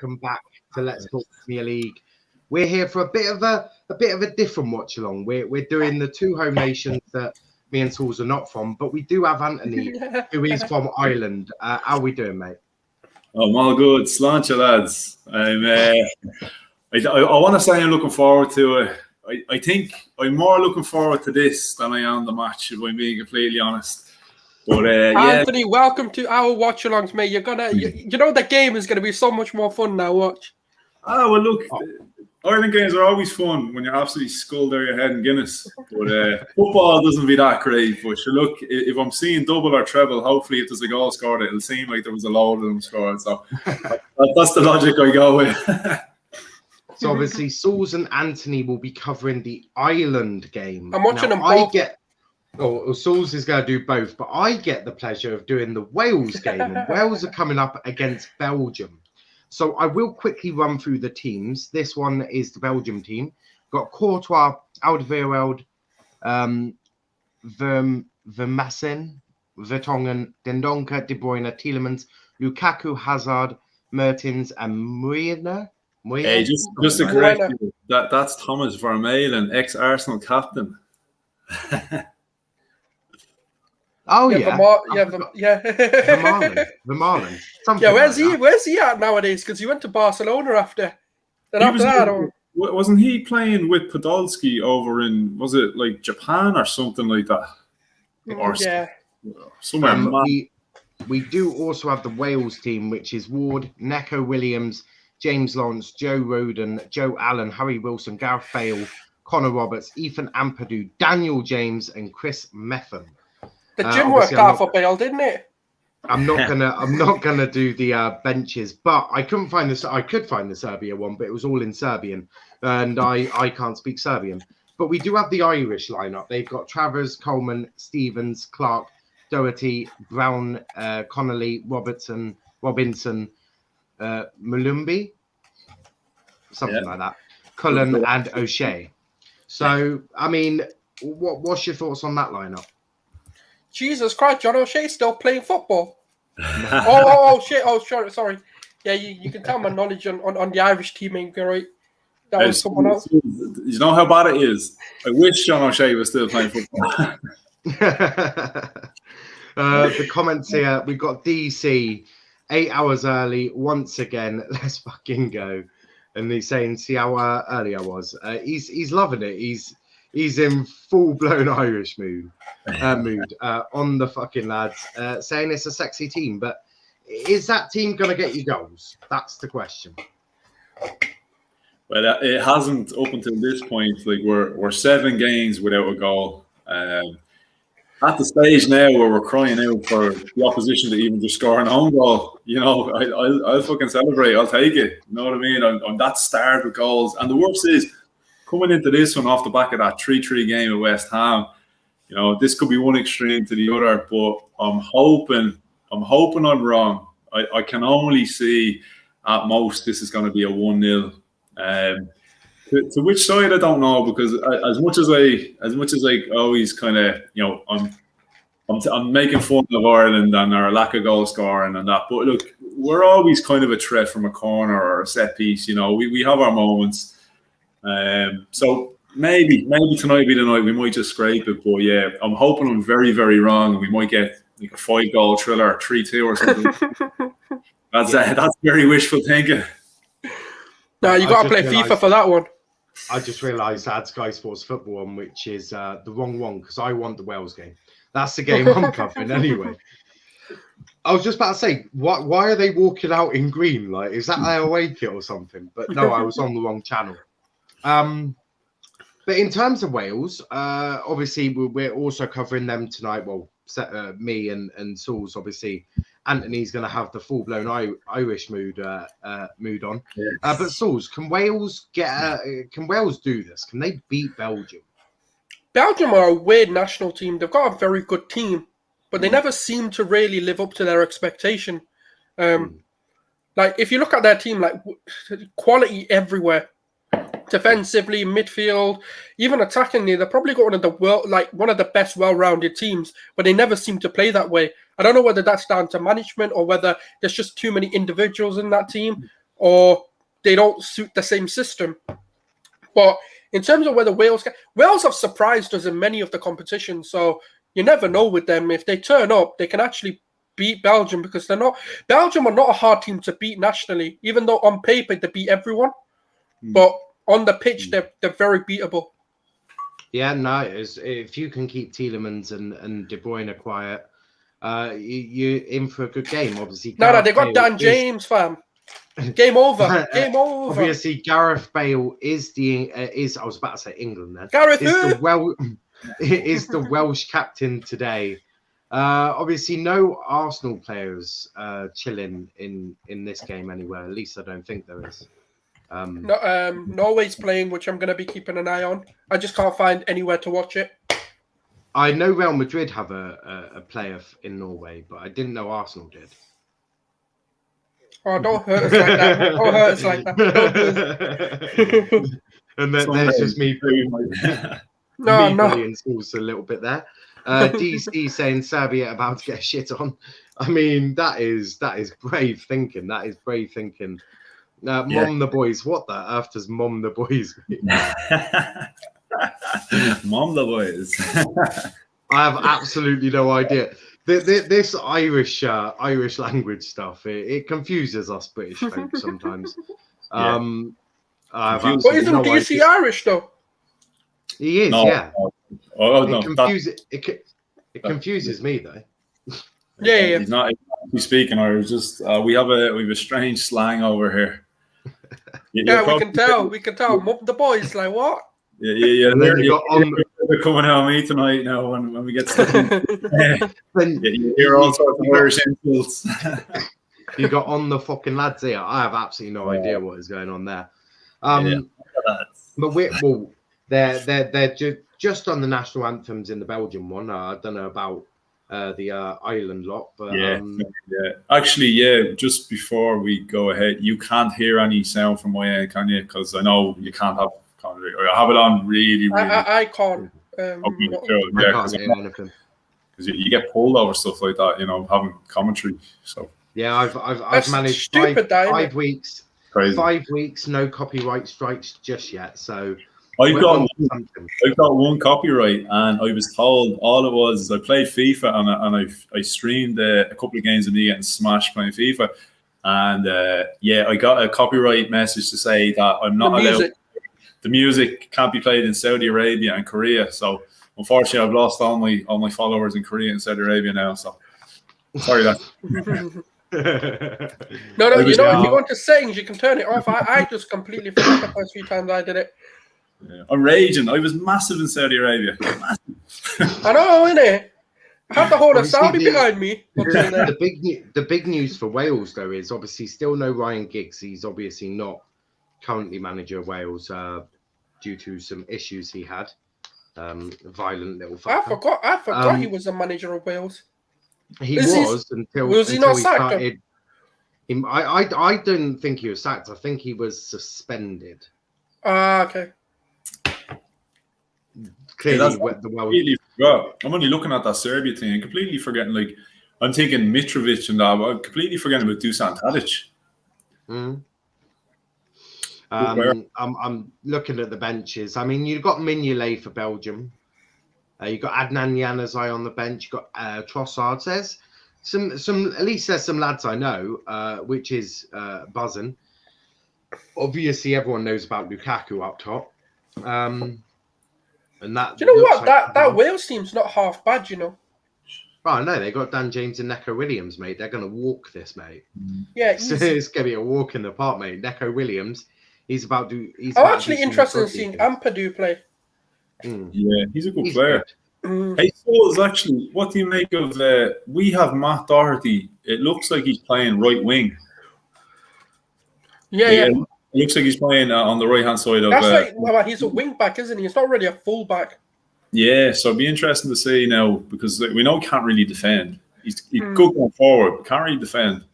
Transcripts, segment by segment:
welcome back to Let's Talk Premier League. We're here for a bit of a different watch along. We're doing the two home nations that me and Sulz are not from, but we do have Anthony, who is from Ireland. How are we doing, mate? I'm all good. Sláinte, lads. I want to say I'm looking forward to it. I think I'm more looking forward to this than I am the match, if I'm being completely honest. But Anthony, welcome to our watch-alongs, mate. You're gonna, you know, the game is gonna be so much more fun now. Watch. Oh well, look, Ireland games are always fun when you're absolutely skulled out your head in Guinness. But football doesn't be that great. But sure, look, if I'm seeing double or treble, hopefully if there's a goal scored, it'll seem like there was a load of them scored. So that's the logic I go with. So obviously, Sulz and Anthony will be covering the Ireland game. I'm watching them both. Sulz is going to do both, but I get the pleasure of doing the Wales game. And Wales are coming up against Belgium. So I will quickly run through the teams. This one is the Belgium team. Got Courtois, Alderweireld, Vermassen, Vertonghen, Dendoncker, De Bruyne, Tielemans, Lukaku, Hazard, Mertens, and Muir. Hey, just to correct you, that's Thomas Vermaelen, ex-Arsenal captain. Vermaelen. Yeah, where's he at nowadays? Because he went to Barcelona after. Then wasn't he playing with Podolski over in, was it like Japan or something like that? Or somewhere. We do also have the Wales team, which is Ward, Neco Williams, James Lawrence, Joe Roden, Joe Allen, Harry Wilson, Gareth Bale, Connor Roberts, Ethan Ampadu, Daniel James, and Chris Metham. The gym worked out for Bale, didn't it? I'm not gonna do the benches, but I couldn't find this. I could find the Serbia one, but it was all in Serbian, and I can't speak Serbian. But we do have the Irish lineup. They've got Travers, Coleman, Stevens, Clark, Doherty, Brown, Connolly, Robinson, Mulumbi, something like that, Cullen, and O'Shea. So, I mean, what's your thoughts on that lineup? Jesus Christ, John O'Shea's still playing football. Oh, shit. Oh, sorry. Yeah, you can tell my knowledge on the Irish team ain't great. That was someone else. You know how bad it is? I wish John O'Shea was still playing football. The comments here, we've got DC 8 hours early once again. Let's fucking go. And he's saying, see how early I was. He's loving it. He's in full-blown Irish mood on the fucking lads, saying it's a sexy team. But is that team going to get you goals? That's the question. Well, it hasn't up until this point. Like we're 7 games without a goal. At the stage now where we're crying out for the opposition to even just score an own goal, you know, I'll fucking celebrate. I'll take it. You know what I mean? I'm that starved with goals. And the worst is, coming into this one off the back of that 3-3 game at West Ham, you know, this could be one extreme to the other, but I'm hoping I'm wrong. I can only see at most this is going to be a 1-0. To which side I don't know, because as much as I always kind of, you know, I'm making fun of Ireland and our lack of goal scoring and that, but look, we're always kind of a threat from a corner or a set piece. You know, we have our moments. So maybe tonight be the night we might just scrape it, but yeah, I'm hoping I'm very, very wrong and we might get like a 5-goal thriller, 3-2 or something. That's very wishful thinking. No, you got to play FIFA for that one. I just realised I had Sky Sports Football on, which is the wrong one because I want the Wales game. That's the game I'm covering anyway. I was just about to say, why are they walking out in green? Like, is that their away kit or something? But no, I was on the wrong channel. But in terms of Wales, obviously we're also covering them tonight. Well, me and Sulz, obviously. Anthony's going to have the full-blown Irish mood on. Yeah. But Sulz, can Wales do this? Can they beat Belgium? Belgium are a weird national team. They've got a very good team, but they never seem to really live up to their expectation. Like, if you look at their team, like, quality everywhere. Defensively, midfield, even attackingly, they're probably got one of the best well-rounded teams, but they never seem to play that way. I don't know whether that's down to management or whether there's just too many individuals in that team, or they don't suit the same system. But in terms of whether Wales have surprised us in many of the competitions, so you never know with them. If they turn up, they can actually beat Belgium, because Belgium are not a hard team to beat nationally, even though on paper they beat everyone. But on the pitch, they're very beatable. Yeah, no, if you can keep Tielemans and De Bruyne quiet, you're in for a good game. Obviously, No, they got Dan James, fam. Game over. Game over. Obviously, Gareth Bale is I was about to say England then. Gareth is the Welsh captain today. Obviously, no Arsenal players chilling in this game anywhere. At least I don't think there is. Norway's playing, which I'm going to be keeping an eye on. I just can't find anywhere to watch it. I know Real Madrid have a player in Norway, but I didn't know Arsenal did. Oh, don't hurt us like that. Don't hurt us like that. And there's just me. No. Bullying Sulz a little bit there. DC saying Serbia about to get shit on. I mean, that is brave thinking. That is brave thinking. Mom the boys. What the earth does Mom the boys mean? Mom the boys. I have absolutely no idea. This Irish language stuff, it confuses us British folk sometimes. But isn't DC Irish though? He is, no. yeah. It confuses me though. Yeah. He's not speaking Irish. Just we have a strange slang over here. We can tell. Mum the boys, like what? Yeah. And then They're coming out of me tonight now when we get stuck in. You hear all sorts of Irish insults. You got on the fucking lads here. I have absolutely no idea what is going on there. But they're just on the national anthems in the Belgium one. I don't know about the Ireland lot, but Actually, just before we go ahead, you can't hear any sound from my end, can you? Because I know you can't have. I have it on really. I can't. I can't hear anything. Because you get pulled over stuff like that, having commentary. So yeah, I've managed five weeks. Crazy. 5 weeks, no copyright strikes just yet. So I've got one copyright, and I was told all it was is I played FIFA and I streamed a couple of games of me getting smashed playing FIFA, and I got a copyright message to say that I'm not allowed. The music can't be played in Saudi Arabia and Korea. So unfortunately, I've lost all my followers in Korea and Saudi Arabia now. So sorry that. No. If you go into settings, you can turn it off. I just completely forgot the first few times I did it. Yeah. I'm raging. I was massive in Saudi Arabia. Massive. I know, innit? I had the whole of Saudi behind me. The big news for Wales though is obviously still no Ryan Giggs. He's obviously not currently manager of Wales due to some issues he had. Violent little fucker. I forgot he was the manager of Wales. He until he started. I don't think he was sacked. I think he was suspended. Okay. Clearly, I'm only looking at that Serbia thing and completely forgetting. Like, I'm thinking Mitrovic and that. I'm completely forgetting about Dusan Tadic. I'm looking at the benches. I mean, you've got Mignolet for Belgium. You've got Adnan Januzaj on the bench. You've got Trossard. There's some. At least there's some lads I know, which is buzzing. Obviously, everyone knows about Lukaku up top. And that. Do you know what? That Wales team's not half bad. Oh no, they got Dan James and Neco Williams, mate. They're gonna walk this, mate. Yeah, it's gonna be a walk in the park, mate. Neco Williams. I'm actually interested in seeing Ampadu play. Yeah, he's a good player. Hey, Sulz, actually, what do you make of we have Matt Doherty? It looks like he's playing right wing. Yeah. It looks like he's playing on the right-hand side of... he's a wing-back, isn't he? He's not really a full-back. Yeah, so it'd be interesting to see now, because we know he can't really defend. He's good going forward, but can't really defend.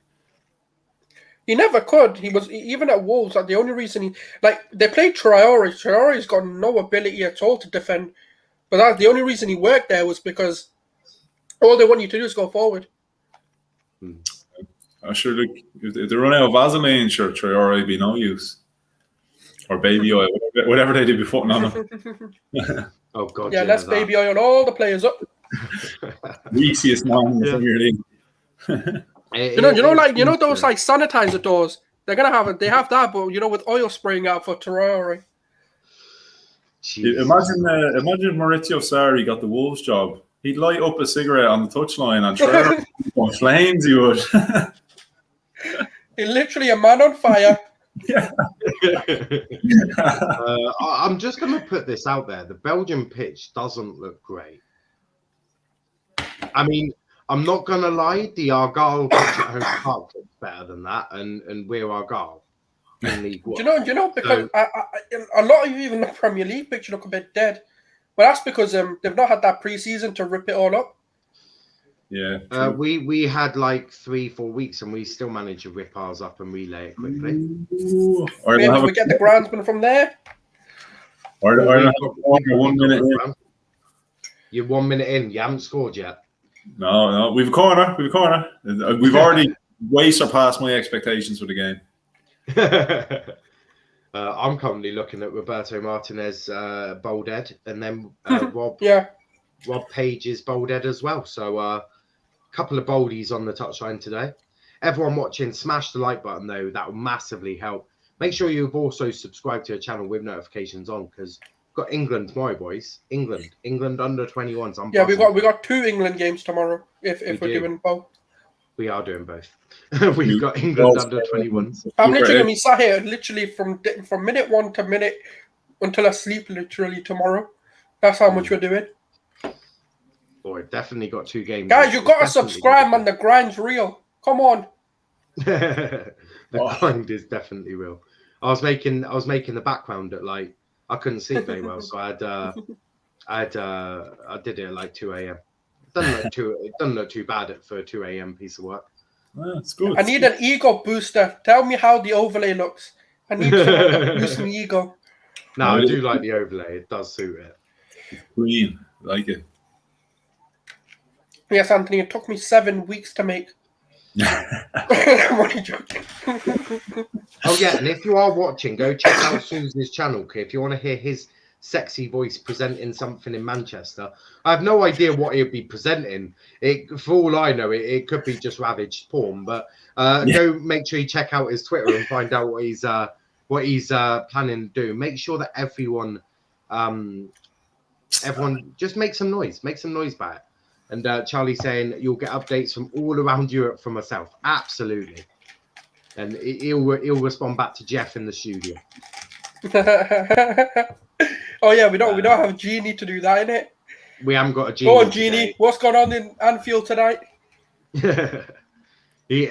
He never could. He was even at Wolves. Like the only reason they played Traore. Traore's got no ability at all to defend. But that's the only reason he worked there was because all they want you to do is go forward. I'm sure if they run out of Vaseline, sure, Traore be no use. Or baby oil, whatever they do be putting on them. Oh God, yeah, let's baby oil all the players up. The easiest man in the Premier League. You know those like sanitizer doors. They're gonna have it. They have that, but with oil spraying out for Traore. Imagine Maurizio Sarri got the Wolves job. He'd light up a cigarette on the touchline and Traore on flames. He would. He's literally a man on fire. Yeah. I'm just going to put this out there. The Belgian pitch doesn't look great. I mean, I'm not going to lie. The Argyle pitch at Home Park looks better than that, and we're Argyle in League One. Do you know? Because a lot of even the Premier League pitch look a bit dead. But that's because they've not had that pre-season to rip it all up. Yeah. We had like 3-4 weeks, and we still managed to rip ours up and relay it quickly. Or maybe we get the groundsman from there. Or 1 minute in. You're 1 minute in. You haven't scored yet. No. We've a corner. We've already way surpassed my expectations for the game. I'm currently looking at Roberto Martinez bolded, and then Rob. Yeah. Rob Page's bolded as well. So a couple of boldies on the touchline today. Everyone watching, smash the like button though. That will massively help. Make sure you've also subscribed to the channel with notifications on, because we've got England tomorrow, boys. England under 21s. Yeah, we got 2 England games tomorrow. If we're doing both, we are doing both. We've got England under 21s. I'm literally gonna be sat here literally from minute 1 to minute until I sleep. Literally tomorrow. That's how much we're doing. Boy, definitely got 2 games. Guys, you got to subscribe, man. The grind's real. Come on. The grind is definitely real. I was making the background at like, I couldn't see very well, so I did it at like 2 a.m. It doesn't look too bad for a 2 a.m. piece of work. That's good. I need an ego booster. Tell me how the overlay looks. I need to boost my ego. No, I do like the overlay. It does suit it. Green, like it. Yes, Anthony, it took me 7 weeks to make. I'm only joking. Oh, yeah, and if you are watching, go check out Sulz's channel, okay? If you want to hear his sexy voice presenting something in Manchester. I have no idea what he'll be presenting. For all I know, it could be just ravaged porn, but go make sure you check out his Twitter and find out what he's planning to do. Make sure that everyone just make some noise. Make some noise about it. And Charlie saying you'll get updates from all around Europe from myself. Absolutely. And he'll respond back to Jeff in the studio. Oh yeah, we don't have Genie to do that, innit? We haven't got a Genie. Go on, Genie. What's going on in Anfield tonight?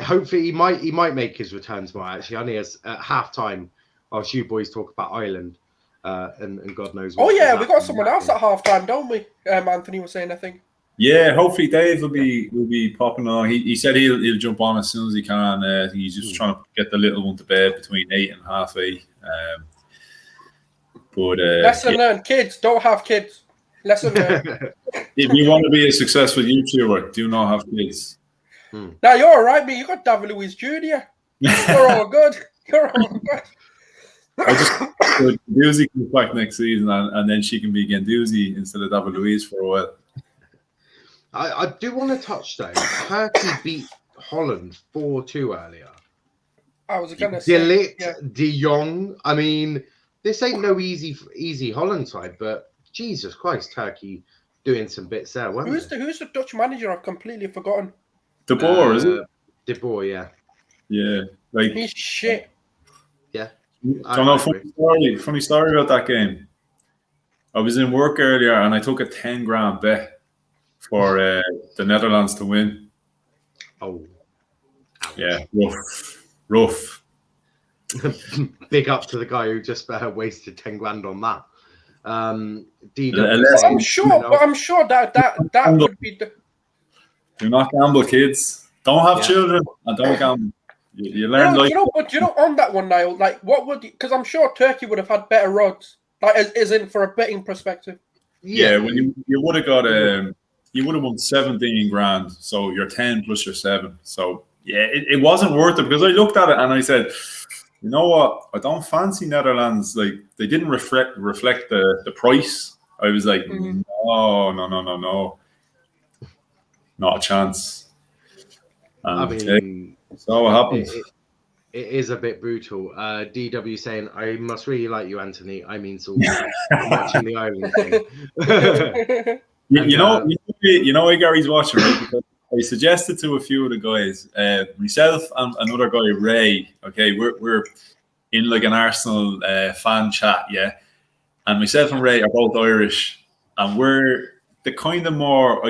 Hopefully he might make his return tomorrow. Actually, only as at halftime, whilst you boys talk about Ireland and God knows what. Oh yeah, we got someone else at halftime, don't we? Anthony was saying, I think. Yeah, hopefully Dave will be popping on. He said he'll jump on as soon as he can. He's just trying to get the little one to bed between 8 and half 8. Lesson learned: kids don't have kids. Lesson learned. If you want to be a successful YouTuber, do not have kids. Now you're all right, mate. You got David Luiz Jr. You're all good. You're all good. I just Doozy comes back next season, and then she can be Gendouzi instead of David Luiz for a while. I do want to touch though. Turkey beat Holland 4-2 earlier. I was going to say De Ligt, De Jong. I mean, this ain't no easy Holland side, but Jesus Christ, Turkey doing some bits there. Who's the Dutch manager? I've completely forgotten. De Boer, is it? De Boer, yeah. Yeah, like he's shit. Yeah. I don't know. Funny story about that game. I was in work earlier and I took a 10 grand bet for the Netherlands to win. Oh, yeah, rough. Big up to the guy who just wasted 10 grand on that. I'm sure that would be the. Do not gamble, kids. Don't have children and don't gamble. You learn But on that one, Niall, like what would? Because I'm sure Turkey would have had better odds, like as in for a betting perspective. Yeah, when you would have got you would have won 17 grand, so you're 10 plus your 7, so yeah, it wasn't worth it because I looked at it and I said, you know what? I don't fancy Netherlands. Like they didn't reflect the price. I was like, no, not a chance. And I mean, so what happened. It is a bit brutal. DW saying, I must really like you, Anthony. I mean, Sulz. I'm watching the Ireland game. You know why Gary's watching, right? Because I suggested to a few of the guys, myself and another guy, Ray. Okay, we're in like an Arsenal fan chat, yeah. And myself and Ray are both Irish, and we're the kind of more.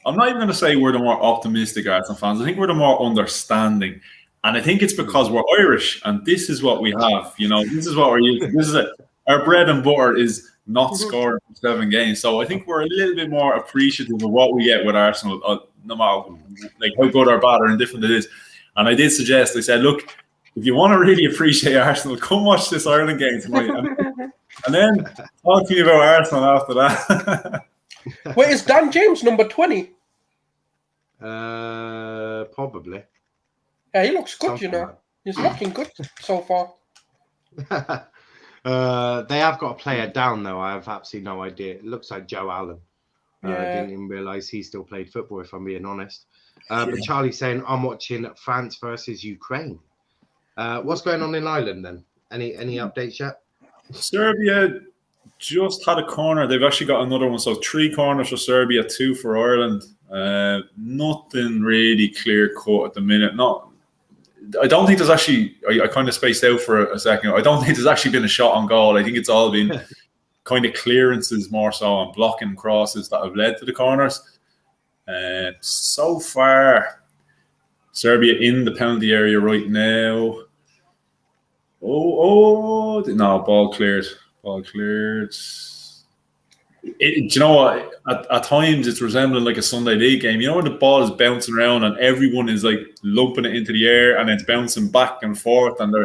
I'm not even going to say we're the more optimistic Arsenal fans. I think we're the more understanding, and I think it's because we're Irish, and this is what we have. You know, this is what we're used to. This is it. Our bread and butter is not scoring 7 games. So I think we're a little bit more appreciative of what we get with Arsenal, no matter like how good or bad or indifferent it is. And I did suggest, I said, look, if you want to really appreciate Arsenal, come watch this Ireland game tonight. And then talk to me about Arsenal after that. Wait, is Dan James number 20? Probably. Yeah, he looks good, Something you know. like He's looking good so far. They have got a player down, though. I have absolutely no idea. It looks like Joe Allen. I didn't even realise he still played football, if I'm being honest. But Charlie's saying, I'm watching France versus Ukraine. What's going on in Ireland, then? Any updates yet? Serbia just had a corner. They've actually got another one. So 3 corners for Serbia, 2 for Ireland. Nothing really clear cut at the minute. I don't think there's actually. I kind of spaced out for a second. I don't think there's actually been a shot on goal. I think it's all been kind of clearances more so and blocking crosses that have led to the corners. So far, Serbia in the penalty area right now. No, ball cleared. Do you know what? At times it's resembling like a Sunday league game. You know when the ball is bouncing around and everyone is like lumping it into the air and it's bouncing back and forth and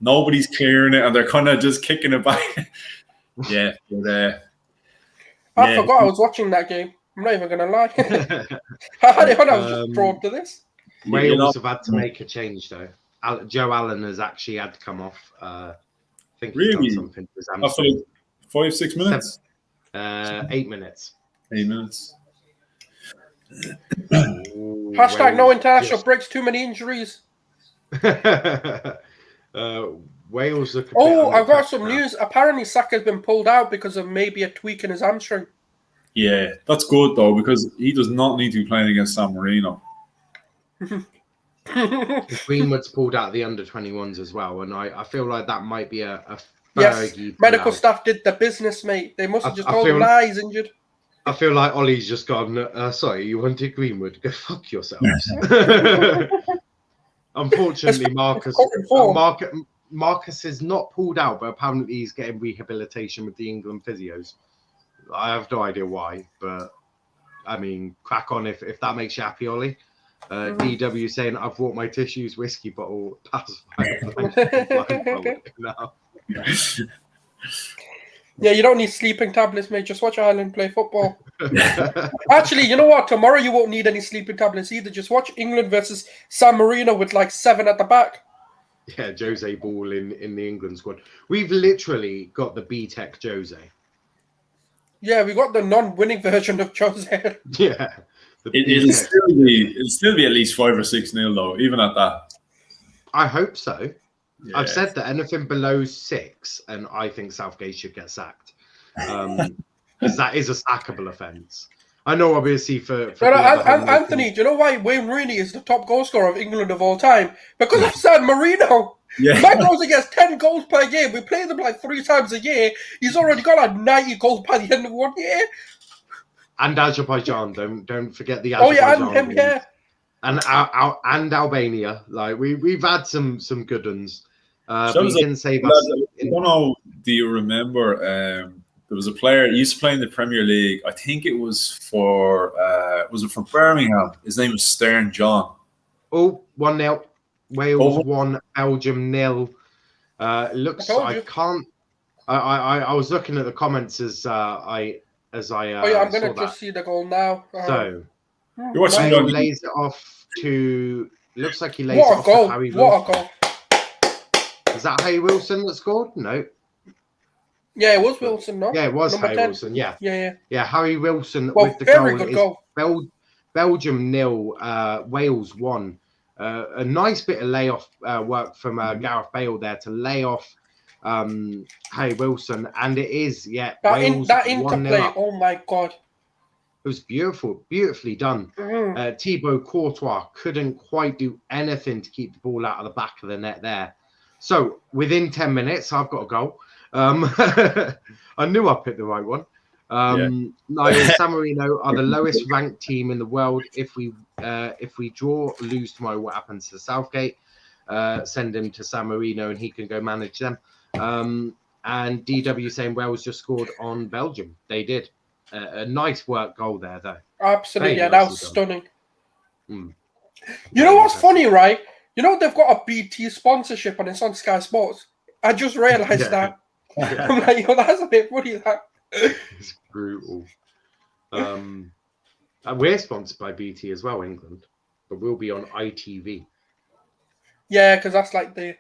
nobody's clearing it and they're kind of just kicking it back. Yeah, but, I forgot I was watching that game. I'm not even gonna lie. I was just drawn to this. Wales have had to make a change though. Joe Allen has actually had to come off. I think he's done something to his hamstring. 5-6 minutes. 8 minutes. 8 minutes. Hashtag no international breaks, too many injuries. Wales look. I've got some news. Apparently, Saka's been pulled out because of maybe a tweak in his hamstring. Yeah, that's good though because he does not need to be playing against San Marino. Greenwood's pulled out the under-21s as well, and I feel like that might be a yes, medical staff did the business, mate. They must have just told him he's injured. I feel like Ollie's just gone, sorry, you wanted Greenwood? Go fuck yourselves. Unfortunately, Marcus is not pulled out, but apparently he's getting rehabilitation with the England physios. I have no idea why, but I mean, crack on if that makes you happy, Ollie. DW saying, I've brought my tissues, whiskey bottle, pacifier. No. Yeah, you don't need sleeping tablets, mate. Just watch Ireland play football. Actually, you know what? Tomorrow you won't need any sleeping tablets either. Just watch England versus San Marino with like 7 at the back. Yeah, Jose Ball in the England squad. We've literally got the B-Tech Jose. Yeah, we got the non-winning version of Jose. Yeah. It'll still be at least 5 or 6-0 though, even at that. I hope so. Yeah. I've said that anything below 6, and I think Southgate should get sacked. Because that is a sackable offence. I know, obviously, for Anthony, do you know why Wayne Rooney is the top goal scorer of England of all time? Because of San Marino. Yeah. Man goes against 10 goals per game. We play them like 3 times a year. He's already got like 90 goals by the end of 1 year. And Azerbaijan, don't forget the Azerbaijan. Oh yeah, and him, yeah. And Albania. Like we've had some good ones. But he didn't save us. I don't know. Do you remember? There was a player he used to play in the Premier League. I think it was for from Birmingham. His name was Stern John. 1-0. Wales 1, Belgium 0. Looks. I can't. I was looking at the comments as I. I'm gonna just see the goal now. You're watching Wales lays it off to looks like he lays What it a off goal! to Harry What Wilson. a goal! Is that Harry Wilson that scored? No. Yeah, it was Wilson, no? Yeah, it was Number Harry 10. Wilson. Yeah. Yeah. Yeah, Harry Wilson Well, with the very goal. good goal. Belgium 0, Wales 1. A nice bit of layoff work from Gareth Bale there to lay off Harry Wilson, and it is Wales That 1-0 interplay. up. Oh my god! It was beautifully done. Thibaut Courtois couldn't quite do anything to keep the ball out of the back of the net there. So within 10 minutes, I've got a goal. I knew I picked the right one. Niall San Marino are the lowest ranked team in the world. If we draw, lose tomorrow, what happens to Southgate? Send him to San Marino and he can go manage them. And DW saying Wales just scored on Belgium. They did. A nice work goal there, though. Absolutely, Very that nicely was done. stunning. Mm. You know what's funny, right? You know they've got a BT sponsorship and it's on Sky Sports. I just realised that. I'm like, yo, that's a bit funny. That It's brutal. We're sponsored by BT as well, England, but we'll be on ITV. yeah, because that's like the.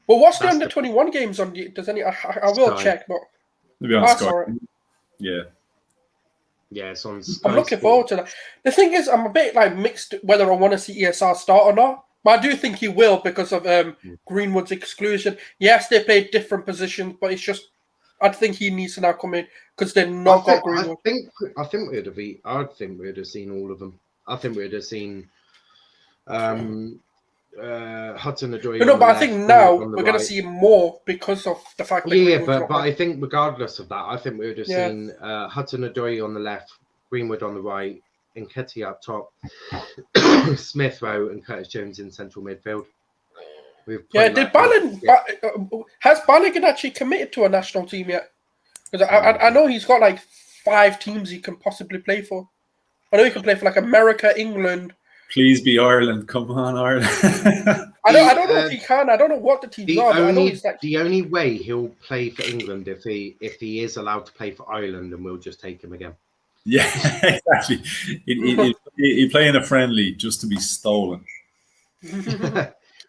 Well, what's the That's under 21 games on? Does any? I will Sky. check, but Maybe on that's Sky. all right. Yeah. Yeah, it's on Sky I'm looking Sports. forward to that. The thing is, I'm a bit like mixed whether I want to see ESR start or not. But I do think he will because of Greenwood's exclusion. Yes, they play different positions, but it's just I think he needs to now come in because they're not got Greenwood. I think we'd have seen all of them. I think we'd have seen Hudson-Odoi. But I think now we're going to see more because of the fact that Greenwood's not but I think regardless of that, I think we would have seen Hudson-Odoi on the left, Greenwood on the right, Nketiah up top, Smith Rowe and Curtis Jones in central midfield. Has Balogun actually committed to a national team yet? Because I know he's got like 5 teams he can possibly play for. I know he can play for like America, England. Please be Ireland. Come on, Ireland. I don't know if he can. I don't know what the teams are. But I know he's like... The only way he'll play for England if he is allowed to play for Ireland, and we'll just take him again. Yeah, exactly. He'd play in a friendly just to be stolen.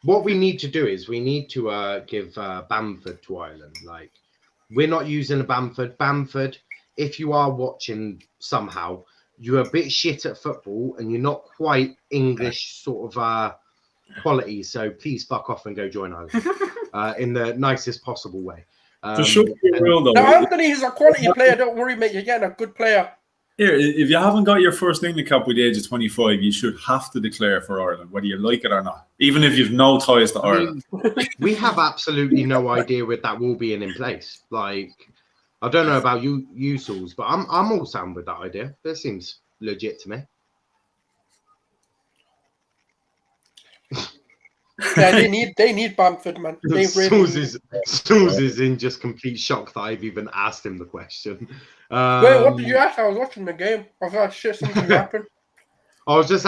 What we need to do is we need to give Bamford to Ireland. Like, we're not using a Bamford. Bamford, if you are watching somehow, you're a bit shit at football and you're not quite English sort of quality. So please fuck off and go join Ireland in the nicest possible way. For sure, though. Now, Anthony is a quality player. Don't worry, mate. You're getting a good player. Here, if you haven't got your first England cap by the age of 25, you should have to declare for Ireland, whether you like it or not, even if you've no ties to Ireland. We have absolutely no idea what that will be in place. Like, I don't know about you Sulz, but I'm all sound with that idea. That seems legit to me. Yeah, they need Bamford, man. They really Sulz is in just complete shock that I've even asked him the question. Wait, what did you ask? I was watching the game. I thought shit, something happened. I was just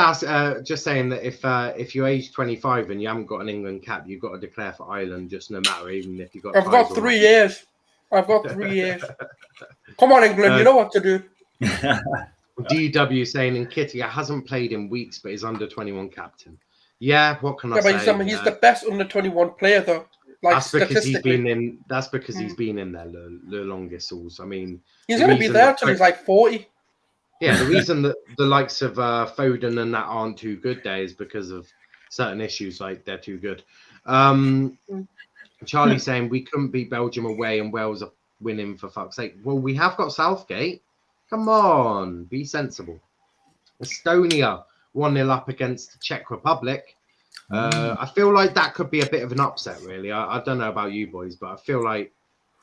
saying that if you're age 25 and you haven't got an England cap, you've got to declare for Ireland, just no matter, even if you've got. I've got 3 years. Come on, England, you know what to do. DW saying Nketiah hasn't played in weeks, but is under 21 captain. Yeah, what can I say? But he's the best under 21 player, though. Like, that's because he's been in. That's because he's been in there the longest. Also, I mean, he's going to be there till he's like 40. Yeah, the reason that the likes of Foden and that aren't too good there is because of certain issues, like they're too good. Charlie saying we couldn't beat Belgium away and Wales are winning for fuck's sake. Well, we have got Southgate. Come on, be sensible. Estonia 1-0 up against the Czech Republic. I feel like that could be a bit of an upset, really. I don't know about you boys, but I feel like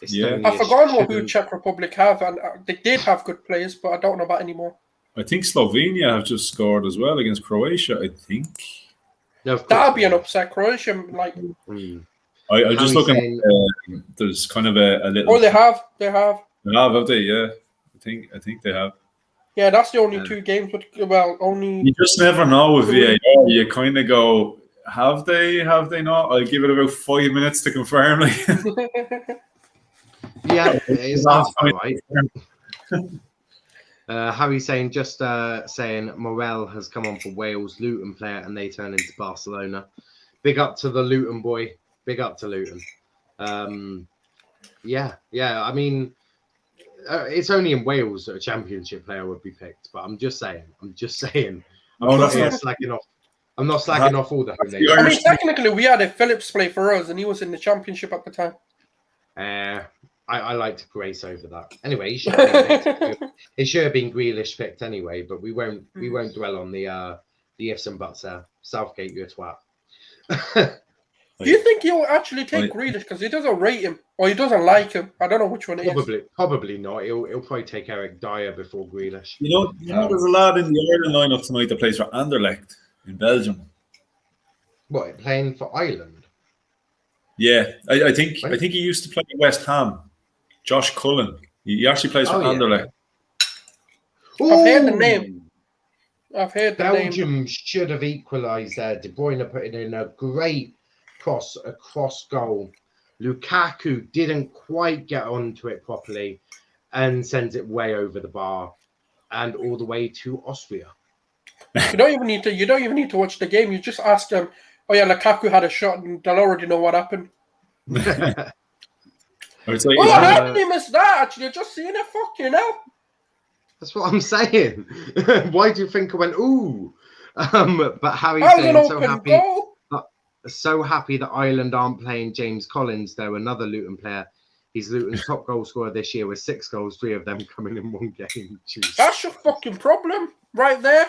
Estonia I've forgotten who Czech Republic have, and they did have good players, but I don't know about anymore. I think Slovenia have just scored as well against Croatia, I think. No, that'll be an upset. Croatia, like... I'm just looking at, there's kind of a little... Oh, they have. Have they? Yeah. I think they have. Yeah, that's the only 2 games. But only... You just never know with VAR. You kind of go, have they not? I'll give it about 5 minutes to confirm. Yeah, it is right. Harry saying saying Morel has come on for Wales, Luton player, and they turn into Barcelona. Big up to the Luton boy. Big up to Luton. Yeah. I mean, it's only in Wales that a Championship player would be picked. But I'm just saying. I'm not slacking off. I'm not slacking off all the home nations. I mean, technically, we had a Phillips play for us, and he was in the Championship at the time. I like to grace over that. Anyway, it should have been Grealish picked anyway, but we won't dwell on the ifs and buts there. Southgate, you're a twat. Do you think he'll actually take Grealish because he doesn't rate him or he doesn't like him? I don't know which one it is. Probably not. He'll probably take Eric Dyer before Grealish. You know, there's a lad in the Ireland lineup tonight that plays for Anderlecht in Belgium. What, playing for Ireland? Yeah, I think he used to play at West Ham. Josh Cullen. He actually plays for Anderlecht. Yeah. I've heard the name. Belgium should have equalised there. De Bruyne putting in a great cross goal. Lukaku didn't quite get onto it properly and sends it way over the bar and all the way to Austria. You don't even need to watch the game. You just ask them, oh yeah, Lukaku had a shot and they'll already know what happened. How did he miss that? Actually, just seeing it, fucking hell. That's what I'm saying. Why do you think I went, ooh? But Harry's saying so happy that Ireland aren't playing James Collins, though, another Luton player. He's Luton's top goal scorer this year with 6 goals, 3 of them coming in one game. Jeez. That's your fucking problem right there.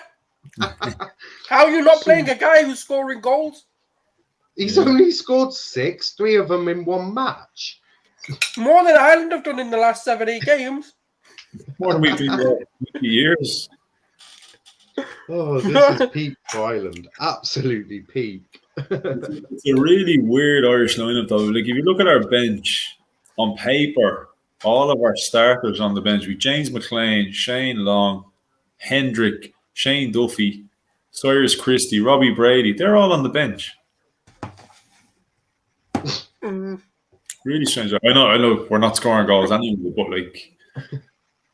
How are you not playing a guy who's scoring goals? He's only scored 6, 3 of them in one match. More than Ireland have done in the last 7-8 games. More than we've been 50 years. Oh, this is peak for Ireland. Absolutely peak. It's a really weird Irish lineup, though. Like, if you look at our bench, on paper, all of our starters on the bench, with James McLean, Shane Long, Hendrick, Shane Duffy, Cyrus Christie, Robbie Brady, they're all on the bench. Really strange. I know we're not scoring goals anyway, but like,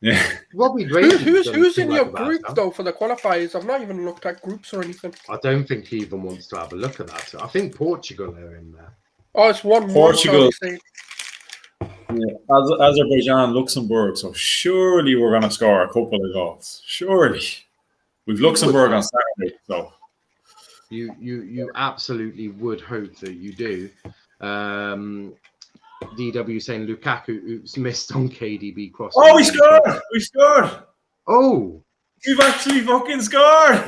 yeah. Robbie Brady. Who's in your group though for the qualifiers? I've not even looked at groups or anything. I don't think he even wants to have a look at that. I think Portugal are in there. Oh, it's one Portugal. Yeah, Azerbaijan, Luxembourg. So surely we're going to score a couple of goals. Surely, we've Luxembourg on Saturday. So you absolutely would hope that you do. DW saying Lukaku missed on KDB cross. Oh, we scored! We scored! Oh, you've actually fucking scored!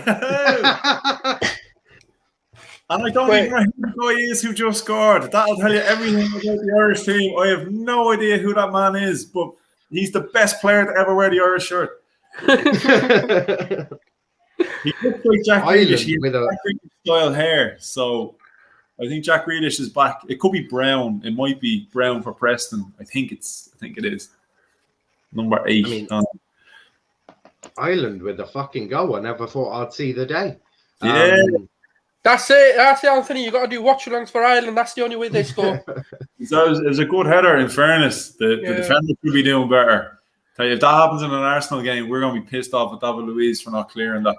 And I don't even know who the guy is who just scored. That'll tell you everything about the Irish team. I have no idea who that man is, but he's the best player to ever wear the Irish shirt. He looks like Jack Grealish. He has Jack Grealish style hair. So I think Jack Grealish is back. It could be brown. It might be brown for Preston. I think it is. Number 8. I mean, Ireland with a fucking goal. I never thought I'd see the day. Yeah. That's it, Anthony. You got to do watchalongs for Ireland. That's the only way they score. It was a good header, in fairness. The defender could be doing better. Tell you, if that happens in an Arsenal game, we're going to be pissed off at David Luiz for not clearing that.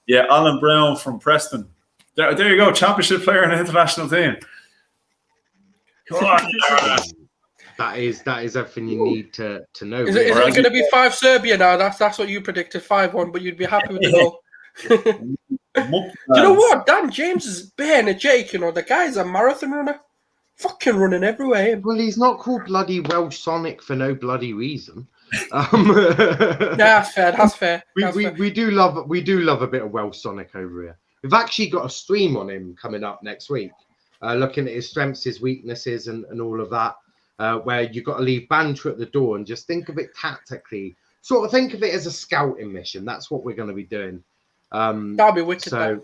Yeah, Alan Brown from Preston. There you go, championship player in an international team. That is everything you need to know. Is it going to be 5 Serbia now? That's what you predicted, 5-1, but you'd be happy with the goal. You know what? Dan James is bare energetic, you know. The guy's a marathon runner. Fucking running everywhere. Well, he's not called bloody Welsh Sonic for no bloody reason. That's fair. We do love a bit of Welsh Sonic over here. We've actually got a stream on him coming up next week, looking at his strengths, his weaknesses, and all of that, where you've got to leave banter at the door and just think of it tactically. Sort of think of it as a scouting mission. That's what we're going to be doing. That'll be wicked. So,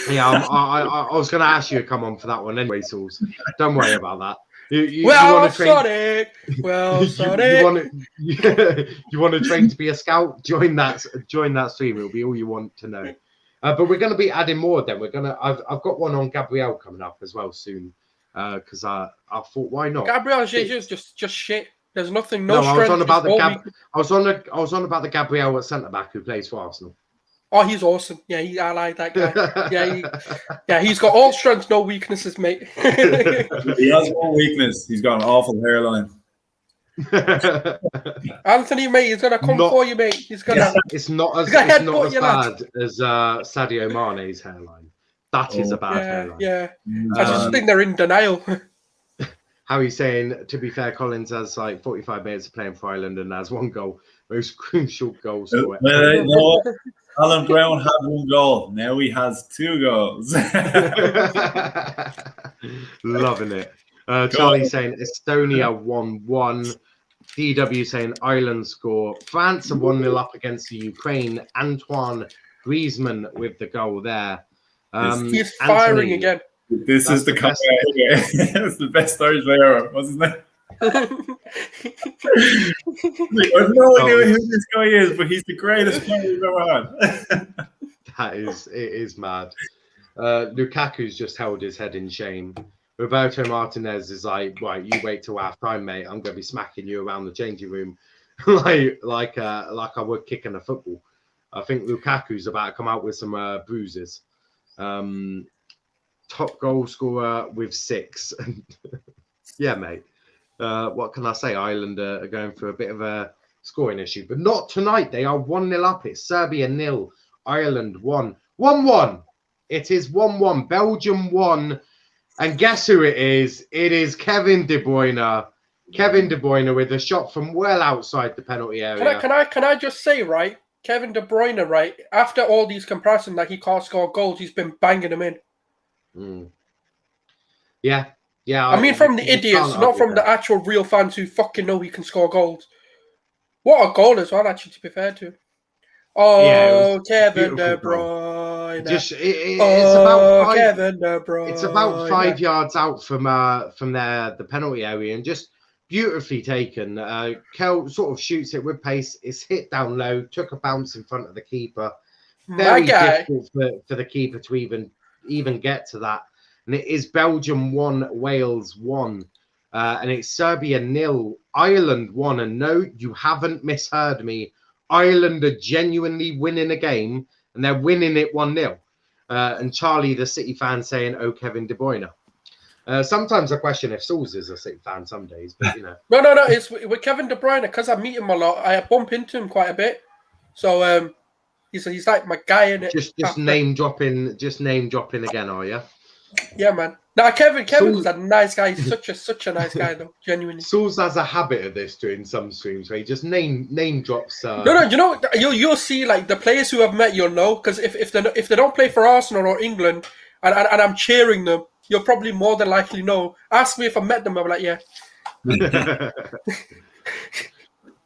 yeah, I was going to ask you to come on for that one anyway, Sulz. Don't worry about that. You want to train to be a scout? Join that stream. It'll be all you want to know. But we're going to be adding more. Then I've got one on Gabriel coming up as well soon. Because I thought, why not? Gabriel Jesus just shit. There's nothing. No, No I was strength. on about the all Gab. weakness. I was on about the Gabriel at centre back who plays for Arsenal. Oh, he's awesome. Yeah, I like that guy. Yeah, he's got all strengths, no weaknesses, mate. He has one weakness. He's got an awful hairline. Anthony, mate, he's gonna come for you, mate. He's gonna. It's not as Go ahead, bad put your as Sadio Mane's hairline. That is a bad hairline. Yeah. I just think they're in denial. How he's saying, to be fair, Collins has like 45 minutes of playing for Ireland and has one goal. Most crucial goal scorer. No, Alan Brown had one goal. Now he has 2 goals. Loving it. Charlie saying Estonia 1-1. DW saying Ireland score. France are 1-0 up against the Ukraine. Antoine Griezmann with the goal there. He's firing Anthony, again. This is the best. It's the best Irish player ever, wasn't it? I have no idea who this guy is, but he's the greatest player we've ever had. It is mad. Lukaku's just held his head in shame. Roberto Martinez is like, right, you wait till half time, mate. I'm gonna be smacking you around the changing room like I would kicking a football. I think Lukaku's about to come out with some bruises. Top goal scorer with 6. Yeah, mate. What can I say? Ireland are going through a bit of a scoring issue, but not tonight. They are 1-0 up. It's Serbia 0, Ireland 1. 1-1. It is 1-1. Belgium 1. And guess who it is? It is Kevin De Bruyne. Kevin De Bruyne with a shot from well outside the penalty area. Can I just say, right? Kevin De Bruyne, right? After all these comparisons that he can't score goals, he's been banging them in. Yeah. I mean, from the idiots, not from the actual real fans who fucking know he can score goals. What a goal as well, actually, to be fair to. Oh, Kevin De Bruyne. Kevin De Bruyne. It's about 5 yards out from the penalty area and just beautifully taken. Kel sort of shoots it with pace. It's hit down low, took a bounce in front of the keeper. Very difficult for the keeper to even get to that. And it is Belgium 1, Wales 1. And it's Serbia 0, Ireland 1. And no, you haven't misheard me. Ireland are genuinely winning a game, and they're winning it 1-0. And Charlie, the City fan, saying, "Oh, Kevin De Bruyne." Sometimes I question if Sulz is a City fan some days, but you know. No. It's with Kevin De Bruyne because I meet him a lot. I bump into him quite a bit, so he's like my guy in it. Just name dropping again, are you? Yeah, man. No, Kevin was a nice guy. He's such a nice guy, though. Genuinely. Sulz has a habit of this doing some streams where he just name drops. No. You know, you'll see like the players who I've met. You'll know because if they don't play for Arsenal or England, and I'm cheering them, you'll probably more than likely know. Ask me if I met them. I'm like, yeah.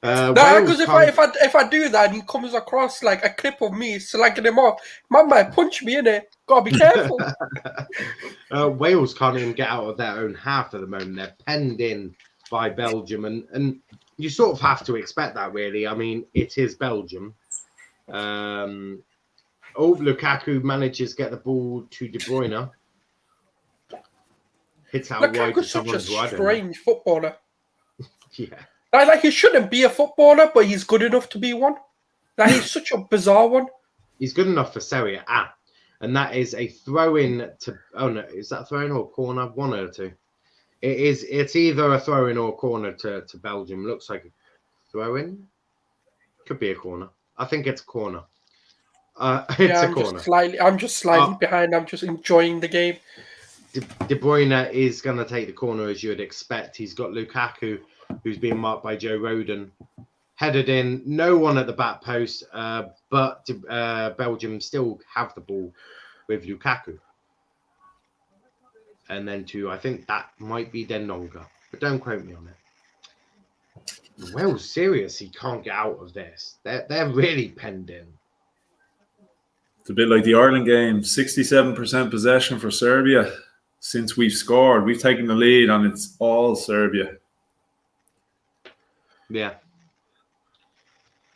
Because if I do that and he comes across like a clip of me slagging him off, man might punch me in it. Gotta be careful. Wales can't even get out of their own half at the moment. They're penned in by Belgium, and you sort of have to expect that, really. I mean, it is Belgium. Lukaku manages to get the ball to De Bruyne. Hits out wide. Lukaku's such a strange footballer. Yeah. Like he shouldn't be a footballer, but he's good enough to be one. Like he's such a bizarre one. He's good enough for Serie A, and that is a throw-in to. Oh no, is that a throw-in or a corner? One or two. It's either a throw-in or a corner to Belgium. Looks like a throw-in. Could be a corner. I think it's a corner. It's a corner. I'm just slightly behind. I'm just enjoying the game. De Bruyne is going to take the corner as you would expect. He's got Lukaku, who's being marked by Joe Rodon, headed in. No one at the back post, but Belgium still have the ball with Lukaku. And then I think that might be Denonga, but don't quote me on it. Wales seriously can't get out of this. They're really penned in. It's a bit like the Ireland game. 67% possession for Serbia. Since we've scored, we've taken the lead, and it's all Serbia. Yeah.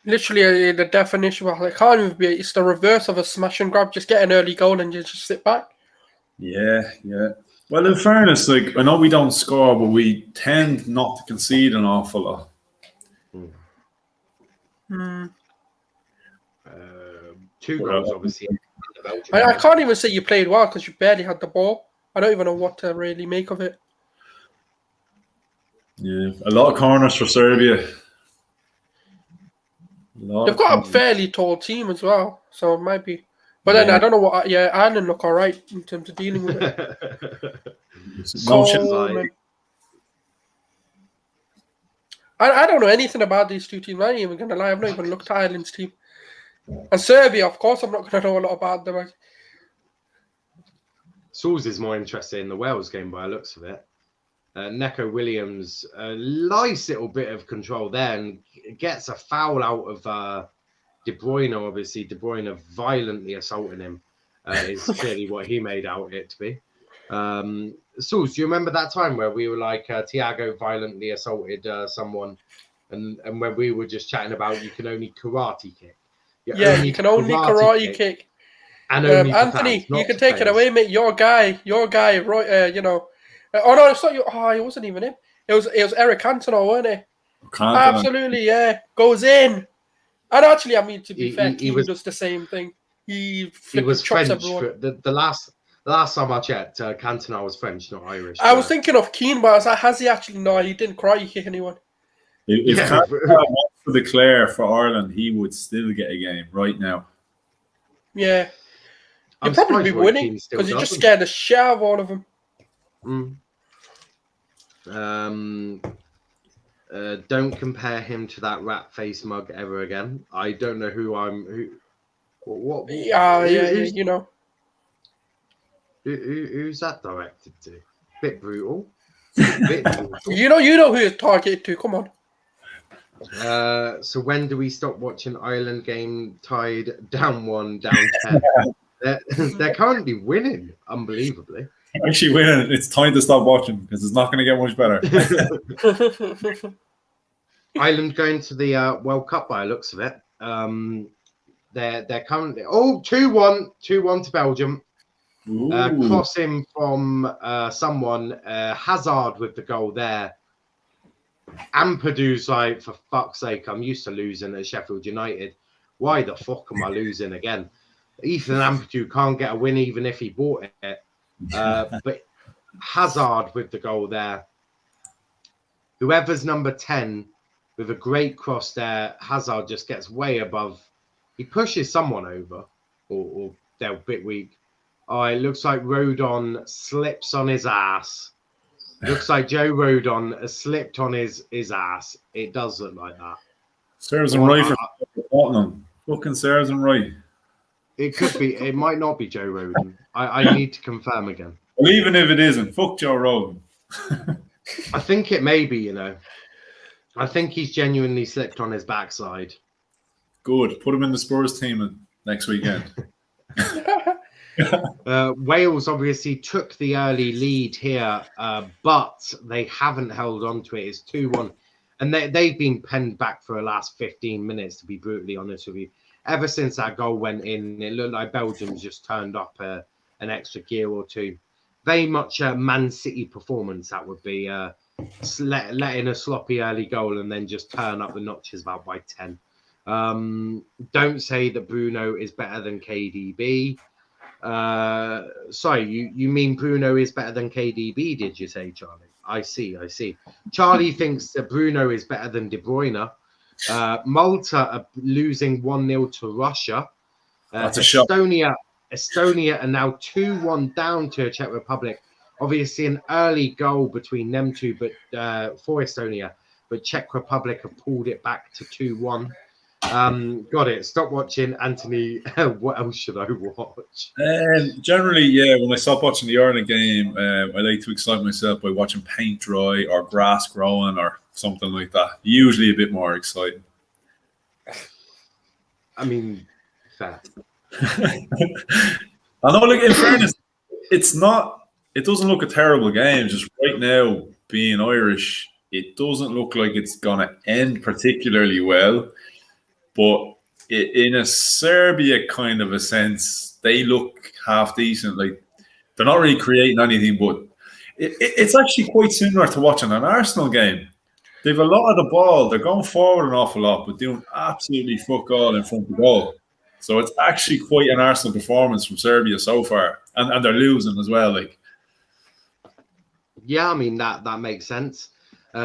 Literally, the definition of it can't even be. It's the reverse of a smash and grab. Just get an early goal and just sit back. Yeah. Well, in fairness, like I know we don't score, but we tend not to concede an awful lot. Two goals, obviously. I can't even say you played well because you barely had the ball. I don't even know what to really make of it. Yeah, a lot of corners for Serbia. They've got a fairly tall team as well, so it might be. But then I don't know what. Yeah, Ireland look all right in terms of dealing with it. I don't know anything about these two teams. I ain't even gonna lie. I've not even looked at Ireland's team. And Serbia, of course, I'm not gonna know a lot about them. Sulz is more interested in the Wales game by the looks of it. Neco Williams, a nice little bit of control there and gets a foul out of De Bruyne, obviously. De Bruyne violently assaulting him is clearly what he made out it to be. Sulz, do you remember that time where we were like, Thiago violently assaulted someone and when we were just chatting about you can only karate kick? You can only karate kick. And Anthony, you can take it away, mate. Your guy, right? Oh no, it's not you. Oh, it wasn't even him. It was Eric Cantona, wasn't it? Absolutely, yeah. Goes in. And actually, I mean, to be fair, he does the same thing. He was French. The last time I checked, Cantona was French, not Irish. I was thinking of Keane, but I was like, has he actually? No, he didn't karate kick anyone. If Cantona wants to declare for Ireland, he would still get a game right now. Yeah. He'd probably be winning because he just scared the shit out of all of them. Don't compare him to that rat face mug ever again. I don't know who's that directed to? Bit brutal. You know who it's targeted to. Come on. So when do we stop watching Ireland game tied down 1, down 10? They're currently winning, unbelievably. Actually winning. It's time to stop watching because it's not going to get much better. Ireland going to the World Cup by the looks of it. They're currently 2-1 to Belgium. Crossing from someone, Hazard with the goal there. Ampadu's like, for fuck's sake, I'm used to losing at Sheffield United. Why the fuck am I losing again? Ethan Ampadu can't get a win even if he bought it. But Hazard with the goal there. Whoever's number 10 with a great cross there, Hazard just gets way above. He pushes someone over, or they're a bit weak. Oh, it looks like Rodon slips on his ass. Looks like Joe Rodon has slipped on his ass. It does look like that. Serves him right for Tottenham. Fucking serves him right. It could be. It might not be Joe Rodon. I need to confirm again. Well, even if it isn't, fuck Joe Rodon. I think it may be, I think he's genuinely slipped on his backside. Good. Put him in the Spurs team next weekend. Wales obviously took the early lead here, but they haven't held on to it. It's 2-1. And they've been penned back for the last 15 minutes, to be brutally honest with you. Ever since that goal went in, it looked like Belgium's just turned up an extra gear or two. Very much a Man City performance, that would be. Letting a sloppy early goal and then just turn up the notches about by 10. Don't say that Bruno is better than KDB. Sorry, you mean Bruno is better than KDB, did you say, Charlie? I see. Charlie thinks that Bruno is better than De Bruyne. Malta are losing 1-0 to Russia. That's a shock. Estonia are now 2-1 down to Czech Republic. Obviously, an early goal between them two, but for Estonia. But Czech Republic have pulled it back to 2-1. Got it. Stop watching, Anthony. What else should I watch? Generally, yeah, when I stop watching the Ireland game, I like to excite myself by watching paint dry or grass growing or something like that. Usually a bit more exciting. I mean, fair. I know, like, in fairness, it doesn't look a terrible game. Just right now, being Irish, it doesn't look like it's going to end particularly well. But in a Serbia kind of a sense, they look half decent. Like, they're not really creating anything, but It's actually quite similar to watching an Arsenal game. They've a lot of the ball. They're going forward an awful lot, but doing absolutely fuck all in front of the goal. So it's actually quite an Arsenal performance from Serbia so far, and they're losing as well. Like, yeah, I mean that makes sense.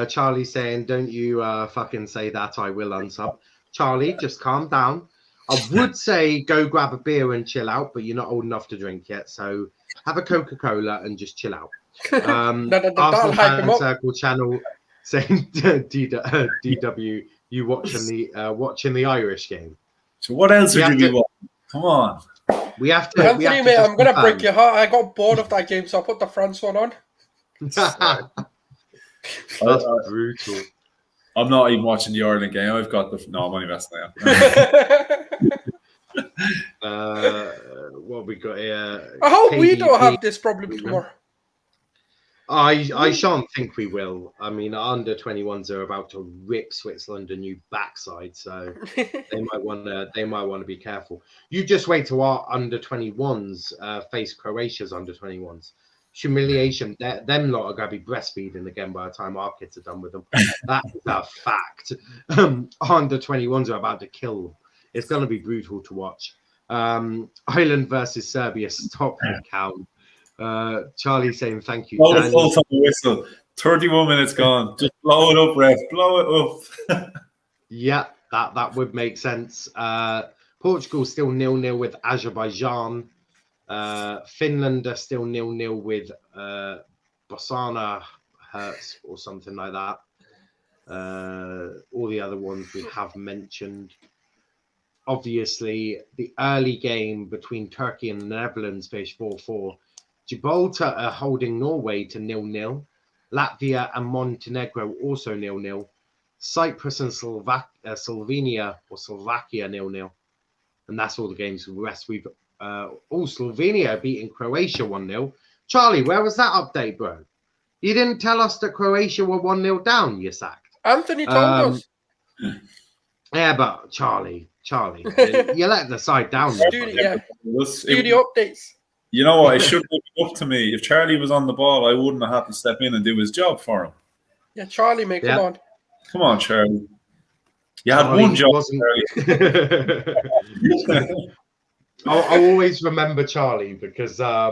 Charlie saying, "Don't you fucking say that? I will unsub." Charlie, just calm down. I would say go grab a beer and chill out, but you're not old enough to drink yet, so have a Coca-Cola and just chill out. Arsenal Fan Circle channel saying, "DW, you watching the Irish game?" so what else would you be watching? Come on. We have to. Anthony, mate, I'm gonna break your heart. I got bored of that game, so I put the France one on. That's brutal. I'm not even watching the Ireland game. I've got the I'm only messing What we got here? I hope we don't have this problem tomorrow. I shan't think we will. I mean, under 21s are about to rip Switzerland a new backside, so they might want to be careful. You just wait till our under 21s face Croatia's under 21s. Humiliation. Them lot are going to be breastfeeding again by the time our kids are done with them. That's a fact. Under 21s are about to kill them. It's going to be brutal to watch. Ireland versus Serbia. Stop the count. Charlie saying thank you. Blow the full time whistle. 31 minutes gone. Just blow it up, ref. Blow it up. Yeah, that would make sense. Portugal still 0-0 with Azerbaijan. Finland are still 0-0 with Bosnia Hertz or something like that. All the other ones we have mentioned. Obviously, the early game between Turkey and the Netherlands finished 4-4. Gibraltar are holding Norway to 0-0. Latvia and Montenegro also 0-0. Cyprus and Slovenia 0-0. And that's all the games. The rest we've Slovenia beating Croatia 1-0. Charlie, where was that update, bro? You didn't tell us that Croatia were 1-0 down, you sacked. Anthony told us. Yeah, but Charlie, you let the side down. Studio updates. You know what? It should have been up to me. If Charlie was on the ball, I wouldn't have had to step in and do his job for him. Yeah, Charlie, mate, come on. Come on, Charlie. You had one job, Charlie. I'll always remember Charlie because I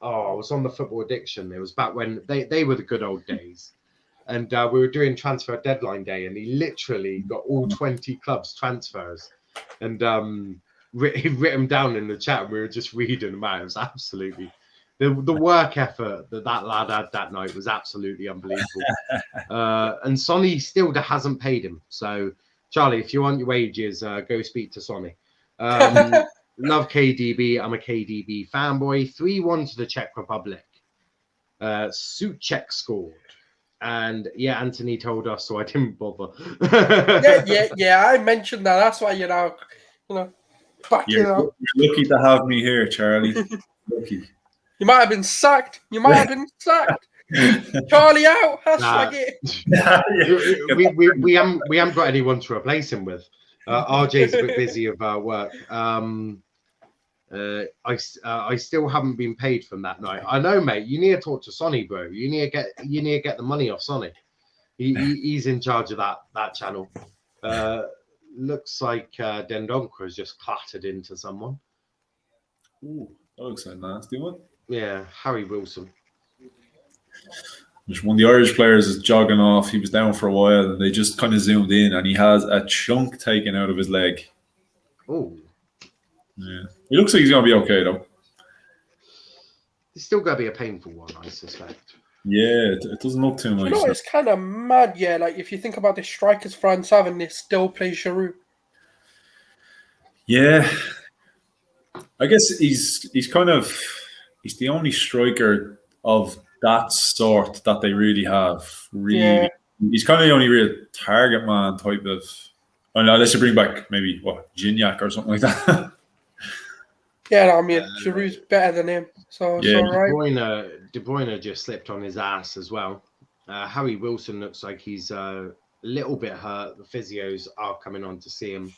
was on the Football Addiction. It was back when they were the good old days. And we were doing transfer deadline day, and he literally got all 20 clubs transfers. And he written them down in the chat, and we were just reading them out. It was absolutely the work effort that lad had that night was absolutely unbelievable. And Sonny still hasn't paid him. So, Charlie, if you want your wages, go speak to Sonny. Love KDB. I'm a KDB fanboy. 3-1 to the Czech Republic. Suchek scored. And yeah, Anthony told us, so I didn't bother. yeah. I mentioned that. That's why you're You're lucky to have me here, Charlie. Lucky. You might have been sacked. Charlie out. Hashtag it. We haven't got anyone to replace him with. RJ's a bit busy with work. I still haven't been paid from that night. I know, mate. You need to talk to Sonny, bro. You need to get the money off Sonny. He's in charge of that channel. Looks like Dendonka has just clattered into someone. Ooh, that looks like a nasty one. Yeah, Harry Wilson. Just one of the Irish players is jogging off. He was down for a while, and they just kind of zoomed in, and he has a chunk taken out of his leg. Oh. Yeah. He looks like he's going to be okay, though. It's still going to be a painful one, I suspect. Yeah, it doesn't look too nice. You know, it's kind of mad, yeah. Like, if you think about the strikers France have, and they still play Giroud. Yeah. I guess he's the only striker of that sort that they really have. Really. Yeah. He's kind of the only real target man type of... Unless you bring back maybe, Gignac or something like that. Yeah, no, I mean, Giroud's better than him, so it's all right. De Bruyne just slipped on his ass as well. Harry Wilson looks like he's a little bit hurt. The physios are coming on to see him.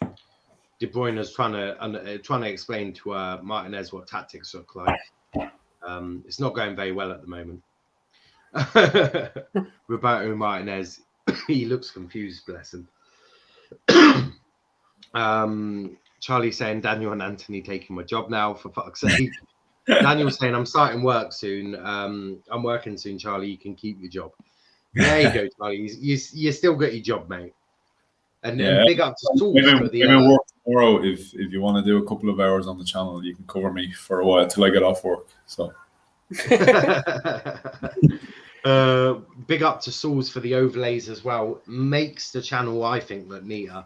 De Bruyne is trying to explain to Martinez what tactics look like. It's not going very well at the moment. Roberto Martinez, he looks confused, bless him. Charlie saying Daniel and Anthony taking my job now, for fuck's sake. Daniel saying I'm starting work soon. I'm working soon, Charlie. You can keep your job. There you go, Charlie. You still got your job, mate. And big up to Sulz for the work tomorrow. If you want to do a couple of hours on the channel, you can cover me for a while till I get off work. So big up to Sulz for the overlays as well. Makes the channel, I think, look neater.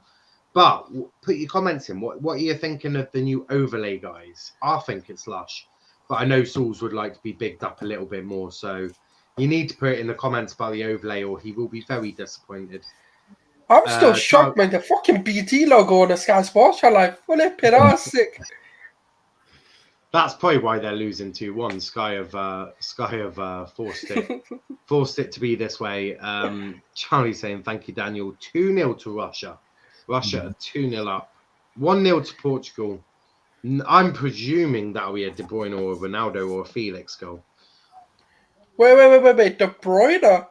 But put your comments in. What are you thinking of the new overlay, guys? I think it's lush, but I know Sulz would like to be bigged up a little bit more. So you need to put it in the comments about the overlay, or he will be very disappointed. I'm still shocked, man. The fucking BT logo on the Sky Sports channel, flipping sick. That's probably why they're losing 2-1. Sky have forced it to be this way. Charlie saying thank you, Daniel. 2-0 to Russia. Russia are 2-0 up. 1-0 to Portugal. I'm presuming that'll be a De Bruyne or a Ronaldo or a Felix goal. Wait. De Bruyne?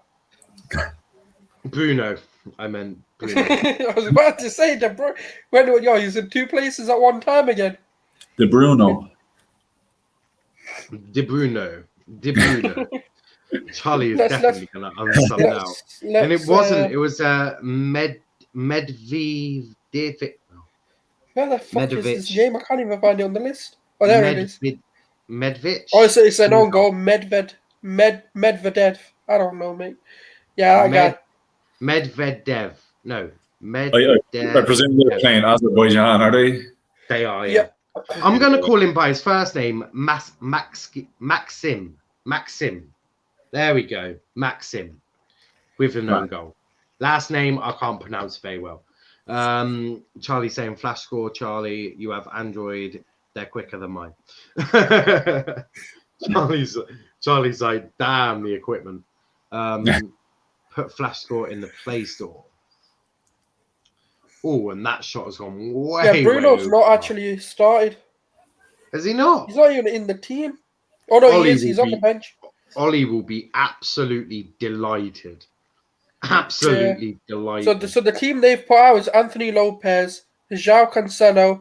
Bruno. I meant Bruno. I was about to say De Bruyne. He's in two places at one time again. De Bruno. De Bruno. Charlie is definitely going to unsub now. And it wasn't. It was Medvedev. Where the fuck is this game? I can't even find it on the list. Oh, there it is. Medvedev. Oh, it's an own goal. Medvedev. I don't know, mate. Yeah, that guy. Medvedev. No. Medvedev. I presume they're playing Azerbaijan, are they? They are, yeah. I'm going to call him by his first name, Maxim. There we go. Maxim. With an own goal. Last name, I can't pronounce very well. Charlie saying, flash score, Charlie, you have Android. They're quicker than mine. Charlie's like, damn the equipment. Put flash score in the Play Store. Oh, and that shot has gone way. Yeah, Bruno's not actually started. Has he not? He's not even in the team. Oh no, Ollie he is. He's on the bench. Ollie will be absolutely delighted. Absolutely delighted. So the team they've put out is Anthony Lopez, João Cancelo,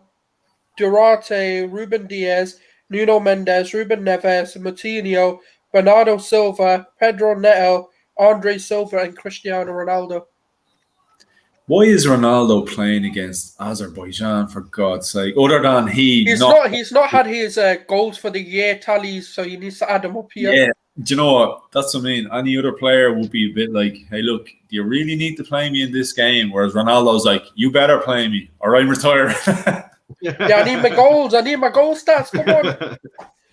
Durante, Ruben Diaz, Nuno Mendes, Ruben Neves, Moutinho, Bernardo Silva, Pedro Neto, Andre Silva, and Cristiano Ronaldo. Why is Ronaldo playing against Azerbaijan, for God's sake? Other than he's not had his goals for the year tallies, so he needs to add them up here. Yeah, do you know what? That's what I mean. Any other player would be a bit like, hey, look, do you really need to play me in this game? Whereas Ronaldo's like, you better play me, or I'm retired. Yeah, I need my goals. I need my goal stats. Come on.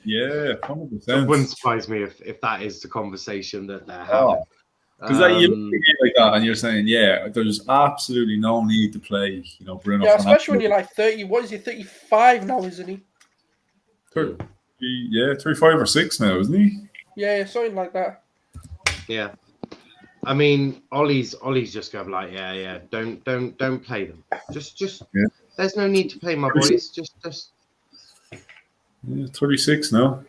Yeah, 100%. It wouldn't surprise me if that is the conversation that they're having. Because you look at it like that and you're saying, yeah, there's absolutely no need to play, Bruno. Yeah, especially when you're like 30. What is he, 35 now, isn't he? 35 or 6 now, isn't he? Yeah, something like that. Yeah. I mean, Ollie's just going like, yeah, don't play them. Just yeah. There's no need to play my boys. Just. Yeah, 36 now.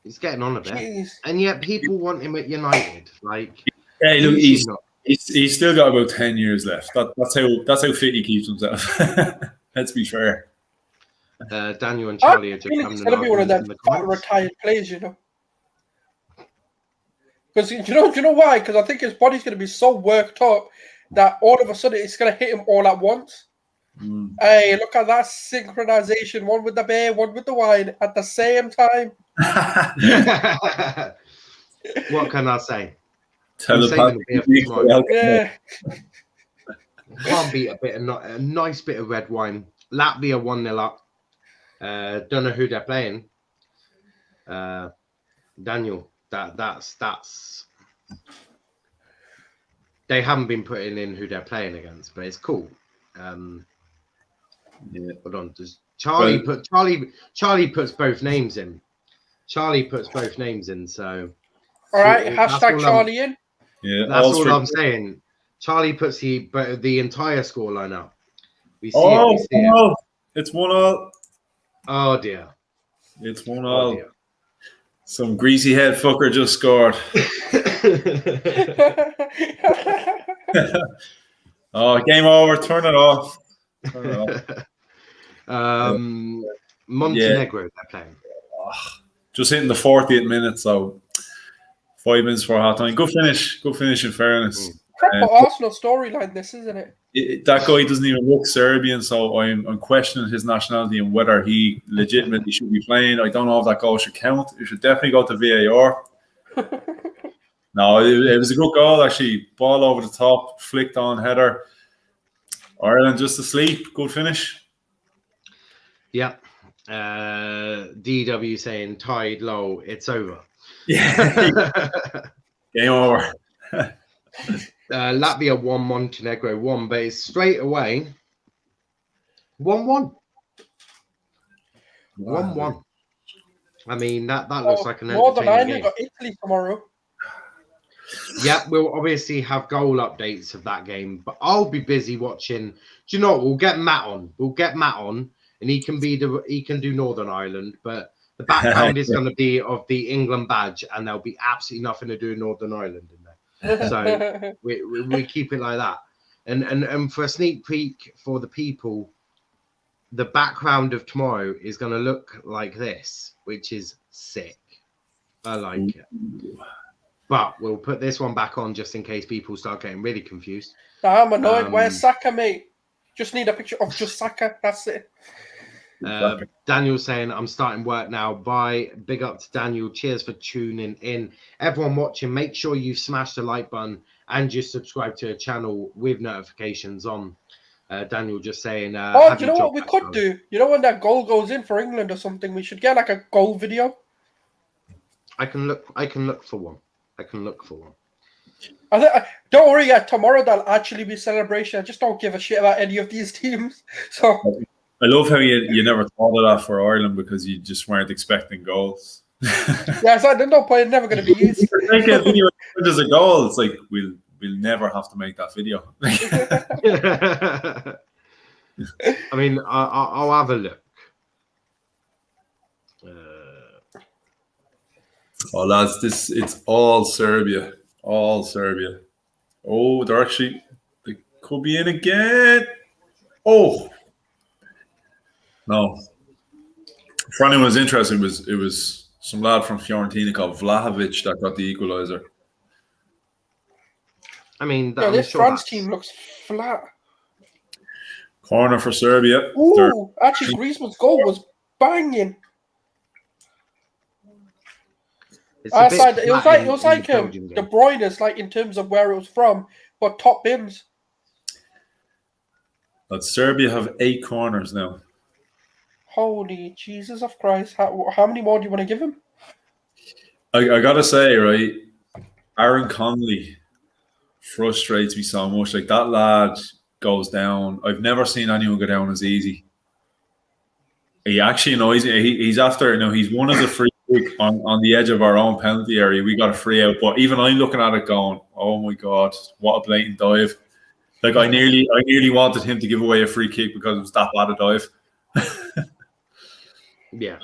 He's getting on a bit, and yet people want him at United. Like, yeah, look, he's still got about 10 years left. That's how fit he keeps himself. Let's be fair. Daniel and Charlie are just coming. He's going to be one of them retired players, Because you know why? Because I think his body's going to be so worked up that all of a sudden it's going to hit him all at once. Hey, look at that synchronization. One with the beer, one with the wine at the same time. What can I say? Yeah. Can't beat a nice bit of red wine. Latvia 1-0 up. Don't know who they're playing. Daniel, that's. They haven't been putting in who they're playing against, but it's cool. Yeah, hold on. Does Charlie puts both names in? Charlie puts both names in. So, all right. Hashtag Charlie in. Yeah, that's all I'm saying. Charlie puts the entire scoreline up. We see it. It's 1-0. Oh dear. It's 1-0. Some greasy head fucker just scored. Oh, game over. Turn it off. Montenegro, they're playing. Just hitting the 40th minute, so 5 minutes for half time. Good finish. Good finish, in fairness. Proper Arsenal storyline, this, isn't it? That guy doesn't even look Serbian, so I'm questioning his nationality and whether he legitimately should be playing. I don't know if that goal should count. It should definitely go to VAR. No, it was a good goal, actually. Ball over the top, flicked on, header. Ireland just asleep. Good finish. Yeah. DW saying tied low. It's over. Yeah. Game over. Latvia 1, Montenegro 1, but it's straight away 1-1. 1-1. I mean, that looks like an Northern entertaining Ireland game. got Italy tomorrow. Yeah, we'll obviously have goal updates of that game, but I'll be busy watching. Do you know what? We'll get Matt on. And he can do Northern Ireland, but the background is going to be of the England badge, and there'll be absolutely nothing to do in Northern Ireland in there. So we keep it like that. And for a sneak peek for the people, the background of tomorrow is going to look like this, which is sick. I like it. But we'll put this one back on just in case people start getting really confused. I'm annoyed. Where's Saka, mate? Just need a picture of just Saka. That's it. Daniel saying, I'm starting work now. Bye. Big up to Daniel. Cheers for tuning in. Everyone watching, make sure you smash the like button and just subscribe to the channel with notifications on. Daniel just saying... do you know what we could do? You know when that goal goes in for England or something, we should get like a goal video. I can look for one. Don't worry, tomorrow there'll actually be celebration. I just don't give a shit about any of these teams. So I love how you never thought of that for Ireland because you just weren't expecting goals. Yeah, so there's no point. It's never going to be easy. Make a video there's a goal. It's like we'll never have to make that video. I mean, I'll have a look. Oh, lads, it's all Serbia. All Serbia. Oh, they could be in again. Oh. No. For anyone who's interested, it was some lad from Fiorentina called Vlahovic that got the equaliser. I mean, this France team looks flat. Corner for Serbia. Ooh, actually, Griezmann's goal was banging. It was like De Bruyne's, like in terms of where it was from, but top bins. But Serbia have 8 corners now. Holy Jesus of Christ! How many more do you want to give him? I gotta say, right, Aaron Conley frustrates me so much. Like that lad goes down. I've never seen anyone go down as easy. He actually annoys me. He's after. He's one of the free kick on the edge of our own penalty area. We got a free out, but even I'm looking at it going, "Oh my god, what a blatant dive!" Like I nearly wanted him to give away a free kick because it was that bad a dive. Yeah,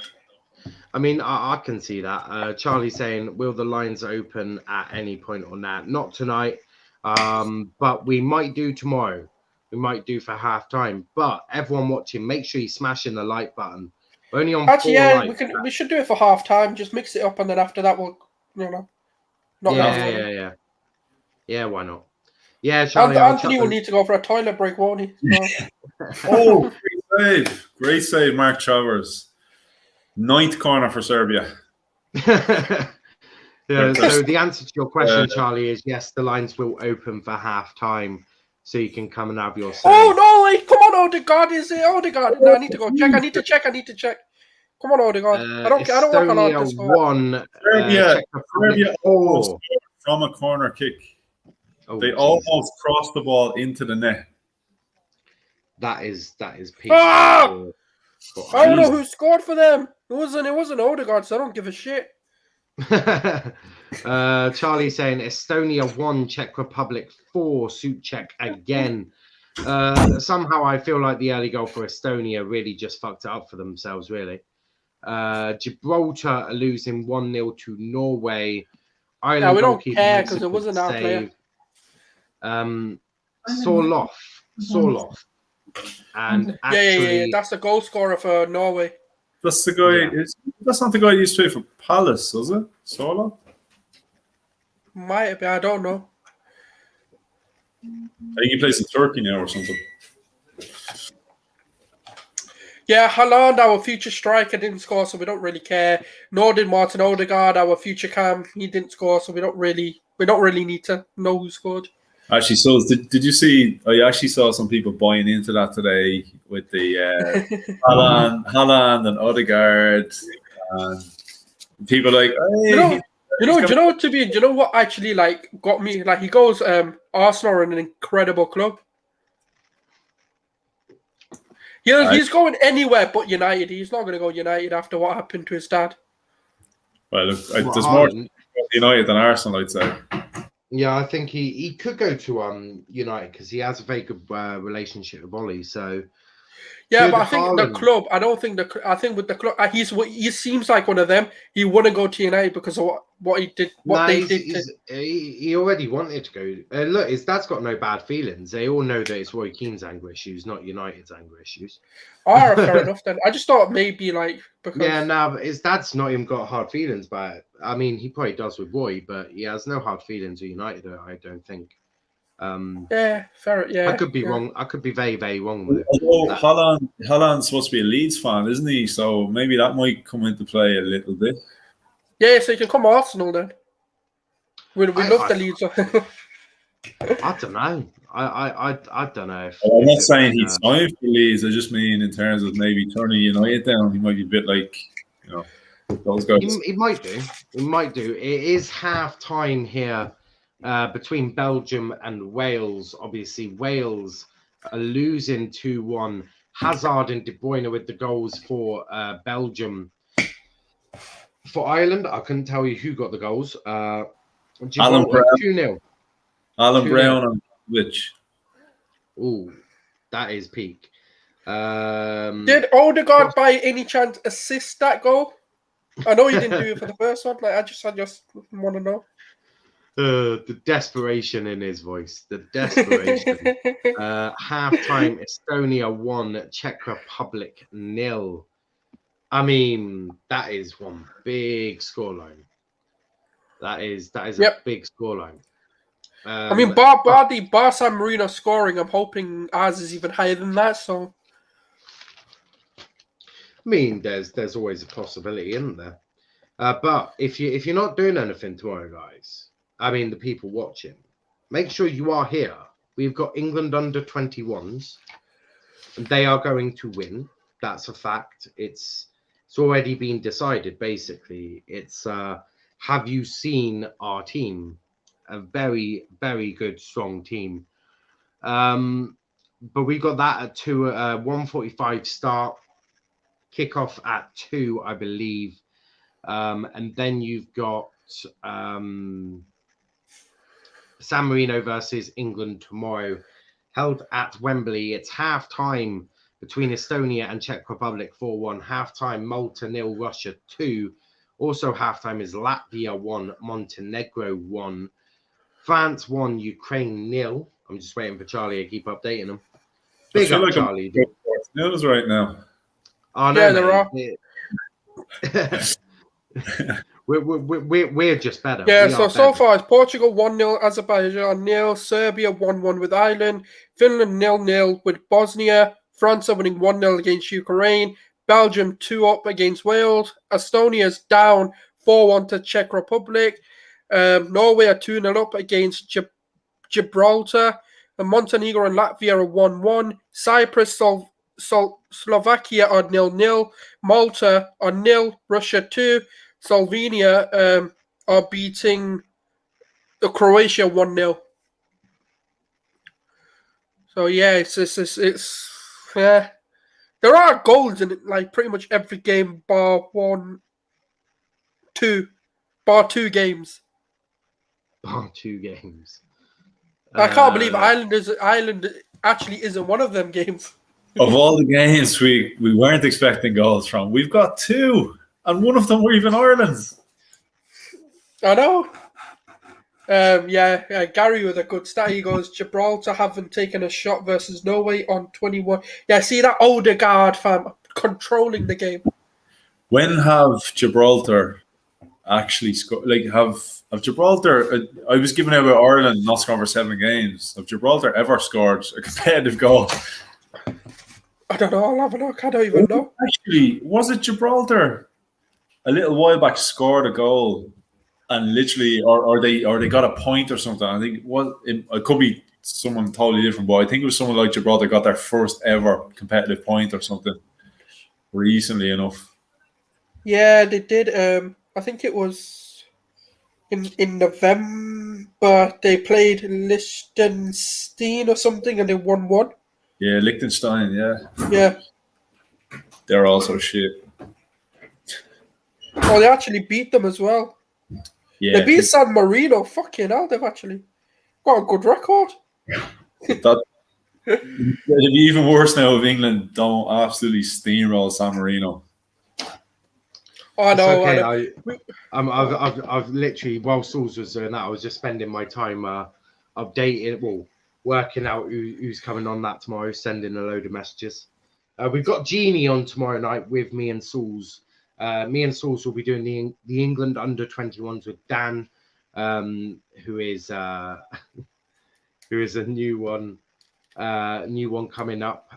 I mean, I can see that. Charlie saying, "Will the lines open at any point on that? Not tonight, but we might do tomorrow. We might do for half time. But everyone watching, make sure you smashing the like button. We're only on actually, yeah, we should do it for half time. Just mix it up, and then after that, we'll Yeah, why not? Yeah, Charlie. Anthony will need to go for a toilet break, won't he? Oh, great save, Mark Travers. 9th corner for Serbia. Yeah, so the answer to your question, Charlie, is yes, the lines will open for half time, so you can come and have your say. Oh no, wait, come on, Odegaard, is it Odegaard? No, I need to go check. I need to check. Come on, Odegaard. I don't want to know this one. Serbia almost from a corner kick. They almost crossed the ball into the net. That is peace. Ah! I don't know who scored for them. It wasn't Odegaard, so I don't give a shit. Charlie saying Estonia 1, Czech Republic 4, Suchek again. Somehow I feel like the early goal for Estonia really just fucked it up for themselves, really. Gibraltar are losing 1-0 to Norway. Now, Ireland we don't goalkeeper care makes a because it good wasn't our player. save. Sorloth. And actually, Yeah. That's the goal scorer for Norway. That's the guy. Yeah. That's not the guy who used to play for Palace, was it? Solo? Might be, I don't know. I think he plays in Turkey now or something. Yeah, Haaland, our future striker, didn't score, so we don't really care. Nor did Martin Odegaard, our future cam. He didn't score, so we don't really need to know who scored. Actually, so did you see? I actually saw some people buying into that today with the Haaland and Odegaard. And people like, hey, do you know what actually like got me? Like he goes, Arsenal are an incredible club. He's going anywhere but United. He's not going to go United after what happened to his dad. Well, look, there's more United than Arsenal, I'd say. Yeah, I think he could go to United because he has a very good relationship with Ollie. So yeah, but I think the club. I think with the club, he seems like one of them. He wouldn't go to United because of what he did. He already wanted to go. Look, his dad's got no bad feelings. They all know that it's Roy Keane's anger issues, not United's anger issues. All right, fair enough then. I just thought maybe like because but his dad's not even got hard feelings about it. I mean, he probably does with Roy, but he has no hard feelings with United. I don't think. Yeah, fair. Yeah, I could be wrong. I could be very, very wrong with it. Haaland's supposed to be a Leeds fan, isn't he? So maybe that might come into play a little bit. Yeah, so you can come Arsenal then. We love the Leeds. I don't know. I don't know. I'm not saying he's signed for Leeds. I just mean in terms of maybe turning United down. He might be a bit like those guys. He might do. He might do. It is half time here. Between Belgium and Wales. Obviously, Wales are losing 2-1. Hazard and De Bruyne with the goals for Belgium. For Ireland, I couldn't tell you who got the goals. Alan Brown. 2-0. Alan Brown and which? Ooh, that is peak. Did Odegaard by any chance assist that goal? I know he didn't do it for the first one. Like I just want to know. The desperation in his voice. The desperation. Half-time, Estonia 1, Czech Republic 0. I mean, that is one big scoreline. That is a big scoreline. I mean, bar San Marino scoring, I'm hoping ours is even higher than that. So, I mean, there's always a possibility, isn't there? But if you're not doing anything tomorrow, guys, I mean, the people watching, make sure you are here. We've got England under 21s. And they are going to win. That's a fact. It's already been decided, basically. It's have you seen our team? A very, very good, strong team. But we got that at 1:45 start. Kickoff at 2, I believe. And then you've got San Marino versus England tomorrow, held at Wembley. It's half time between Estonia and Czech Republic 4-1. Half time Malta 0, Russia 2. Also half time is Latvia 1, Montenegro 1, France 1, Ukraine 0. I'm just waiting for Charlie to keep updating them. Big up, like Charlie. News right now. Oh no, yeah, there are. We're just better. Yeah, so far it's Portugal 1-0, Azerbaijan 0, Serbia 1-1 with Ireland, Finland 0-0 with Bosnia, France are winning 1-0 against Ukraine, Belgium 2-up against Wales, Estonia's down 4-1 to Czech Republic, Norway are 2-0 up against Gibraltar, and Montenegro and Latvia are 1-1, Cyprus, Slovakia are 0-0, Malta are 0, Russia 2, Slovenia are beating the Croatia 1-0. So yeah, it's yeah. There are goals in it, like pretty much every game, bar two games. Bar 2 games. I can't believe Ireland actually isn't one of them games. Of all the games we weren't expecting goals from, we've got 2, and one of them were even Ireland's. I know. Gary with a good stat. He goes, Gibraltar haven't taken a shot versus Norway on 21. Yeah, see that Odegaard fam controlling the game. When have Gibraltar actually scored? Like, have Gibraltar? I was giving out about Ireland not scoring for 7 games. Have Gibraltar ever scored a competitive goal? I don't know. I'll have a look. I don't even know. Actually, was it Gibraltar a little while back scored a goal and literally, or they got a point or something? I think it could be someone totally different, but I think it was someone like Gibraltar got their first ever competitive point or something recently enough. Yeah, they did. I think it was in November. They played Liechtenstein or something, and they won 1. Yeah, Liechtenstein. Yeah, Yeah. they're also shit. Oh, they actually beat them as well. Yeah, They beat San Marino. Fucking hell, they've actually got a good record. It'd be even worse now if England don't absolutely steamroll San Marino. Oh, I know. Okay. I've literally, while Sulz was doing that, I was just spending my time working out who's coming on that tomorrow, sending a load of messages. We've got Jeannie on tomorrow night with me and Sulz. Me and Sulz will be doing the England under-21s with Dan, who is a new one coming up.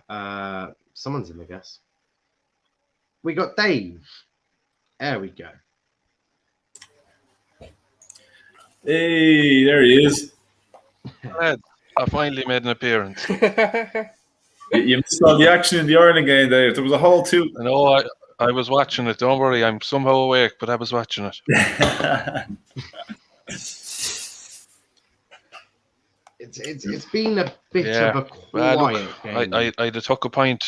Someone's in the guest. We got Dave. There we go. Hey, there he is. I finally made an appearance. You missed all the action in the Ireland game there. There was a whole 2. I know I was watching it. Don't worry, I'm somehow awake, but I was watching it. It's been a bit of a quiet game. I took a pint.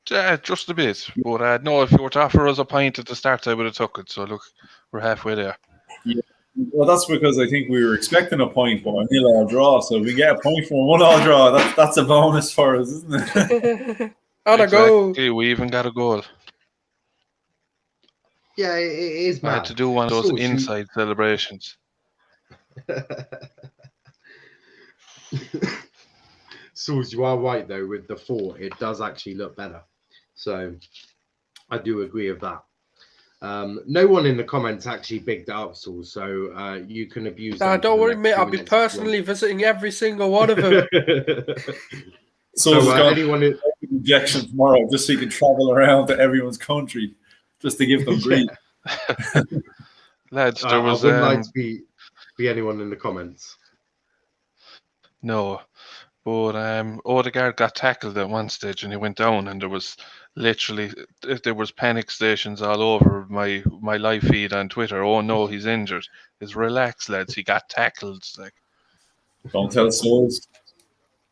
Yeah, just a bit. But no, if you were to offer us a pint at the start, I would have took it. So look, we're halfway there. Yeah. Well, that's because I think we were expecting a point for a 0-0 draw. So if we get a point from a 1-0 draw, that's a bonus for us, isn't it? On a goal. We even got a goal. Yeah, it is mad. I had to do one of those inside celebrations. Sulz, you are right though. With the 4, it does actually look better. So I do agree with that. No one in the comments actually bigged up Sulz, so you can abuse. Don't worry, mate. I'll be personally visiting every single one of them. So anyone in injection tomorrow, just so you can travel around to everyone's country, just to give them grief. Lads, there was. I wouldn't like to be anyone in the comments. No, but Odegaard got tackled at one stage and he went down, and there was panic stations all over my live feed on Twitter. Oh no, he's injured. Just relax, lads. He got tackled. Like, don't tell Sulz.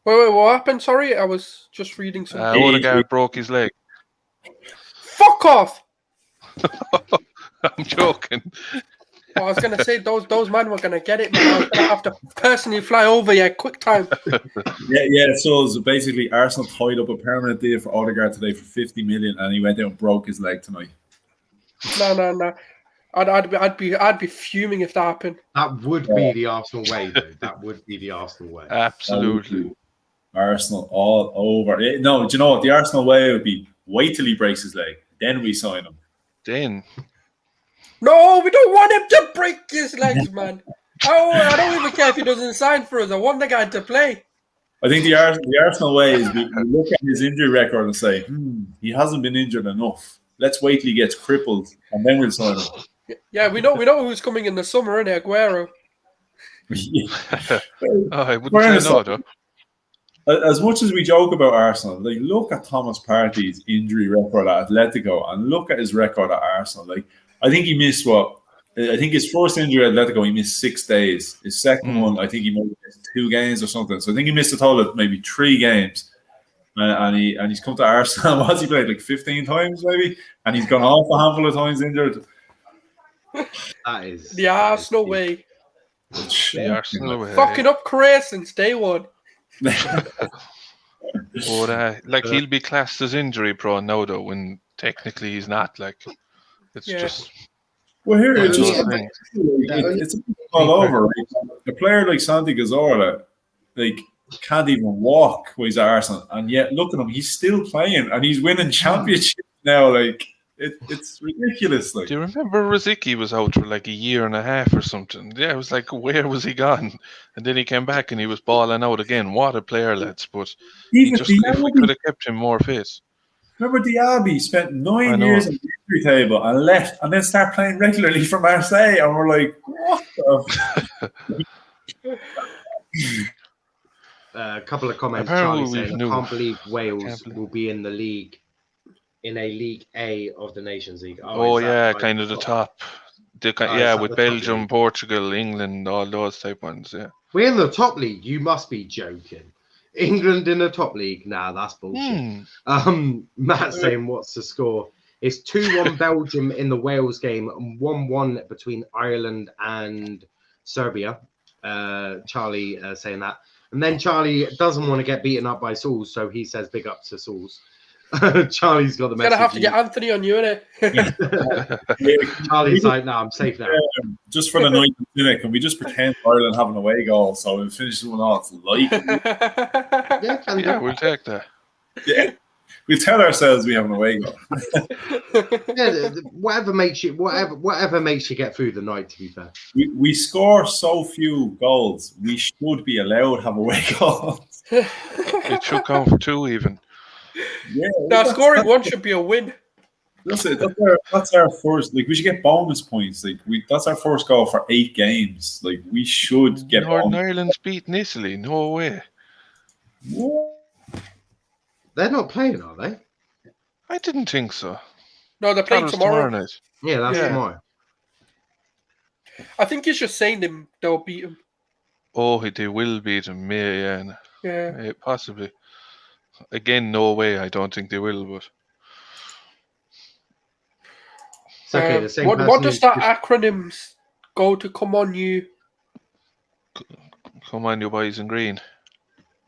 Wait, what happened? Sorry, I was just reading something. Odegaard broke his leg. Fuck off! I'm joking. I was gonna say those men were gonna get it, man. I was gonna have to personally fly over quick time. Yeah. So basically, Arsenal tied up a permanent deal for Odegaard today for 50 million, and he went out and broke his leg tonight. No. I'd be fuming if that happened. That would be the Arsenal way, though. That would be the Arsenal way. Absolutely. Arsenal all over. No, do you know what? The Arsenal way would be wait till he breaks his leg, then we sign him. Then. No, we don't want him to break his legs, man. I don't even care if he doesn't sign for us. I want the guy to play. I think the Arsenal way is we look at his injury record and say, he hasn't been injured enough. Let's wait till he gets crippled, and then we'll sign him. Yeah, we know who's coming in the summer, innit? Aguero. I wouldn't say no, though. As much as we joke about Arsenal, like look at Thomas Partey's injury record at Atletico and look at his record at Arsenal. Like I think he missed his first injury at Atletico, he missed 6 days. His second one, I think he missed 2 games or something. So I think he missed a total of maybe 3 games. And he's come to Arsenal. What's he played like 15 times maybe? And he's gone off a handful of times injured. That is the Arsenal way. The Arsenal way. Fucking up career since day one. But he'll be classed as injury prone now, though, when technically he's not. Like, it's Yeah. just Well, here Yeah, it's just yeah. it's all over. Right? A player like Santi Cazorla, like can't even walk with his Arsenal, and yet look at him, he's still playing and he's winning championships now. Like it's ridiculous. Like, Do you remember Rosicky was out for like a year and a half or something? Yeah, it was like, where was he gone? And then he came back and he was balling out again. What a player, lads! But even if we could Diaby, have kept him more fit. remember Diaby spent I 9 know. years on the injury table and left, and then started playing regularly for Marseille, and we're like, what the? A couple of comments. Apparently Charlie saying, we've I can't believe Wales Can't believe- will be in the league, in a League A of the Nations League. Oh is that yeah, like kind of the top. is Yeah, that with the top Belgium, league? Portugal, England, all those type ones. Yeah. We're in the top league. You must be joking. England in the top league? Nah, that's bullshit. Matt saying, what's the score? It's 2-1 Belgium in the Wales game and 1-1 between Ireland and Serbia. Charlie saying that. And then Charlie doesn't want to get beaten up by Sulz, so he says big up to Sulz. Charlie's got the You're message. gonna have to get Anthony on you, innit? Charlie's like, no, I'm safe now. Just for the 90th minute, can we just pretend Ireland have an away goal so we'll finish one off? Like, Yeah, can Yeah, do. we'll take that. yeah, we tell ourselves we have an away goal. Yeah, whatever makes you get through the night. To be fair, We score so few goals, we should be allowed to have away goals. It should count for 2 even. Yeah, Now, scoring one should be a win. that's it. That's our first. Like, we should get bonus points. Like, that's our first goal for 8 games. Like, we should get Northern bonus. Ireland's beaten Italy. No way. they're not playing, are they? I didn't think so. No, they're That playing was tomorrow. night. Yeah, that's Yeah. tomorrow. I think he's just saying they'll beat him. Oh, they will beat them. Yeah. Possibly. Again, no way. I don't think they will. But It's okay. The same what person does who's that just- acronyms go to? Come on, you. come on, you boys in green.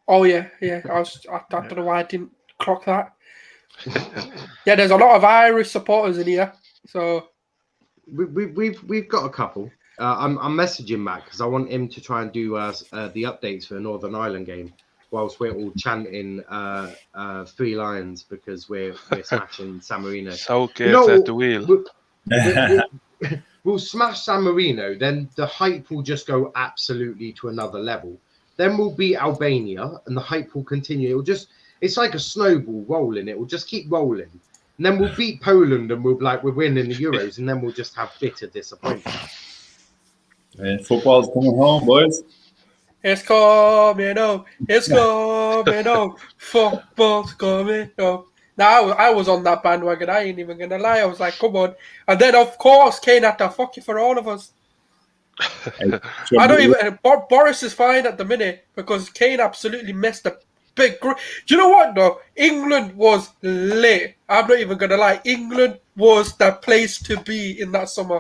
Oh yeah. I don't know why I didn't clock that. Yeah, there's a lot of Irish supporters in here, so we've got a couple. I'm messaging Matt because I want him to try and do the updates for the Northern Ireland game, whilst we're all chanting 3 Lions because we're smashing San Marino. Southgate's You know, at the wheel. We'll smash San Marino, then the hype will just go absolutely to another level. Then we'll beat Albania, and the hype will continue. It's like a snowball rolling. It will just keep rolling. And then we'll beat Poland, and we'll be like, we're winning the Euros, and then we'll just have bitter disappointment. Football's coming home, boys. it's coming home. It's coming home. Football's coming home. Now I was on that bandwagon. I ain't even gonna lie. I was like, come on. And then of course Kane had to fuck you for all of us. I don't even. Boris is fine at the minute because Kane absolutely messed a big. Do you know what though? England was lit. I'm not even gonna lie. England was the place to be in that summer.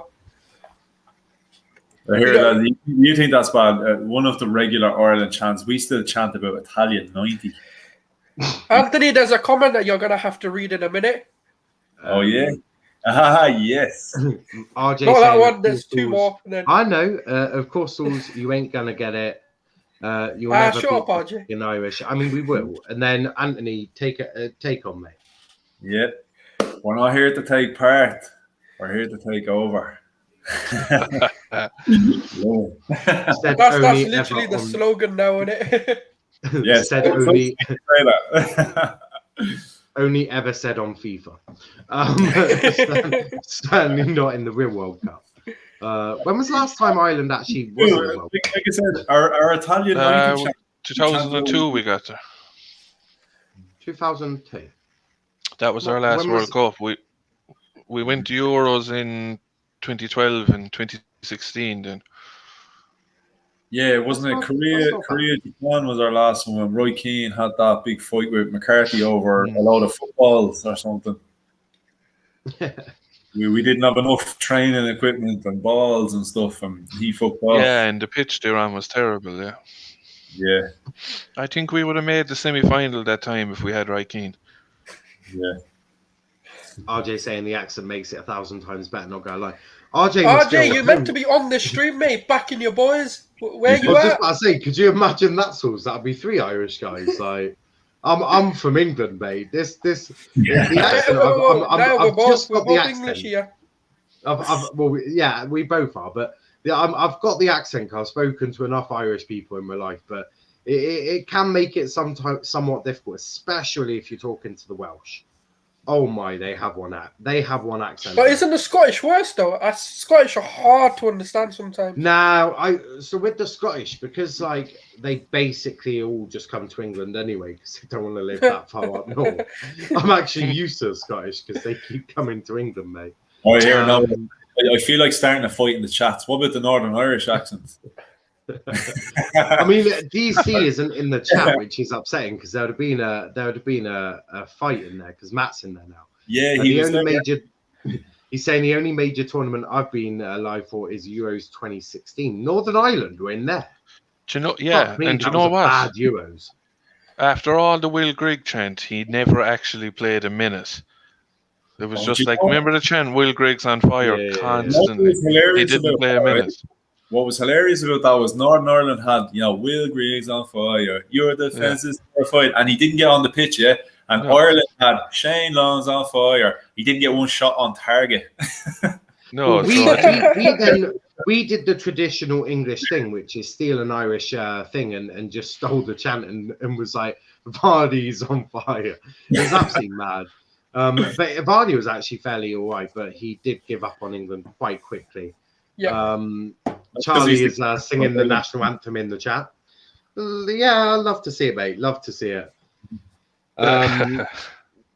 I hear that. You think that's bad? One of the regular Ireland chants, we still chant about Italian 90. Anthony, there's a comment that you're gonna have to read in a minute. Oh yeah. Ah yes. RJ Not that saying, one. of There's course, 2 more. And then I know. Of course, Sulz, you ain't gonna get it. You'll never shut up, beat RJ. in Irish. I mean, we will. And then Anthony, take on, mate. Yep. We're not here to take part. We're here to take over. Said that's only literally ever the on- slogan now, isn't it? Yes. Said only. Say that. Only ever said on FIFA. Certainly not in the real World Cup. When was the last time Ireland actually was in the World Cup? Like I said, our Italian 90 chant. 2002 we got there. 2002. That was our last World Cup. We went to Euros in 2012 and 2016 then. Yeah, wasn't it? Korea Japan was our last one when Roy Keane had that big fight with McCarthy over a load of footballs or something. we didn't have enough training equipment and balls and stuff, and he football. Yeah, and the pitch they're on was terrible, yeah. Yeah. I think we would have made the semi-final that time if we had Roy Keane. Yeah. RJ saying the accent makes it 1,000 times better, not gonna lie. RJ must RJ, feel you meant to be on this stream, mate, backing your boys. Where I you was just at? about to say, could you imagine that, Sulz? That'd be 3 Irish guys. Like, I'm from England, mate. The accent. Now we're I've just got the both accent. English here. Yeah, we both are, but I've got the accent. 'Cause I've spoken to enough Irish people in my life, but it can make it sometimes somewhat difficult, especially if you're talking to the Welsh. Oh my, they have one accent. But isn't the Scottish worse though? Scottish are hard to understand sometimes. Now, so with the Scottish, because like they basically all just come to England anyway because they don't want to live that far up north. I'm actually used to the Scottish because they keep coming to England, mate. Oh, here now. I feel like starting a fight in the chats. What about the Northern Irish accent? I mean, DC isn't in the chat, which is upsetting because there would have been a fight in there because Matt's in there now. Yeah, He's saying the only major tournament I've been alive for is Euros 2016. Northern Ireland were in there. Do you know? Yeah, Fuck me, and do that you know was a what? bad Euros. After all the Will Grigg chant, he never actually played a minute. It was just like, remember the chant, Will Grigg's on fire constantly. He didn't play a minute. What was hilarious about that was Northern Ireland had, Will Griggs on fire, your defence is terrified, and he didn't get on the pitch yet. And Ireland had Shane Long's on fire. He didn't get one shot on target. No, we did the traditional English thing, which is steal an Irish thing and just stole the chant and was like, Vardy's on fire. It was absolutely mad. But Vardy was actually fairly all right, but he did give up on England quite quickly. Yeah. Charlie is singing the national anthem in the chat. Yeah, I'd love to see it, mate. Love to see it.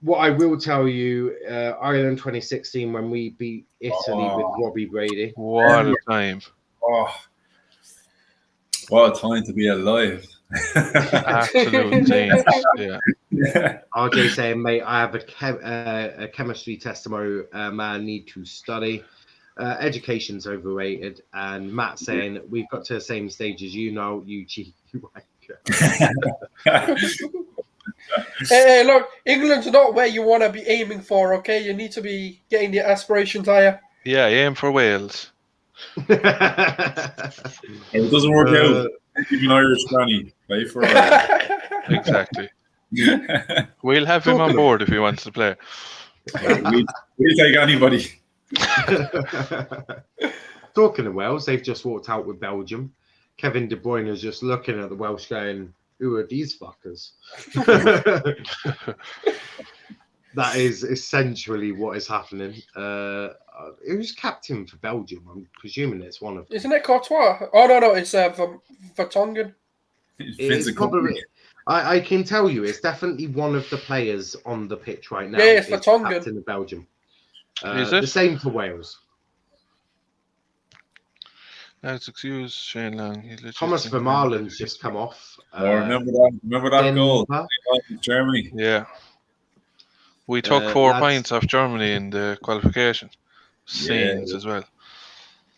What I will tell you, Ireland 2016, when we beat Italy with Robbie Brady. What a time. Oh, what a time to be alive. Absolute change. Yeah. RJ saying, mate, I have a chemistry test tomorrow. Man, need to study. Education's overrated. And Matt saying, we've got to the same stage as you now, you cheeky wanker. Hey, look, England's not where you want to be aiming for, okay? You need to be getting your aspirations higher. Yeah, aim for Wales. It doesn't work out. Even Irish granny. Play for Exactly. We'll have him on board if he wants to play. We'll take anybody. Talking of Wales, they've just walked out with Belgium. Kevin De Bruyne is just looking at the Welsh going, who are these fuckers? That is essentially what is happening. Who's captain for Belgium? I'm presuming it's one of them. Isn't it Courtois? Oh, no, it's Vertonghen. It's probably, I can tell you, it's definitely one of the players on the pitch right now. Yeah, it's Vertonghen. Captain of Belgium. Is it? The same for Wales. Let's excuse Shane Long. Thomas Vermeulen's just come off. Remember that goal? Germany. Yeah. We took 4 points off Germany in the qualification scenes as well.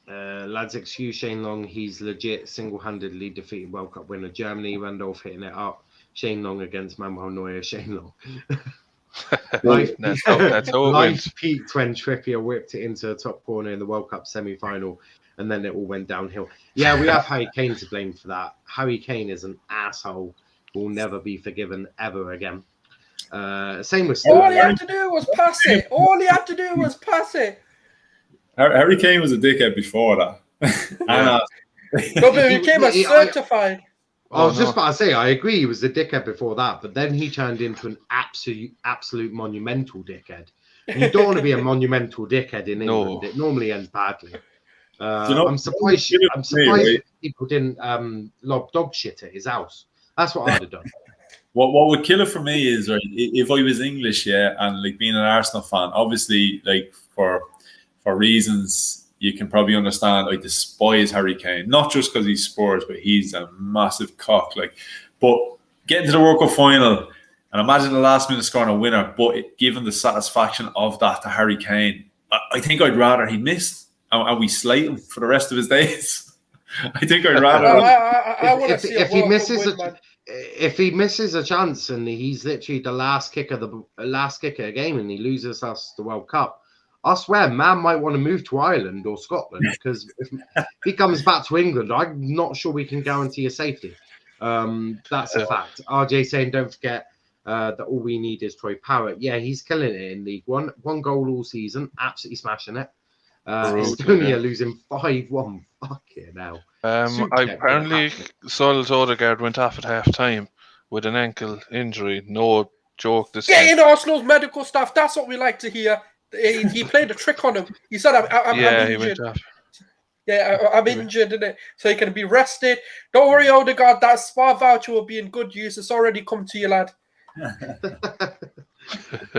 Lads, excuse Shane Long. He's legit single-handedly defeated World Cup winner Germany. Randolph hitting it up. Shane Long against Manuel Neuer. Shane Long. That's how it Life went. peaked when Trippier whipped it into the top corner in the World Cup semi-final, and then it all went downhill. Yeah, we have Harry Kane to blame for that. Harry Kane is an asshole. Will never be forgiven ever again. Same with Sterling. All he had to do was pass it. Harry Kane was a dickhead before that. Yeah. No, but he became a certified. I was just about to say, I agree he was a dickhead before that, but then he turned into an absolute monumental dickhead. And you don't want to be a monumental dickhead in England. No. It normally ends badly. I'm surprised people didn't lob dog shit at his house. That's what I'd have done. What would kill it for me is, right, if I was English, and like being an Arsenal fan, obviously, like for reasons you can probably understand, I despise Harry Kane, not just because he's Spurs, but he's a massive cock. Like, but getting to the World Cup final and imagine the last minute scoring a winner, but given the satisfaction of that to Harry Kane, I think I'd rather he missed and we slate him for the rest of his days. I think I'd rather. I want to see if he misses win, man. if he misses a chance and he's literally the last kick of the game and he loses us the World Cup, I swear, man might want to move to Ireland or Scotland because if he comes back to England, I'm not sure we can guarantee his safety. That's a fact. RJ saying, don't forget that all we need is Troy Parrott. Yeah, he's killing it in League One. 1 goal all season, absolutely smashing it. Estonia losing 5-1. Fucking hell. Apparently, Sulz Odegaard went off at half time with an ankle injury. No joke. Get in Arsenal's medical staff. That's what we like to hear. He played a trick on him. He said, I'm injured. He went off. Yeah, I'm injured, innit? So he can be rested. Don't worry, Odegaard. That spa voucher will be in good use. It's already come to you, lad.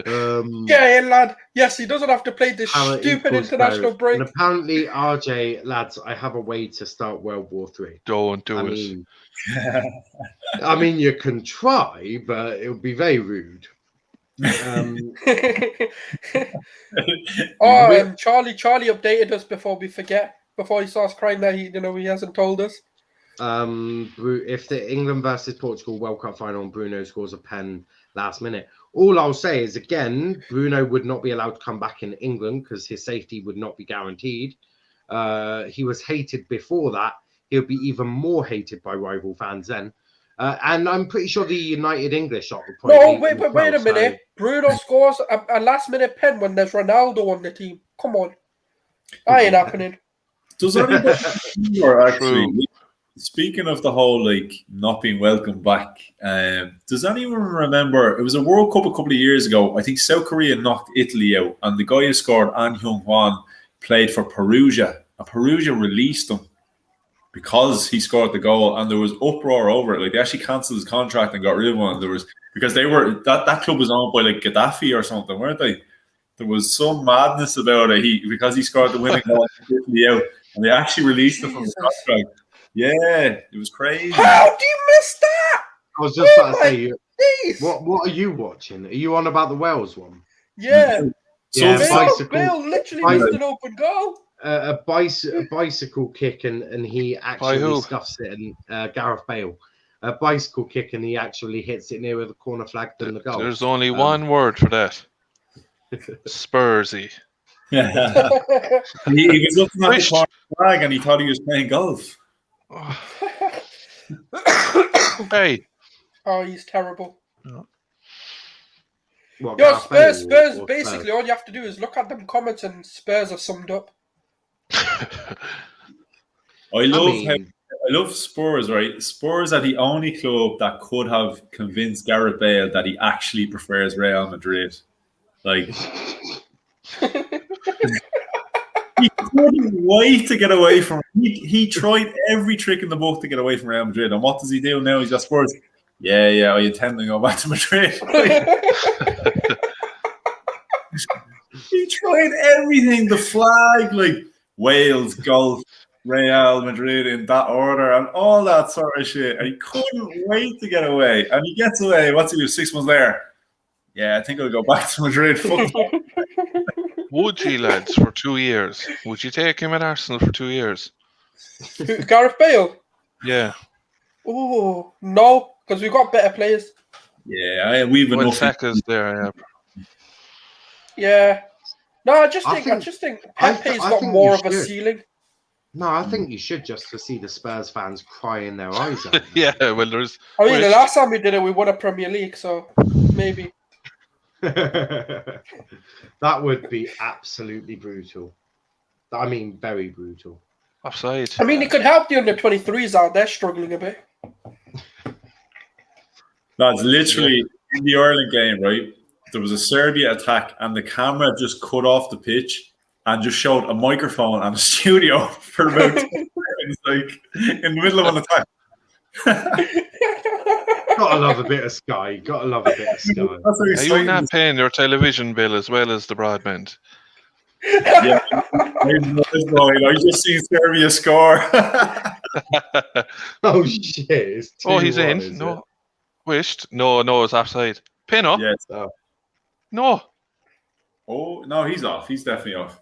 Get in, lad. Yes, he doesn't have to play this stupid international break. And apparently, RJ, lads, I have a way to start World War III. Don't do it. I mean, you can try, but it would be very rude. Charlie updated us before we forget. Before he starts crying that he hasn't told us. If the England versus Portugal World Cup final and Bruno scores a pen last minute, all I'll say is again, Bruno would not be allowed to come back in England because his safety would not be guaranteed. He was hated before that. He'll be even more hated by rival fans then. And I'm pretty sure the United English shot will probably. No, wait a minute. So... Bruno scores a last-minute pen when there's Ronaldo on the team. Come on, that ain't happening. Does anybody actually? Speaking of the whole not being welcome back, does anyone remember? It was a World Cup a couple of years ago. I think South Korea knocked Italy out, and the guy who scored, An Hyung-hwan, played for Perugia. And Perugia released him because he scored the goal, and there was uproar over it. They actually cancelled his contract and got rid of him. Because they were that club was owned by Gaddafi or something, weren't they? There was some madness about it. Because he scored the winning goal and Italy out, and they actually released him from the contract. Yeah, it was crazy. How do you miss that? I was just about to say, what are you watching? Are you on about the Wales one? Yeah. So Bale literally missed an open goal. A bicycle kick and he actually scuffs it. And Gareth Bale, a bicycle kick and he actually hits it nearer the corner flag than the goal. There's only one word for that. Spursy. Yeah. he was looking at the corner flag and he thought he was playing golf. Hey. Oh, he's terrible. What, Spurs, basically, all you have to do is look at them comments and Spurs are summed up. I love Spurs, right? Spurs are the only club that could have convinced Gareth Bale that he actually prefers Real Madrid. He couldn't wait to get away from it. He tried every trick in the book to get away from Real Madrid. And what does he do now? He's got Spurs. Yeah, I intend to go back to Madrid. He tried everything. The flag, Wales, golf, Real Madrid in that order, and all that sort of shit. And he couldn't wait to get away. And he gets away. What's he do 6 months later? Yeah, I think I'll go back to Madrid. Would you, lads, for 2 years? Would you take him at Arsenal for 2 years? Gareth Bale? Yeah. Oh, no, because we've got better players. Yeah, we've enough. Saka's there, yeah. No, I just think Pepe's got more of a ceiling. No, I think you should just to see the Spurs fans crying their eyes out. Yeah, well, there's. I mean, the last time we did it, we won a Premier League, so maybe. That would be absolutely brutal. I mean, very brutal. Offside. I mean, it could help the under-23s out. They're struggling a bit. That's literally in the Ireland game, right? There was a Serbia attack, and the camera just cut off the pitch and just showed a microphone and a studio for about 2 seconds, in the middle of an attack. Gotta love a bit of Sky. Gotta love a bit of Sky. Are you not paying your television bill as well as the broadband? Yeah, I just seen Serbia score. Oh shit! He's in. No, wished. No, it's offside. Pin up. Yes. No. Oh no, he's off. He's definitely off.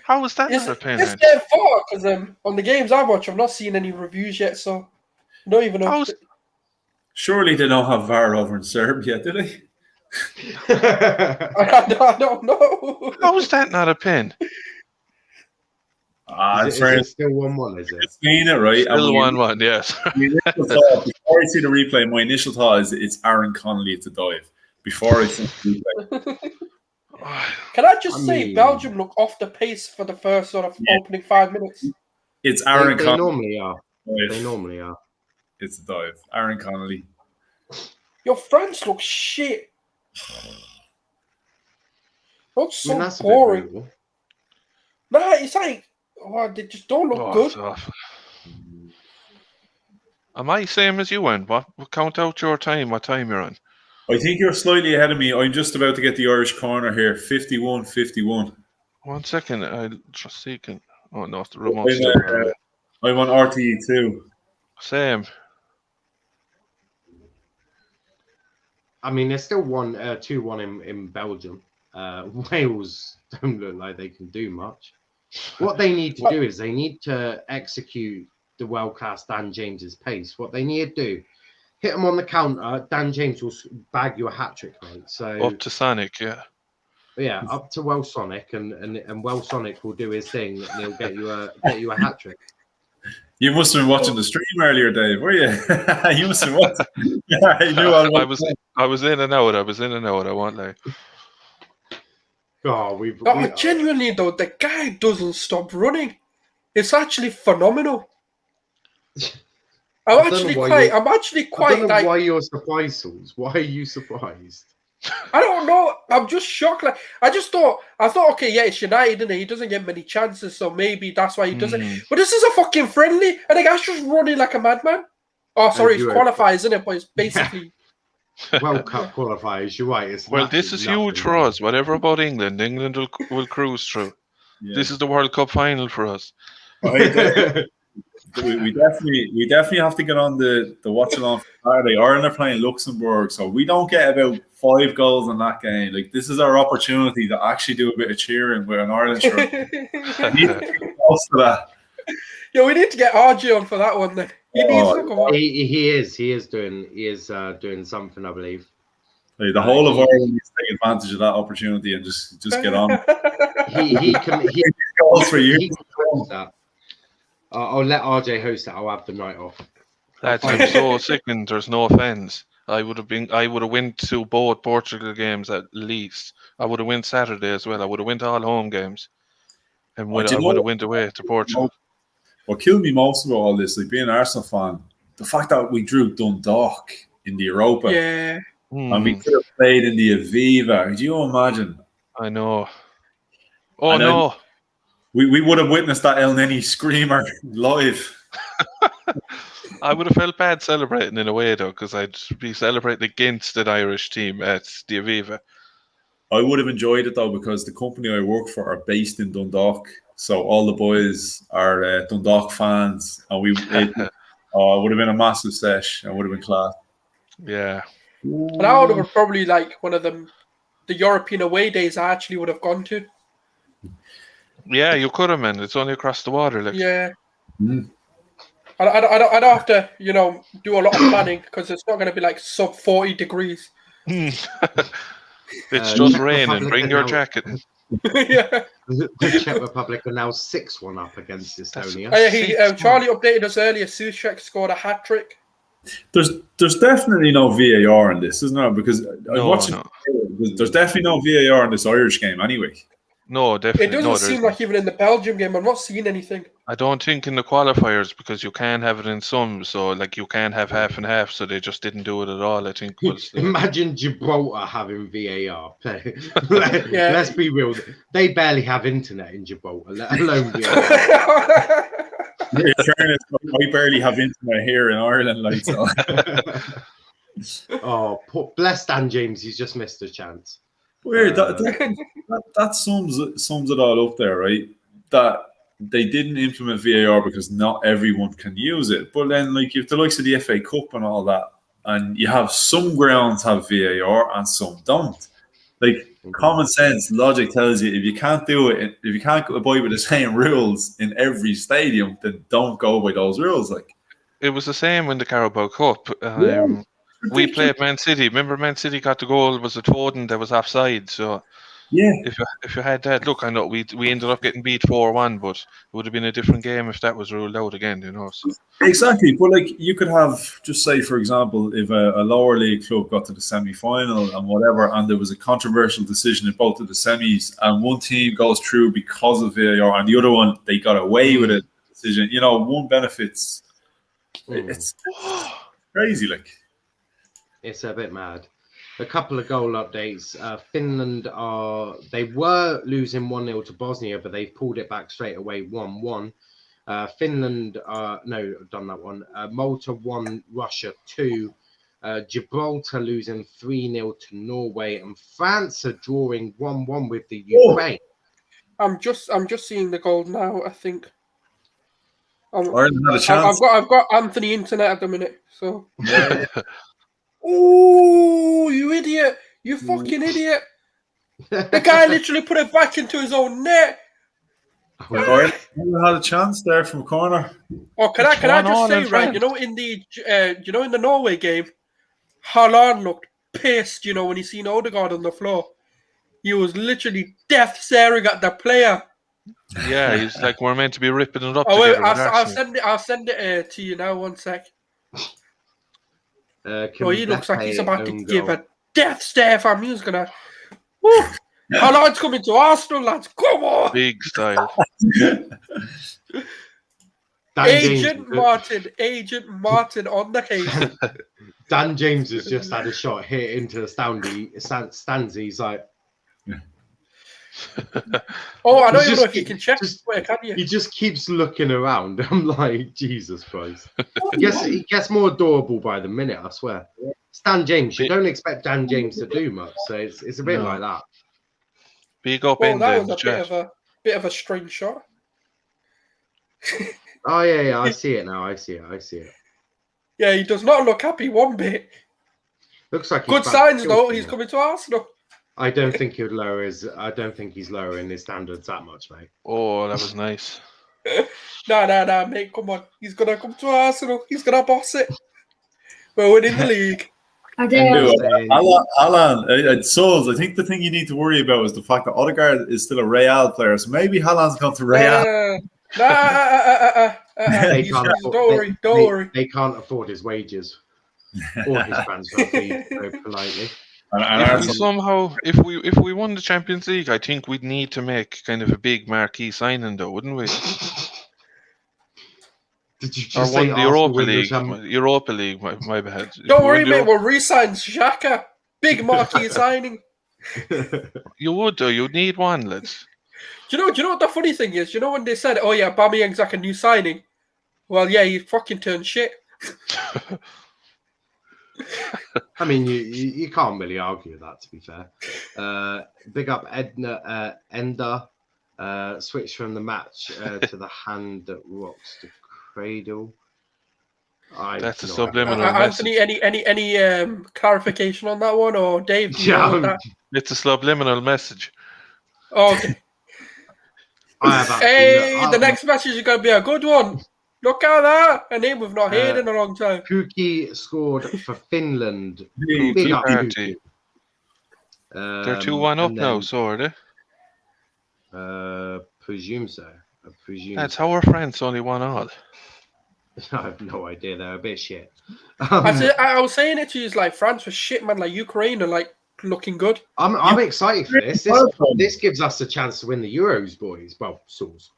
How is that Is not a pen? this their fault? Because on the games I watch, I've not seen any reviews yet, so I don't even know. How's Surely they don't have VAR over in Serbia, do they? I don't know. how is that not a pen? Is it still 1-1? Is it? It's seen it right. Still 1-1, yes. Before I see the replay, my initial thought is it's Aaron Connolly at the dive. Before I see the replay. Can I just say Belgium look off the pace for the first sort of opening 5 minutes? It's Aaron They Connolly. normally are. They normally are. It's a dive. Aaron Connolly. Your France look shit. Looks so That's boring. a bit brutal. Nah, it's like they just don't look good. It's awful. Am I same as you, Wayne? What count out your time? What time you're on? I think you're slightly ahead of me. I'm just about to get the Irish corner here. 51-51. 1 second. I'll just see. Oh no, the remote's still there. I'm on RTE2. Same. I mean, there's still 2-1 in Belgium. Wales don't look like they can do much. What they need to do is they need to execute the world-class Dan James's pace. What they need to do, hit him on the counter. Dan James will bag you a hat-trick, mate. So Up to Sonic, yeah. Yeah, up to Well Sonic, and Well Sonic will do his thing, and he'll get you a hat-trick. You must have been watching the stream earlier, Dave, were you? You must have watched. I was in and out. I won't lie. Genuinely though, the guy doesn't stop running. It's actually phenomenal. I'm actually quite. I don't know why you're surprised, Sulz. Why are you surprised? I don't know. I'm just shocked. Like I thought, okay, yeah, it's United, and he doesn't get many chances, so maybe that's why he does it. But this is a fucking friendly, and the guy's just running like a madman. Oh, sorry, it's qualifiers, isn't it? But it's basically World Cup qualifiers. You're right. This is huge for us. Whatever about England, England will cruise through. Yeah. This is the World Cup final for us. We definitely have to get on the Watchalong for Saturday. Ireland are playing Luxembourg, so we don't get about 5 goals in that game. Like, this is our opportunity to actually do a bit of cheering with an Ireland shirt. We need to get close to that. Yeah, we need to get RG on for that one. Then he is doing something, I believe. The whole of Ireland needs to take advantage of that opportunity and just get on. he can goals for you. I'll let RJ host it. I'll have the night off. I'm so sickened. There's no fans. I would have went to both Portugal games at least. I would have went Saturday as well. I would have went to all home games, and I would have went away to Portugal. What killed me most about all this, like being an Arsenal fan, the fact that we drew Dundalk in the Europa, and we could have played in the Aviva. Could you imagine? I know. Oh no. We would have witnessed that El Neni screamer live. I would have felt bad celebrating in a way, though, because I'd be celebrating against an Irish team at the Aviva. I would have enjoyed it, though, because the company I work for are based in Dundalk. So all the boys are Dundalk fans. And it would have been a massive sesh. It would have been class. Yeah. And I would have probably like one of the European away days I actually would have gone to. Yeah, you could have, man. It's only across the water. Like. Yeah. I don't have to, do a lot of planning because it's not going to be like sub 40 degrees. It's just raining. Bring your jacket. Yeah. The Czech Republic are now 6-1 up against Estonia. Charlie updated us earlier. Souček scored a hat trick. There's definitely no VAR in this, isn't there? Because there's definitely no VAR in this Irish game anyway. No, definitely. It doesn't seem like even in the Belgium game. I'm not seeing anything. I don't think in the qualifiers because you can have it in some. So, like, you can have half and half. So they just didn't do it at all, I think. Imagine Gibraltar having VAR. Let's be real. They barely have internet in Gibraltar, let alone VAR. In fairness, I barely have internet here in Ireland. Like, so. Bless Dan James. He's just missed a chance. Weird. That sums it all up there, right? That they didn't implement VAR because not everyone can use it. But then, like, you have the likes of the FA Cup and all that, and you have some grounds have VAR and some don't. Like common sense, logic tells you if you can't do it, if you can't abide by the same rules in every stadium, then don't go by those rules. Like It was the same in the Carabao Cup. We played Man City. Remember, Man City got the goal. Was it Foden that was offside? So yeah, if you had that, look, I know we ended up getting beat 4-1, but it would have been a different game if that was ruled out again. So exactly. But like you could have, just say for example, if a lower league club got to the semi-final and whatever, and there was a controversial decision in both of the semis, and one team goes through because of VAR, and the other one they got away with a decision. One benefits. It's crazy, like. It's a bit mad. A couple of goal updates. Finland they were losing 1-0 to Bosnia, but they've pulled it back straight away 1-1. Finland, no, done that one. Malta 1, Russia 2. Gibraltar losing 3-0 to Norway, and France are drawing 1-1 with the Ukraine. I'm just seeing the goal now. I think. Ireland had a chance. I've got Anthony Internet at the minute. So. Oh, you idiot! You fucking idiot! The guy literally put it back into his own net. Ireland had a chance there from corner. Oh, can I just say, right? In the Norway game, Haaland looked pissed. When he seen Odegaard on the floor, he was literally death staring at the player. Yeah, he's like, we're meant to be ripping it up. Oh wait, together I'll send it to you now. 1 sec. He looks like he's about to give a death stare, fam. He's gonna. Haaland's coming to Arsenal, lads. Come on. Big style. Agent Martin on the case. Dan James has just had a shot hit into the stands. He's like, I don't even know if you can check. Can you? He just keeps looking around. I'm like, Jesus Christ. He gets more adorable by the minute, I swear. It's Dan James. You don't expect Dan James to do much, so it's a bit like that. Big up in that was a bit of a strange shot. Oh yeah, I see it now. I see it. Yeah, he does not look happy one bit. Looks like good signs though. He's coming to Arsenal. I don't think he'd lower his. I don't think he's lowering his standards that much, mate. Oh, that was nice. Nah, mate. Come on. He's gonna come to Arsenal. He's gonna boss it. We're winning the league. Haaland, Sulz, I think the thing you need to worry about is the fact that Odegaard is still a Real player, so maybe Haaland's gone to Real. Don't worry. They can't afford his wages or his transfer fee, very politely. If we won the Champions League, I think we'd need to make kind of a big marquee signing, though, wouldn't we? Did you just or say won the Europa League? Europa League, my bad. Don't worry, mate. We'll re-sign Xhaka. Big marquee signing. You would, though. You'd need one, lads. Do you know what the funny thing is? When they said, "Oh yeah, Aubameyang's like a new signing," well, yeah, he fucking turned shit. I mean, you can't really argue that, to be fair. Big up Ender. Switch from the match to the hand that rocks the cradle. That's a subliminal message. Anthony, any clarification on that one, or Dave? Do you know that? It's a subliminal message. Oh, okay. The next message is going to be a good one. Look at that! A name we've not heard in a long time. Pukki scored for Finland. Big up Pukki. They're 2-1 up now, so are they? Presume so. That's how are France only 1-1. I have no idea. They're a bit shit. I was saying it to you, like France was shit, man. Like Ukraine are like looking good. I'm excited for this. This gives us a chance to win the Euros, boys. Well, Sulz.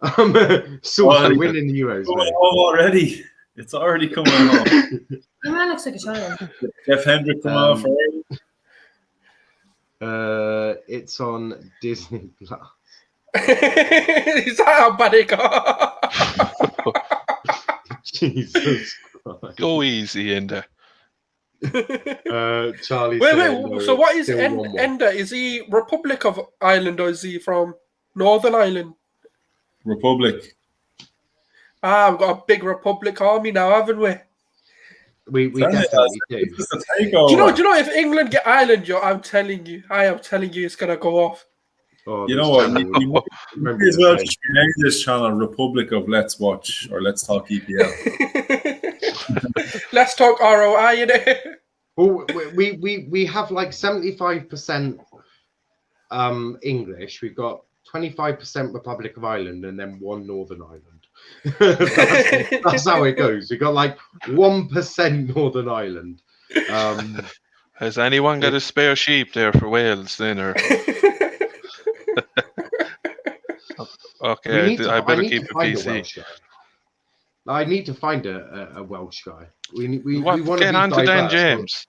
Sulz are winning the Euros. Already. It's already coming off. The man looks like a child. Jeff Hendrick come off. It's on Disney Plus. Is that how bad it got? Jesus Christ. Go easy, Ender. Charlie. Wait. So what is Ender? Is he Republic of Ireland or is he from Northern Ireland? Republic. We've got a big Republic army now, haven't we? We definitely do. It's a takeover. Do you know if England get Ireland, I am telling you, it's gonna go off. Oh, You this know what? channel- You might as well just rename this channel Republic of Let's Watch or Let's Talk EPL. Let's talk ROI in it. Well, we have like 75% English. We've got 25% Republic of Ireland and then 1 Northern Ireland. that's how it goes. We got like 1% Northern Ireland. Has anyone got a spare sheep there for Wales then? Or okay, I better keep it PC. I need to find a Welsh guy. We want to get be on to Dan diverse, James.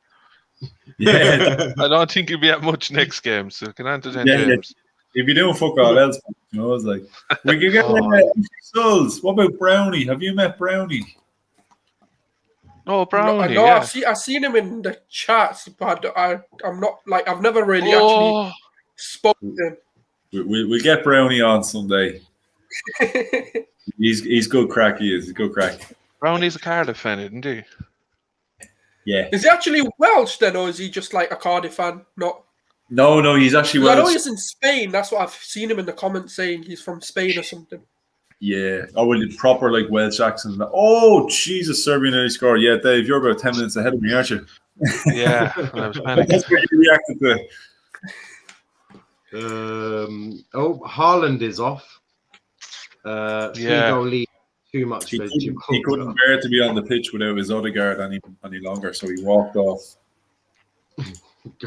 Yeah, I don't think he'll be at much next game, so get on to Dan Yeah. James. if you don't fuck all else, you know, it's like we can get Sulz. What about Brownie? Have you met Brownie? Oh, Brownie, No, yeah. I've seen him in the chats, but I'm not like I've never really actually spoken to him. We'll get Brownie on someday. He's good crack. He is. He's good crack. Brownie's a Cardiff fan, isn't he? Yeah. Is he actually Welsh then, or is he just like a Cardiff fan? Not. No, he's actually 'Cause I know Welsh. he's in Spain. That's what I've seen him in the comments saying he's from Spain or something. Yeah. Oh, well, proper like Welsh accent. Oh, Jesus, Serbia nearly scored. Yeah, Dave, you're about 10 minutes ahead of me, aren't you? Yeah, I was panicking. That's what you reacted to. Haaland is off. 3-goal lead, too much He for couldn't bear to be on the pitch without his Odegaard any longer, so he walked off.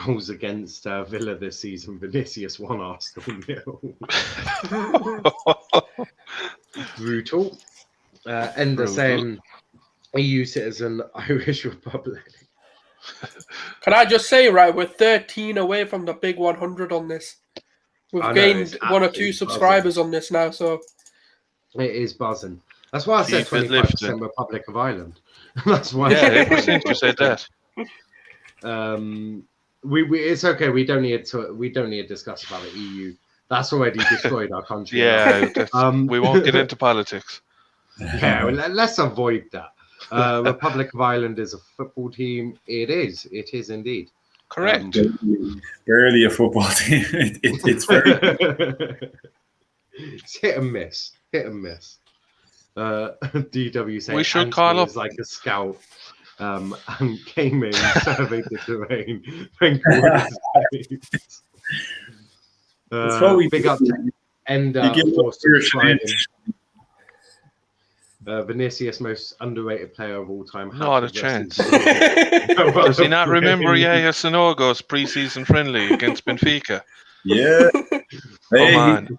Goals against Villa this season. Vinicius 1, Arsenal 0. Brutal. Ender saying EU citizen, Irish Republic. Can I just say, right, we're 13 away from the big 100 on this. We've I know, gained it's 1 or 2 absolutely subscribers on this now, so It is buzzing. That's why I said Keep it 25% lifting. Republic of Ireland. That's why. Yeah, ever since you said that. It's okay. We don't need to discuss about the EU. That's already destroyed our country. Yeah, we won't get into politics. Yeah, well, let's avoid that. Republic of Ireland is a football team. It is indeed. Correct. Barely a football team. It's very. It's hit and miss. DW saying We should Anthony call up- is like a scout. And came in, surveyed the terrain. Thank God. That's what we big up to Ender You give for up your subscribing. shit. Vinicius, most underrated player of all time. Not a Happy chance. versus- Does he not remember Yaya Sanogo's pre-season friendly against Benfica? Yeah. Hey, on.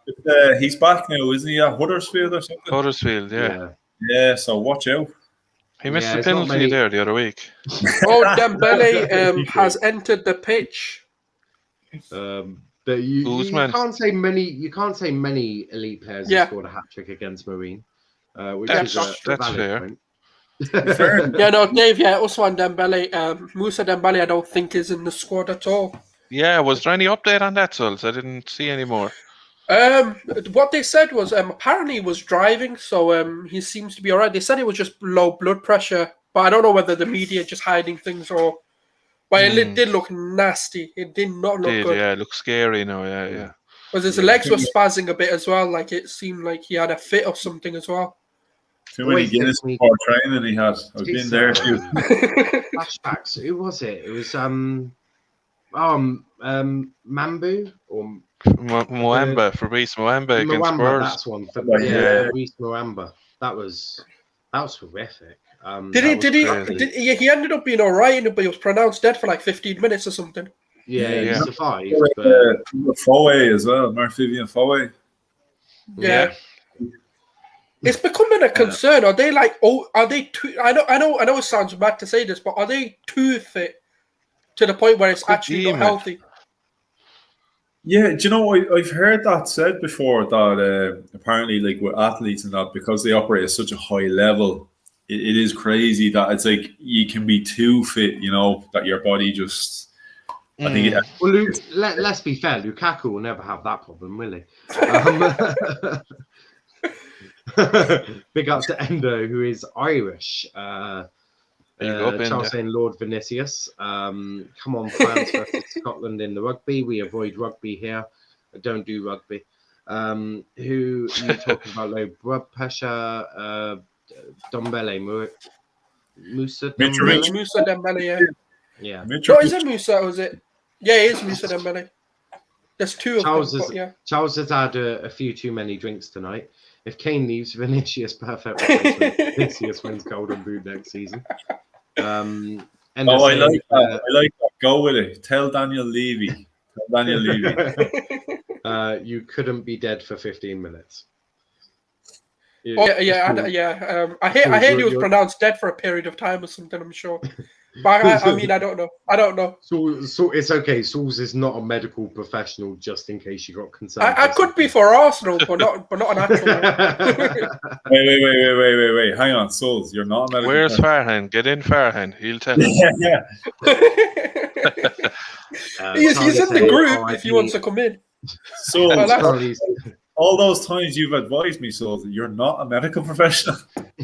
he's back now, isn't he? At Huddersfield or something? Huddersfield, yeah. Yeah, so watch out. He missed Yeah, the it's not penalty many- there the other week. Oh, Dembele has entered the pitch. But you Guzman. can't say many. You can't say many elite players Yeah. have scored a hat trick against Marine, which That's is a valid fair. point. Yeah, no, Dave, Usman Dembele. Musa Dembele, I don't think is in the squad at all. Yeah, was there any update on that, Sulz? I didn't see any more. What they said was apparently he was driving, so he seems to be alright. They said it was just low blood pressure, but I don't know whether the media just hiding things or. But it did look nasty. It did not look good. Yeah, it looks scary now. Yeah. Because his legs were spazzing a bit as well. Like it seemed like he had a fit or something as well. Too many Always Guinness gives me- before training he had. I've been there too. Flashbacks. Who was it? It was Mambu or Moamba, Fabrice Moamba against Mwamba. Spurs. That's one. Yeah. Fabrice Mwamba. That was horrific. He ended up being alright, but he was pronounced dead for like 15 minutes or something. Yeah, he Yeah. survived. But Fowey as well, Mark Vivian Fowey. Yeah. It's becoming a concern. Are they like? Oh, are they too? I know. It sounds bad to say this, but are they too fit to the point where it's actually not healthy? Yeah, do you know, I've heard that said before that apparently, like with athletes and that, because they operate at such a high level, it is crazy that it's like you can be too fit, you know, that your body just. I think. well, let's be fair. Lukaku will never have that problem, will he? Big up to Endo, who is Irish. There you go, Ben. Charles saying Lord Vinicius. Come on, France versus Scotland in the rugby. We avoid rugby here. I don't do rugby. Who are you talking about? Low blood pressure. Dombele. Musa Mitrovic. Dembele. Musa Dembele, yeah. Yeah. No, is it Musa or is it? Yeah, it is Musa Dembele. There's two of them, but yeah. Charles has had a few too many drinks tonight. If Kane leaves, Vinicius perfect replacement. Vinicius wins Golden Boot next season. I like that. I like that. Go with it. Tell Daniel Levy. You couldn't be dead for 15 minutes. I heard he was pronounced dead for a period of time or something, I'm sure. But I mean, I don't know. So it's okay. Sulz is not a medical professional, just in case you got concerned. I could be for Arsenal, but not an actual one. Wait. Hang on, Sulz, you're not a medical Where's professional. Farhan? Get in, Farhan. He'll tell us. He's in the group if he wants to come in. So all those times you've advised me, Sulz, you're not a medical professional.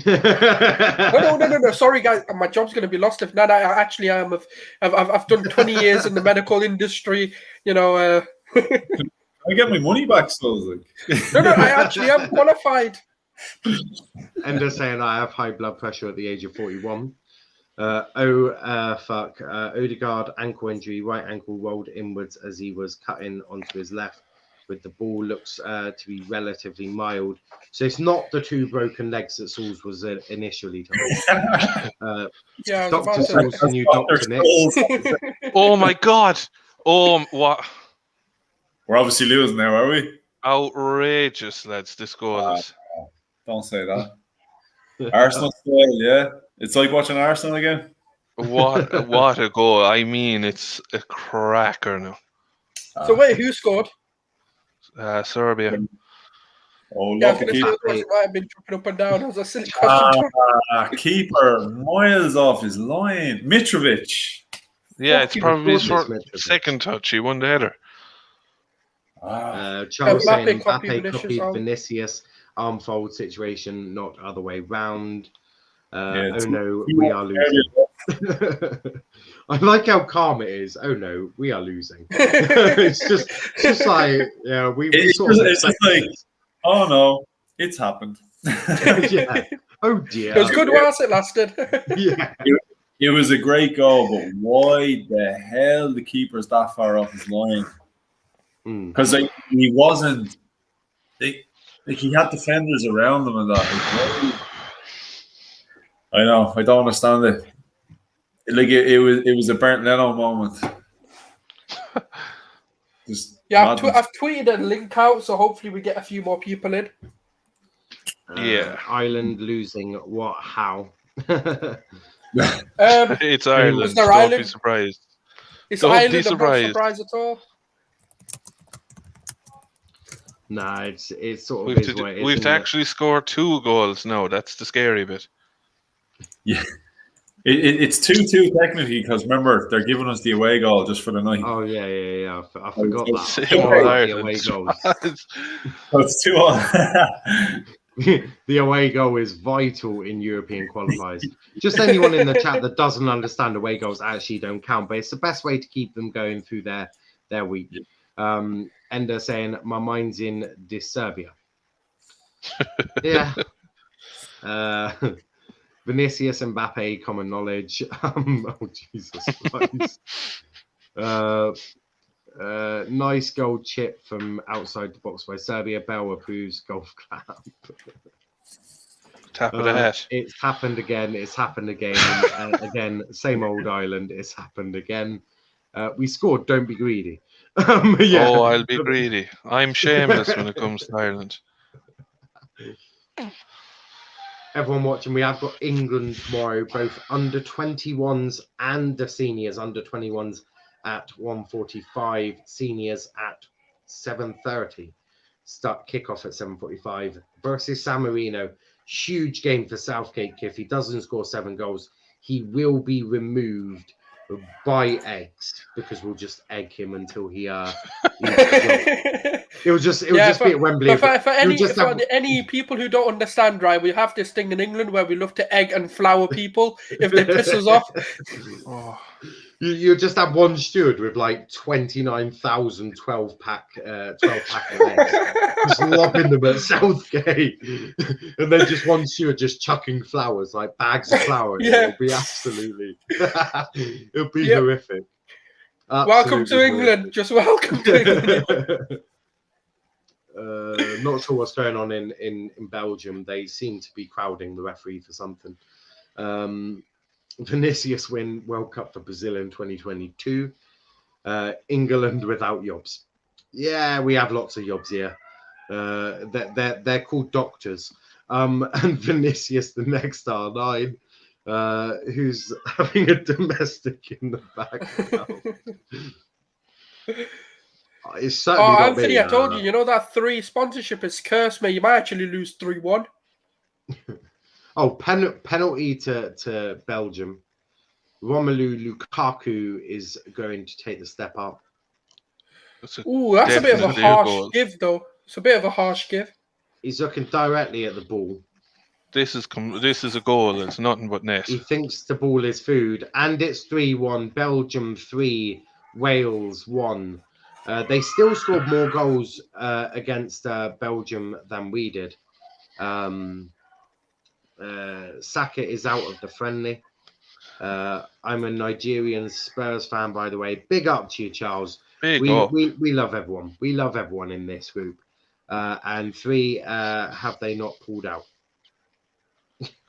No. Sorry, guys. My job's going to be lost if not. I actually am. I've done 20 years in the medical industry. You know. I get my money back, Sulz. No. I actually am qualified. And they're saying I have high blood pressure at the age of 41. Odegaard ankle injury, right ankle rolled inwards as he was cutting onto his left. With the ball looks to be relatively mild, so it's not the two broken legs that Sulz was initially told. Dr. Sulz, can you Dr. Nick? Oh my God! What? We're obviously losing now, are we? Outrageous, lads! This goal is. Don't say that. Arsenal style, yeah. It's like watching Arsenal again. What a goal! I mean, it's a cracker now. So wait, who scored? Serbia. Oh, yeah, I was going to say it might have been jumping up and down. It was a silly question. Keeper miles off his line. Mitrovic. Yeah, it's probably his second touch. He won the header. Charles saying Mbappe copied Vinicius. Arm fold situation, not other way round. Oh no, we are losing. I like how calm it is. Oh no, we are losing. it's just like it's just like, oh no, it's happened. Yeah. Oh dear. It was good whilst it lasted. Yeah. It was a great goal, but why the hell the keeper's that far off his line? Because he wasn't. He had defenders around him and that. I know. I don't understand it. It was a Bernd Leno moment. I've tweeted a link out, so hopefully we get a few more people in. Ireland losing what? How? It's Ireland. Don't be surprised. It's Ireland. I'm not surprised at all. Nah, it's sort of we've to actually score 2 goals now. That's the scary bit. Yeah, it's 2-2 technically because remember they're giving us the away goal just for the night. Oh yeah. I forgot that. The away goals. It's 2-1. The away goal is vital in European qualifiers. Just anyone in the chat that doesn't understand away goals actually don't count, but it's the best way to keep them going through their week. And they're saying my mind's in Serbia. Yeah. Vinicius and Mbappe, common knowledge. Oh Jesus Christ! Nice goal chip from outside the box by Serbia. Bell approves. Golf clap. Tap of the hat. It's happened again. Again, same old Ireland. It's happened again. We scored. Don't be greedy. Yeah. Oh, I'll be greedy. I'm shameless when it comes to Ireland. Everyone watching, we have got England tomorrow, both under 21s and the seniors. Under 21s at 1:45, seniors at 7:30. Start kickoff at 7:45 versus San Marino. Huge game for Southgate. If he doesn't score 7 goals, he will be removed buy eggs because we'll just egg him until he it will just be at Wembley. For any people who don't understand, right, we have this thing in England where we love to egg and flour people if they piss us off. Oh. You just have one steward with like 29,000 12-pack of eggs, just lobbing them at Southgate, and then just one steward just chucking flowers, like bags of flour. Yeah. It'll be absolutely, it'll be horrific. Welcome to England. Just welcome to England. Not sure what's going on in Belgium. They seem to be crowding the referee for something. Vinicius win World Cup for Brazil in 2022. England without Yobs. Yeah, we have lots of Yobs here. They're called doctors. And Vinicius, the next R9, who's having a domestic in the background. It's certainly not Anthony, me, I told you, that 3 sponsorship is cursed, mate. You might actually lose 3-1. Oh, penalty to Belgium. Romelu Lukaku is going to take the step up. That's a bit of a harsh give, though. It's a bit of a harsh give. He's looking directly at the ball. This is a goal. It's nothing but net. He thinks the ball is food, and it's 3-1. Belgium 3, Wales 1. They still scored more goals against Belgium than we did. Saka is out of the friendly. I'm a Nigerian Spurs fan, by the way. Big up to you, Charles. We love everyone. We love everyone in this group. And 3, have they not pulled out?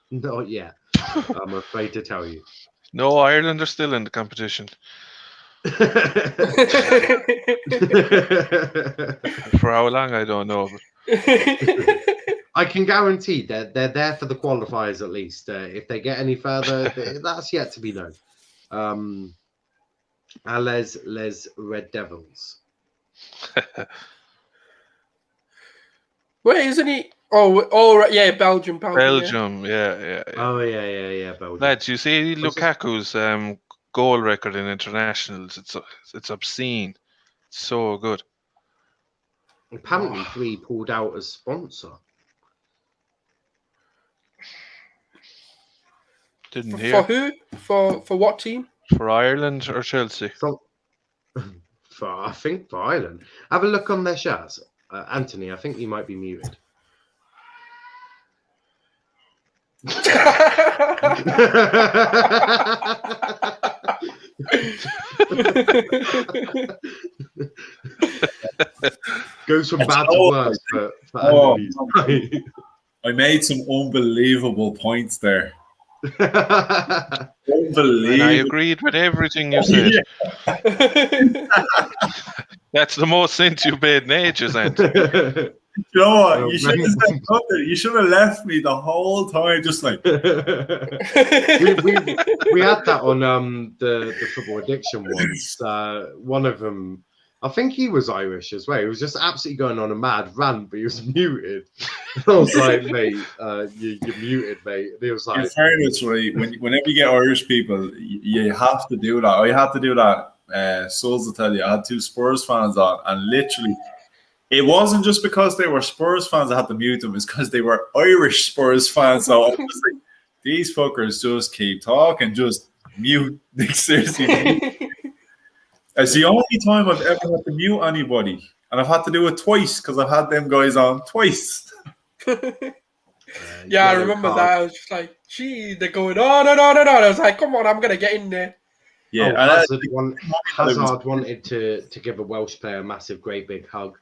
Not yet. I'm afraid to tell you. No, Ireland are still in the competition. For how long, I don't know. But... I can guarantee that they're there for the qualifiers at least. If they get any further, that's yet to be known. Les Red Devils. Wait, isn't he? Oh, right, yeah, Belgium. Belgium, yeah. Oh, yeah, Belgium. Lads, you see Lukaku's goal record in internationals. It's obscene. It's so good. Apparently, 3 pulled out as sponsor. Didn't hear. For who? For what team? For Ireland or Chelsea? I think for Ireland. Have a look on their shirts. Anthony, I think you might be muted. Goes from bad to worse for Anthony's. I made some unbelievable points there. Unbelievable. And I agreed with everything you said. That's the most sense you've made in ages, Anthony. You know what? You should have said nothing. You should have left me the whole time, just like. we had that on the football addiction once. One of them, I think he was Irish as well. He was just absolutely going on a mad rant, but he was muted. I was like, mate, you're muted, mate. And he was like, in fairness, right? Whenever you get Irish people, you have to do that. I had to do that. Sulz will tell you, I had 2 Spurs fans on, and literally, it wasn't just because they were Spurs fans I had to mute them. It's because they were Irish Spurs fans. So I was like, these fuckers just keep talking, just mute. Seriously. It's the only time I've ever had to mute anybody. And I've had to do it twice because I've had them guys on twice. Yeah, I remember that. I was just like, gee, they're going on and on and on. I was like, come on, I'm going to get in there. Yeah, Hazard wanted to give a Welsh player a massive, great big hug.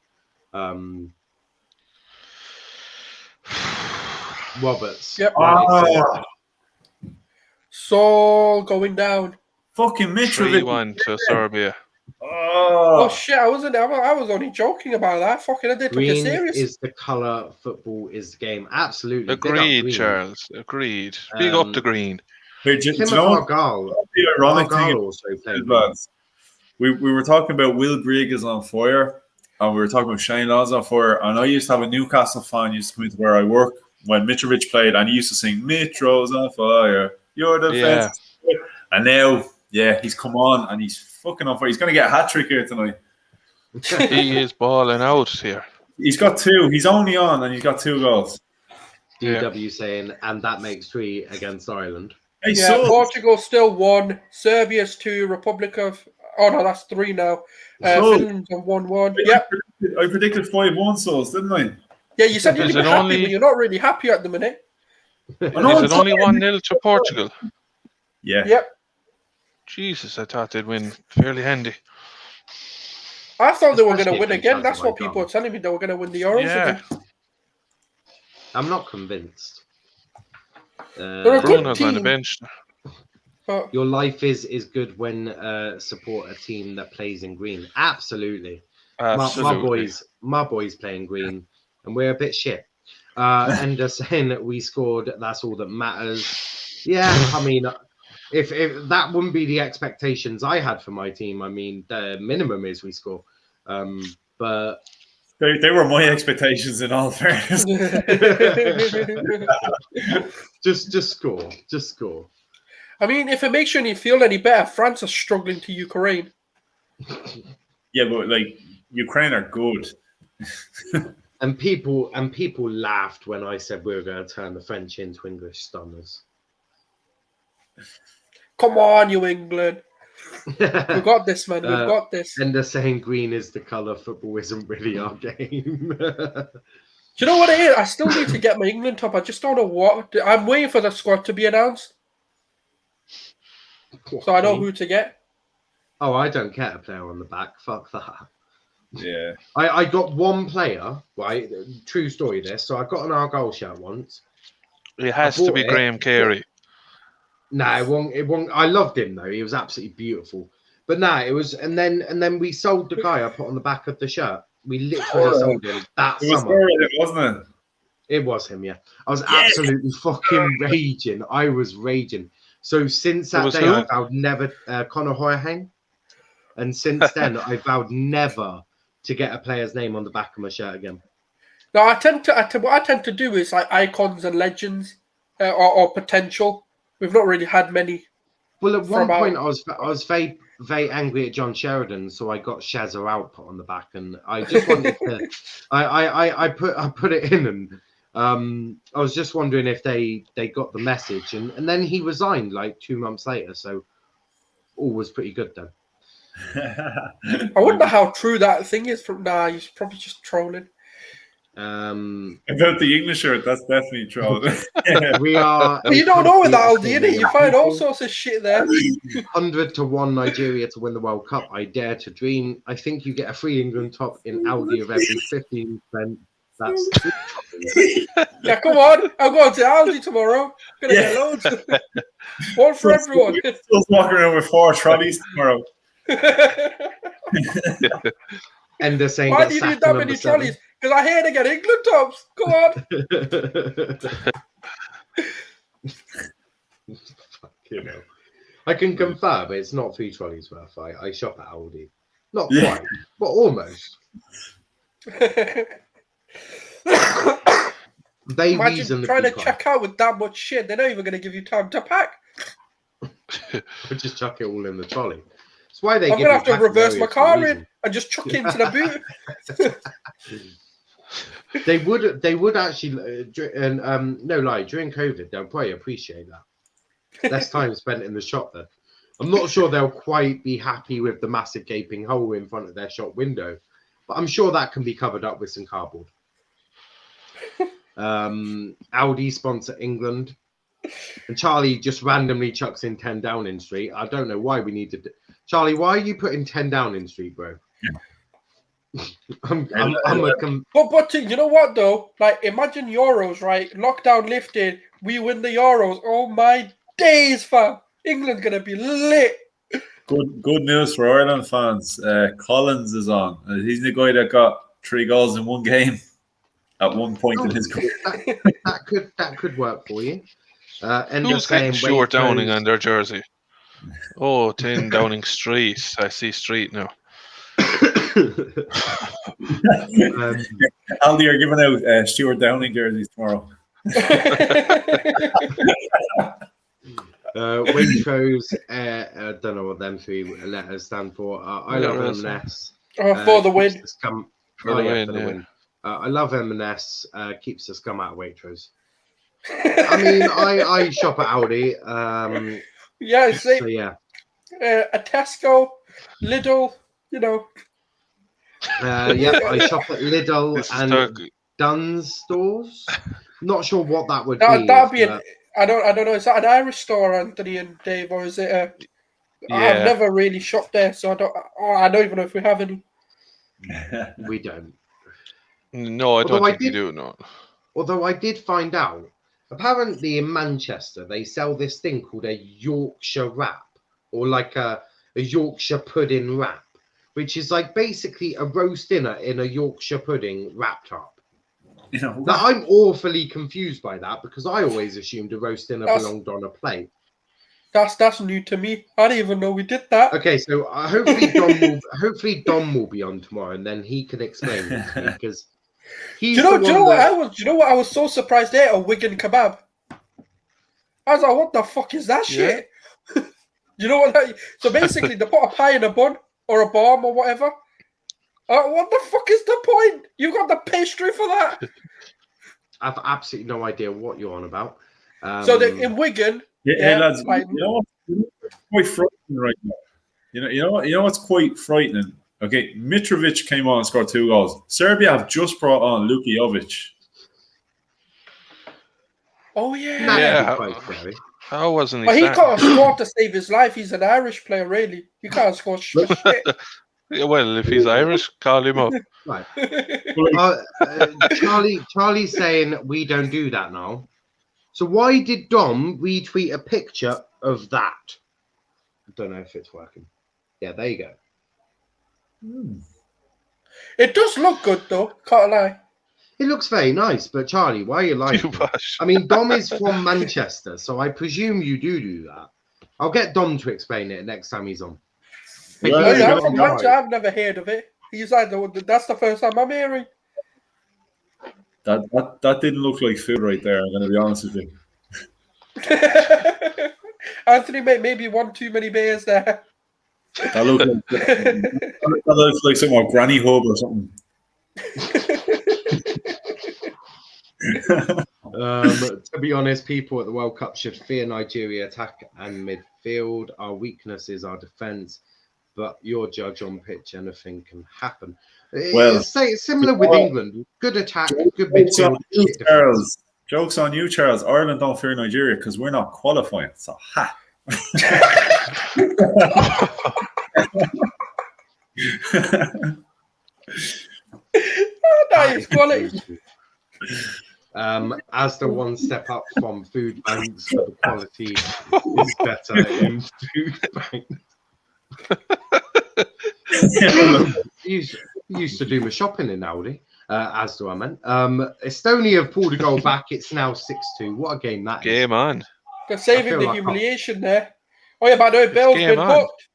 Roberts. Yep. So going down. Fucking Mitrovic. 3-1 to Serbia. Oh shit! I was only joking about that. Fucking, I did take it serious. Is the colour football is the game. Absolutely. Agreed, Charles. Agreed. Big up the green. Hey, Argyle. The ironic thing also played. We were talking about Will Grigg is on fire, and we were talking about Shane Law's on fire. And I used to have a Newcastle fan used to come into where I work when Mitrovic played, and he used to sing "Mitro's on fire, your defense." Yeah. And now Yeah, he's come on and he's fucking on fire. He's going to get a hat-trick here tonight. He is balling out here. He's got 2. He's only on and he's got 2 goals. DW saying, and that makes 3 against Ireland. Hey, Yeah, Sulz. Portugal still 1, Serbia's 2, Republic of... Oh, no, that's 3 now. Sulz. Finland's on 1-1. Yep. I predicted 5-1, Sulz, didn't I? Yeah, you said you'd Is be it happy, only- but you're not really happy at the minute. Is it only 1-0 to Portugal? Yeah. Yep. Jesus, I thought they'd win fairly handy. I thought they were going to Especially win if again. you That's fancy what people my were telling me. They were going to win the Euros Yeah. again. I'm not convinced. They're a good Bruno's on the team. bench. But Your life is good when support a team that plays in green. Absolutely. Absolutely. My boys playing green, and we're a bit shit. And they're saying that we scored. That's all that matters. Yeah, I mean, if that wouldn't be the expectations I had for my team. I mean, the minimum is we score. But They were my expectations in all fairness. just score. I mean, if it makes you any feel any better, France are struggling to Ukraine. Yeah, but like Ukraine are good. And people laughed when I said we were going to turn the French into English stunners. Come on, you England. We've got this, man. We've got this. And they're saying green is the colour. Football isn't really our game. Do you know what it is? I still need to get my England top. I just don't know what. I'm waiting for the squad to be announced, so I know who to get. Oh, I don't get a player on the back. Fuck that. Yeah. I got one player, right? True story this. So I got an Argyle shirt once. It has to be Graham Carey. No, it won't. I loved him though. He was absolutely beautiful. But no, it was, and then we sold the guy I put on the back of the shirt. We literally sold him that It was summer. it, wasn't it? It was him, yeah. I was absolutely fucking raging. I was raging. So since that day, I vowed never Conor Hoyhang, and since then I vowed never to get a player's name on the back of my shirt again. No, what I tend to do is like icons and legends, or potential. We've not really had many. Well, at one point I was very very angry at John Sheridan, so I got Shazza output on the back, and I just wanted to. I put it in, and I was just wondering if they got the message, and then he resigned like 2 months later, so all was pretty good then. I wonder how true that thing is. From he's probably just trolling. About the English shirt, that's definitely true. We are. Well, you don't know with that, Aldi, innit? You find all sorts of shit there. 100-1 Nigeria to win the World Cup. I dare to dream. I think you get a free England top in Aldi of every 15 cents. That's Yeah, come on. I'm going to Aldi tomorrow. Gonna get loads. One for everyone. Still walking around with 4 trolleys tomorrow. And they're saying Why do you need that many trolleys? Because I hear they get England tops. Come on. Fucking hell. I can confirm it's not 3 trolleys worth. I shop at Aldi. Not quite, but almost. They Imagine trying to check out with that much shit. They're not even going to give you time to pack. Just chuck it all in the trolley. That's why they. I'm going to have to reverse my car in and just chuck it into the boot. They would actually, no lie, during COVID, they'll probably appreciate that. Less time spent in the shop then. I'm not sure they'll quite be happy with the massive gaping hole in front of their shop window, but I'm sure that can be covered up with some cardboard. Audi sponsor England, and Charlie just randomly chucks in 10 Downing Street. I don't know why we need to. Charlie, why are you putting 10 Downing Street, bro? But you know what though? Like, imagine Euros, right? Lockdown lifted, we win the Euros. Oh my days, fam! England's gonna be lit. Good news for Ireland fans. Collins is on. He's the guy that got 3 goals in one game at one point in his career. That could work for you. Who's getting Stuart Downing on their jersey? Oh, 10 Downing Street. I see street now. Aldi are giving out Stuart Downing jerseys tomorrow. Waitrose, I don't know what them 3 letters stand for. I love M&S. For the win. For the win. I love M&S. Keeps the scum out of Waitrose. I mean, I shop at Aldi. Yeah, see, So yeah. A Tesco, Lidl, you know. Yeah, I shop at Lidl and Dunnes stores. Not sure what that would be. That'd be I don't know. Is that an Irish store, Anthony and Dave, or is it a? Yeah. I've never really shopped there, so I don't even know if we have any. We don't. No, I don't think you do. No. Although I did find out, apparently in Manchester they sell this thing called a Yorkshire wrap, or like a Yorkshire pudding wrap, which is like basically a roast dinner in a Yorkshire pudding wrapped up. Now, I'm awfully confused by that because I always assumed a roast dinner belonged on a plate. That's new to me. I didn't even know we did that. Okay, so hopefully Dom will be on tomorrow, and then he can explain it to me because he's. Do you know what I was so surprised at? A Wigan kebab. I was like, what the fuck is that shit? You know what? So basically, they put a pie in a bun or a bomb or whatever. What the fuck is the point? You got the pastry for that? I've absolutely no idea what you're on about. So in Wigan. Hey lads, you know what's quite frightening right now? You know what's quite frightening? Okay, Mitrovic came on and scored 2 goals. Serbia have just brought on Luka Jovic. Oh yeah. How wasn't he? But he can't score to save his life. He's an Irish player, really. You can't score shit. Yeah, well, if he's Irish, call him up. Right. Charlie's saying we don't do that now. So why did Dom retweet a picture of that? I don't know if it's working. Yeah, there you go. It does look good, though. Can't lie. It looks very nice, but Charlie, why are you lying? I mean, Dom is from Manchester, so I presume you do that. I'll get Dom to explain it next time he's on. I've never heard of it. He's like, that's the first time I'm hearing. That didn't look like food right there. I'm going to be honest with you. Anthony, maybe one too many beers there. That looks like some granny hub or something. To be honest, people at the World Cup should fear Nigeria attack and midfield. Our weakness is our defence, but your judge on pitch, anything can happen. Well, it's similar with England. Good attack, good midfield. Joke's on you, Charles. Ireland don't fear Nigeria because we're not qualifying. So, ha. Nice quality. As the one step up from food banks, the quality is better in food banks. Used to do my shopping in Aldi, as do I meant. Estonia have pulled a goal back. It's now 6-2. What a game that is. Game on. They're saving the humiliation there. Oh yeah, but I know Bell's been booked.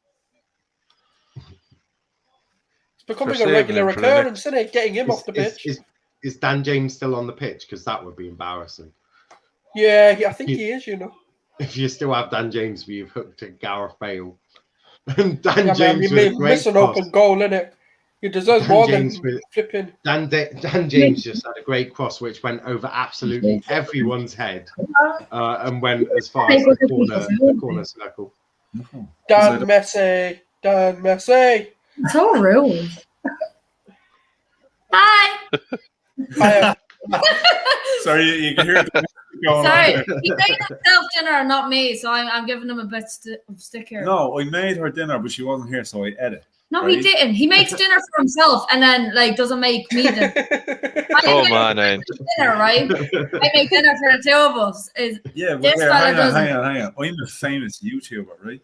It's becoming a regular occurrence, isn't it? Getting him off the pitch. Is Dan James still on the pitch? Because that would be embarrassing. Yeah, I think he is, you know. If you still have Dan James, we've hooked at Gareth Bale. And Dan James missed an open goal, innit? He deserves more than flipping. Dan James just had a great cross which went over absolutely everyone's head and went as far as the corner circle. Dan Messi. So rude. Hi. Sorry, you can hear it going Sorry, on. he made himself dinner, not me, so I'm giving him a bit of stick here. No, I made her dinner, but she wasn't here, so I ate it. No, he didn't. He makes dinner for himself and then doesn't make me dinner. Oh man, dinner, right? I make dinner for the two of us. Yeah, but hang on. I'm a famous YouTuber, right?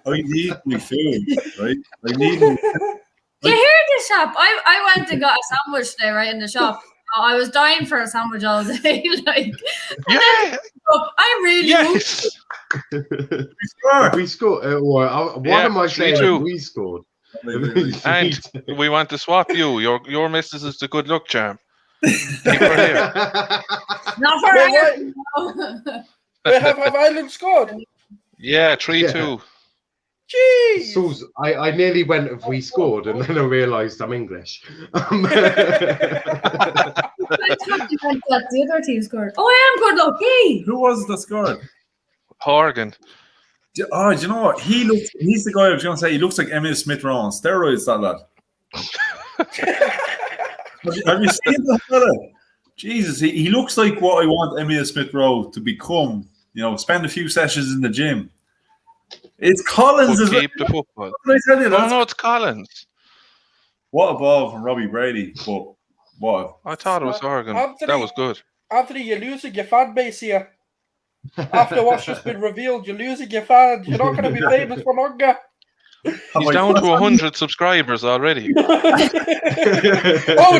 I need my food, right? I need. You hear the shop? I went and got a sandwich today, right in the shop. I was dying for a sandwich all day, I really we scored. What am I saying? We scored. And we want to swap you. Your missus is the good luck charm. Keep her here. Not for Wait, Ireland. No. Have Ireland scored? Yeah, 3-2. Jeez. Sulz, I nearly went if we scored, and then I realised I'm English. I thought you meant that the other team scored. Oh, I am good lucky. Who was it that scored? Horgan. Oh, do you know what? He's the guy I was going to say. He looks like Emil Smith-Rowe on steroids, that lad. Have you seen that fella? Jesus, he looks like what I want Emil Smith-Rowe to become. You know, spend a few sessions in the gym. It's Collins as well. Keep the football. What did I tell you? No, it's Collins. What a ball from Robbie Brady, but what? I thought it was Horgan. Anthony- That was good. Anthony, you're losing your fan base here. After what's just been revealed, you're losing your fans. You're not going to be famous for longer. He's down to 100 subscribers already. Oh,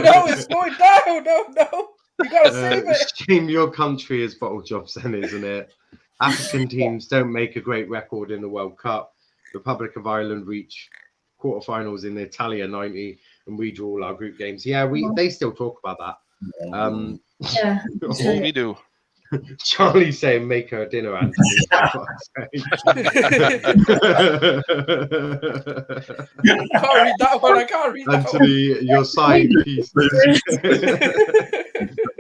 no, it's going down. No. You got to save it. Shame your country is bottle jobs then, isn't it? African teams don't make a great record in the World Cup. Republic of Ireland reach quarterfinals in the Italia 90 and we draw all our group games. Yeah, they still talk about that. Yeah. We do. Charlie saying make her dinner, Anthony. I can't read that one. I can't read that one. Anthony, your side piece.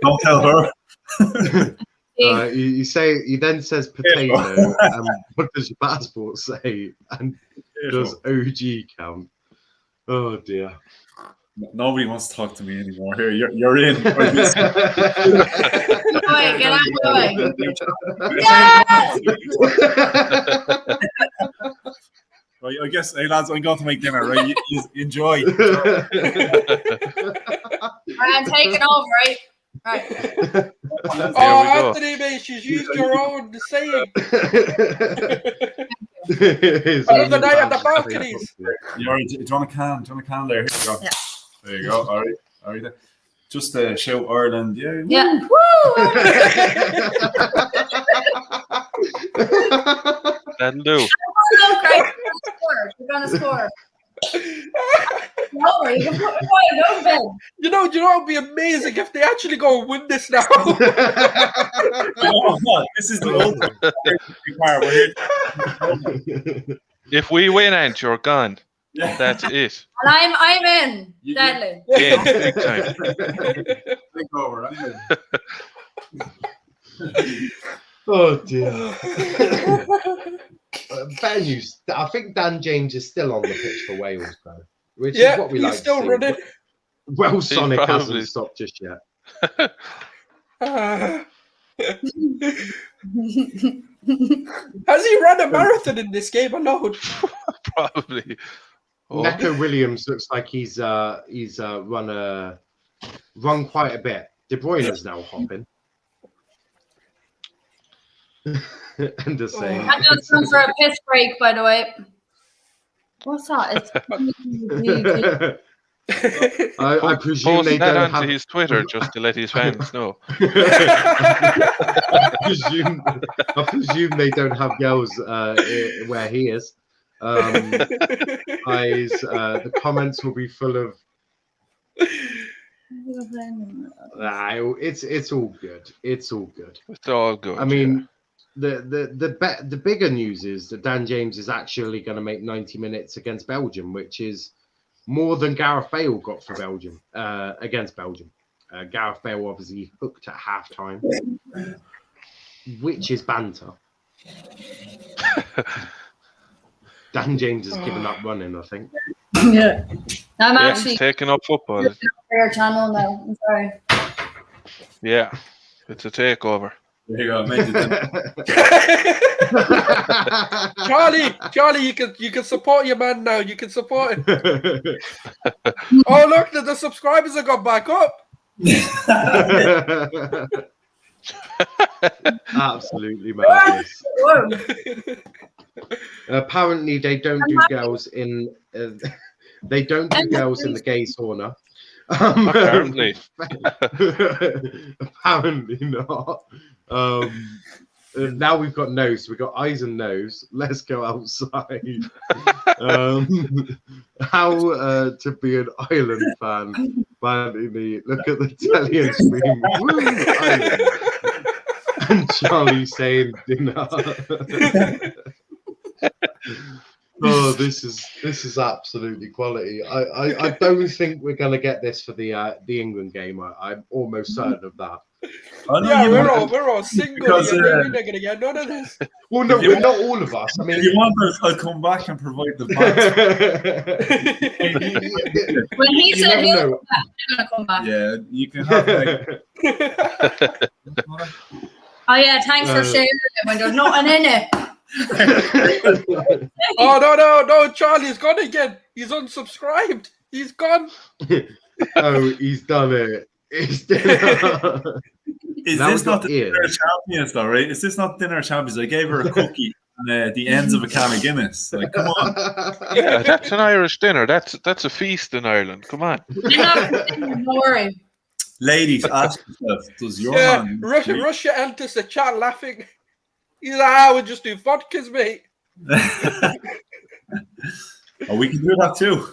Don't tell her. He then says potato. What does your passport say? And does OG count? Oh dear. Nobody wants to talk to me anymore. Here, you're in. Get out of the way. Right, I guess, hey lads, I'm going to make dinner. Right, you enjoy. I'm taking over, right? Right. Oh, Anthony, mate, she's used your own saying. The night at the balconies. Do you want a can? Do you want a can there? Here you go. Yeah. There you go. All right. Just shout Ireland. Yeah. Yeah. Woo! That'll do. We're gonna score. No, you can put it go bed. You know, it would be amazing if they actually go and win this now. This is the old. If we win, Ant, you're gone. Yeah. That's it. And I'm in. Deadly. Yeah, big time. Take over. Oh dear. Better news. I think Dan James is still on the pitch for Wales, though, which is what we like. He's still to see. running. Well, Sonic probably. hasn't stopped just yet. Has he run a marathon in this game alone? Probably. Oh. Neco Williams looks like he's run quite a bit. De Bruyne is now hopping. And the same. I just come for a piss break, by the way. What's that? I presume Post they that don't onto have. his Twitter just to let his fans know. I presume they don't have girls where he is. The comments will be full of. It's all good. It's all good. It's all good. I mean, the bigger news is that Dan James is actually going to make 90 minutes against Belgium, which is more than Gareth Bale got for Belgium against Belgium. Gareth Bale obviously hooked at halftime, which is banter. Dan James has given up running, I think. Yeah. I'm actually taking up football. for your channel now. I'm sorry. Yeah, it's a takeover. There you go. Charlie, you can support your man now. You can support him. Oh look, the subscribers have gone back up. Absolutely marvelous. Apparently, they don't do girls in. They don't do girls in the gay sauna. Apparently. Apparently not. Now we've got nose. We've got eyes and nose. Let's go outside. How to be an Ireland fan Look at the telly and scream, "Woo, Ireland!" And Charlie saying dinner. Oh, this is absolutely quality. I don't think we're gonna get this for the England game. I'm almost certain of that. Yeah, we're all single. Because, We're not gonna get none of this. Well, no, we're not all of us. I mean, if you want us, I'll come back and provide the banter. When he You said never he'll know. come back, Yeah, you can have Oh yeah, thanks for sharing it when there's nothing in it. Oh no, Charlie's gone again. He's unsubscribed. He's gone. Oh, he's done it. He's done it. Is Now this we've not got the Ian. dinner champions, though, right? Is this not dinner champions? I gave her a cookie and the ends of a can of Guinness. Like, come on. Yeah, that's an Irish dinner. That's a feast in Ireland. Come on. Don't worry. Ladies, ask yourself, does your Yeah, man... Russia enters the chat laughing. He's like, I would just do vodkas, mate. Oh, we can do that too.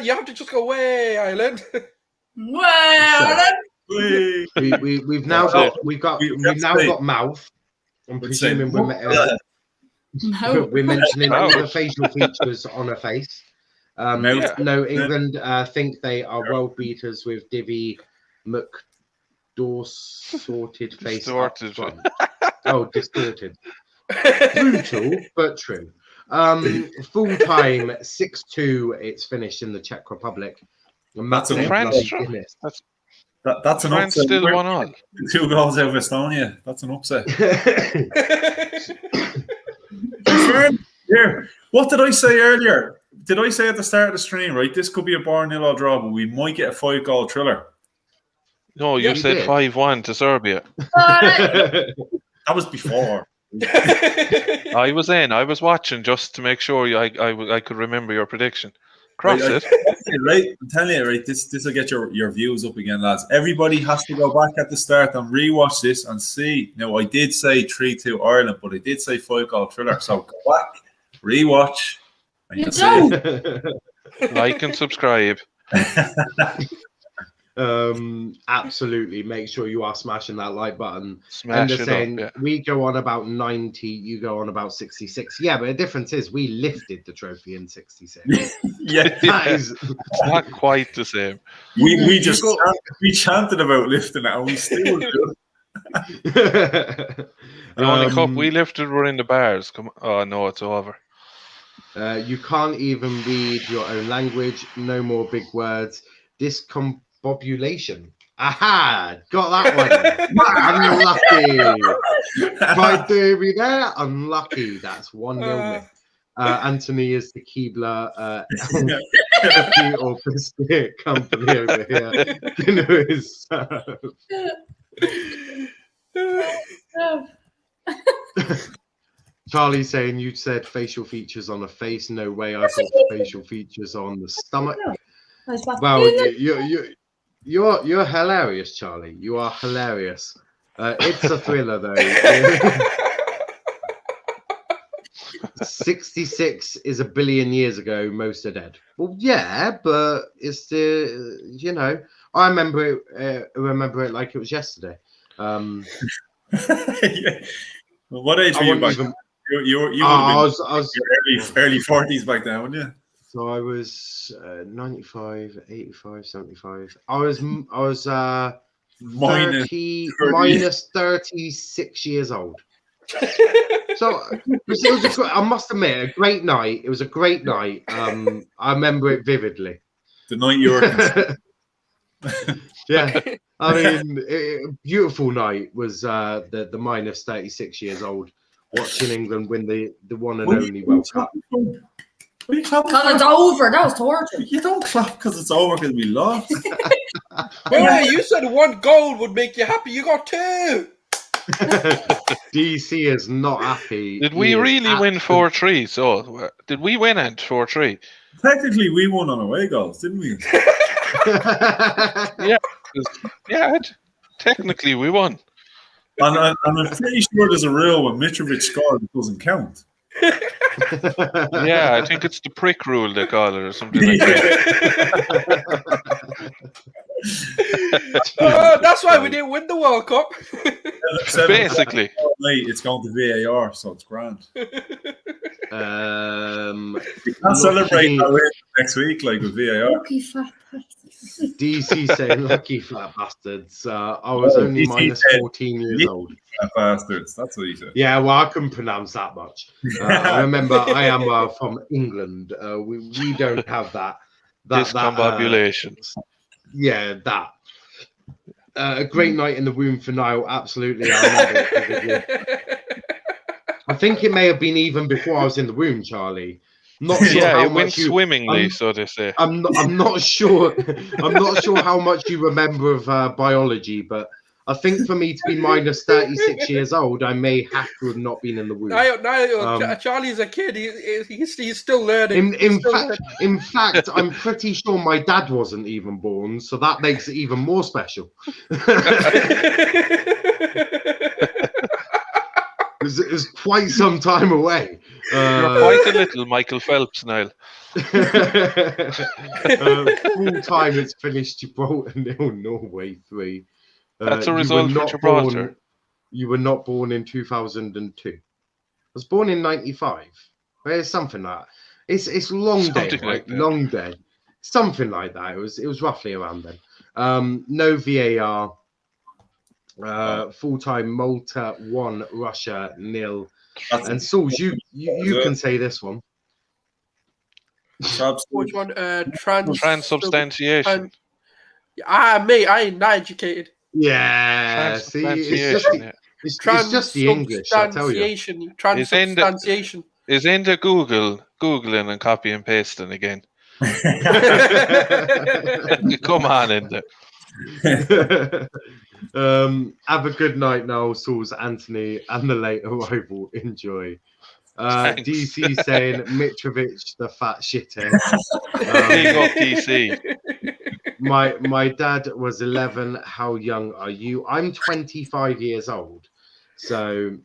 You have to just go away, Ireland. Well, We've now got mouth. I'm presuming we're mentioning all the facial features on a face. No, England think they are world beaters with Divi McDorsorted face. Distorted. Oh, distorted. Brutal, but true. Full time 6-2. It's finished in the Czech Republic. That's a France. That's an France upset. still 1-1. 2 goals out of Estonia. That's an upset. Here, what did I say earlier? Did I say at the start of the stream, right? This could be a bar 0 draw, but we might get a 5-goal thriller. No, you said 5-1 to Serbia. That was before. I was watching just to make sure I could remember your prediction. Cross it. Right, I'm telling you, right. This will get your views up again, lads. Everybody has to go back at the start and rewatch this and see. Now, I did say 3-2 Ireland, but I did say 5-goal thriller. So go back, rewatch, and you see. Like and subscribe. Absolutely. Make sure you are smashing that like button. Smash and it saying, up. Yeah. we go on about 90, you go on about 66. Yeah, but the difference is we lifted the trophy in 66. Yeah, That is Not quite the same. we chanted about lifting it, and we still do. The only cup we lifted were in the bars. Come on. Oh no, it's over. You can't even read your own language. No more big words. Discombobulation. Aha! Got that one. Unlucky. Right there, be there. Unlucky. That's 1-0. Anthony is the Keebler or biscuit company over here. Dinner is served. Charlie saying you said facial features on a face. No way. I thought facial features on the stomach. Well, you're hilarious, Charlie. You are hilarious. It's a thriller, though. 66 is a billion years ago. Most are dead. Well, yeah, but it's the I remember it like it was yesterday. Yeah. Well, what age were you back then? You would have I been was early 40s back then, wouldn't you? So I was 95, 85, 75. I was minus 36 years old. So I must admit, a great night. It was a great night. I remember it vividly. The night you were. Yeah, I mean, beautiful night was the minus 36 years old watching England win the one and only World Cup. Because it's over. That was torture. You don't clap because it's over because we lost. Well, you said 1 goal would make you happy. You got 2. DC is not happy. Did we really win 4-3? So did we win at 4-3? Technically, we won on away goals, didn't we? Yeah. Technically, we won. And I'm pretty sure there's a rule when Mitrovic scored, it doesn't count. Yeah, I think it's the prick rule they call it, or something like that. That's why we didn't win the World Cup. Basically, it's going to VAR, so it's grand. We Lucky- can't celebrate that way next week, like with VAR. Lucky fat bastard. DC saying lucky flat bastards. I was only DC minus said- 14 years old. Bastards. That's what he said. Yeah, well, I couldn't pronounce that much. I remember I am from England. We don't have that. discombobulation. Yeah, that. A great night in the womb for Niall. Absolutely. I remember it. I think it may have been even before I was in the womb, Charlie. Not sure Yeah, how it went much you, swimmingly, so they say. I'm not sure. I'm not sure how much you remember of biology, but I think for me to be minus 36 years old, I may have to have not been in the womb. Charlie's a kid. He's still learning. In fact, I'm pretty sure my dad wasn't even born, so that makes it even more special. It was quite some time away. You're quite a little Michael Phelps, Niall. Full time, it's finished Gibraltar 0, Norway 3. That's a result for Gibraltar. You were not born in 2002. I was born in 95. It's something like that. It's long day, Something like that. long day. Something like that. It was roughly around then. No VAR. Full time Malta 1, Russia 0. And Sulz, you can say this one. Which one? Transubstantiation. Me, I ain't not educated. Yeah, see, it's just the English, I tell you. Transubstantiation. Is into Googling and copy and pasting again. Come on, Enda. Have a good night now, Sulz, Anthony, and the late arrival. Enjoy. DC saying Mitrovic, the fat shithead. Big up, DC. My dad was 11. How young are you? I'm 25 years old, so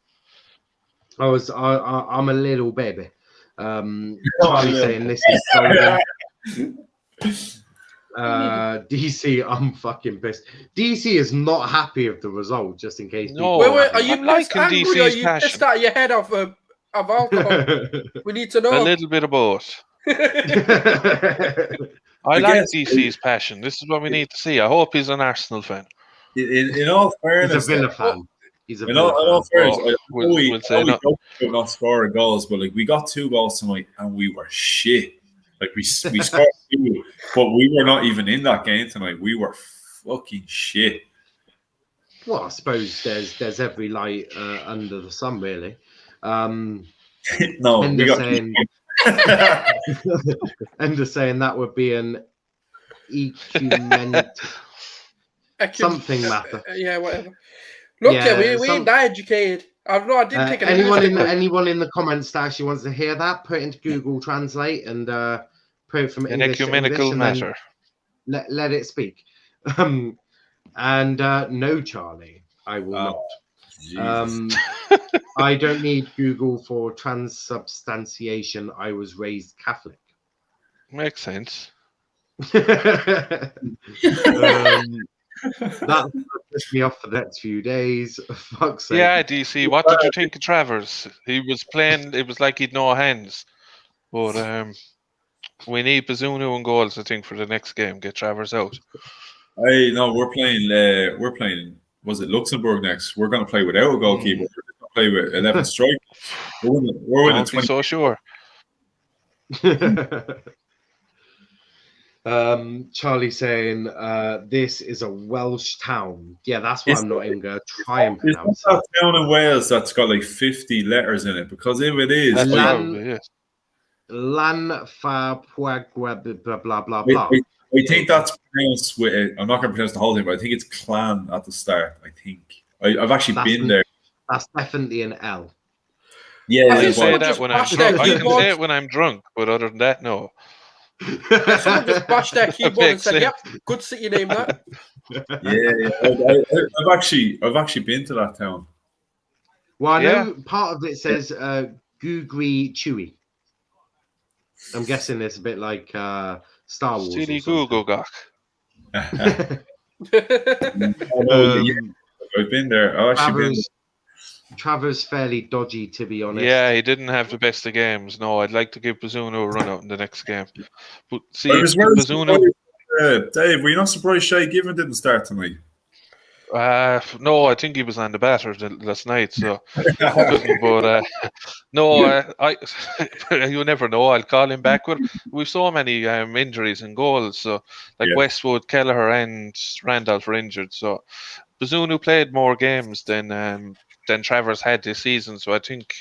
I'm a little baby. Charlie saying this is golden. DC, I'm fucking pissed. DC is not happy of the result, just in case. No, wait, are you I'm liking angry, DC's or are you passion. pissed out of your head of alcohol? We need to know. A little bit of both. I like DC's passion. This is what we need to see. I hope he's an Arsenal fan. In all fairness, He's a Villa fan. In all fairness, we'll say no. not scoring goals, but like we got 2 goals tonight and we were shit. Like we scored 2, but we were not even in that game tonight. We were fucking shit. Well, I suppose there's every light under the sun, really. No, we got. Ender saying that would be an something matter. Yeah, whatever. Look, we ain't that educated. I didn't take anyone in the comments that actually wants to hear that, put it into Google Translate and put it from an English ecumenical to English matter. Let it speak. And no, Charlie, I will not. I don't need Google for transubstantiation. I was raised Catholic. Makes sense. That pissed me off for the next few days. Fuck's sake. Yeah, DC. What did you think of Travers? He was playing. It was like he'd no hands. But we need Bazunu and goals, I think, for the next game. Get Travers out. We're playing. Was it Luxembourg next? We're going to play without a goalkeeper. We're going to play with 11 strikers. We're winning 20. So sure. Charlie saying this is a Welsh town. Yeah, that's why I'm not even going to try and pronounce it. It's that town in Wales that's got like 50 letters in it, because if it is, Lanfapuagua, blah blah blah blah. I think that's pronounced with it. I'm not going to pronounce the whole thing, but I think it's clan at the start. I think I've actually been there. That's definitely an L. Yeah, I can say that when I'm drunk. I can say it when I'm drunk, but other than that, no. Someone just bashed their keyboard and said, "Yep, good city name that." Yeah. I've actually been to that town. Well, I know part of it says Googly Chewy. I'm guessing it's a bit like Star Wars. Silly or something. Google Gok. I've been there. Oh, actually, Travers fairly dodgy, to be honest. Yeah, he didn't have the best of games. No, I'd like to give Bazunu a run out in the next game. But see, Bazunu. Dave, were you not surprised Shay Given didn't start tonight? No, I think he was on the batter last night, so but no, I you never know. I'll call him back. We've so many injuries and goals, so like Westwood, Kelleher, and Randolph are injured. So Bazunu played more games than Travers had this season. So I think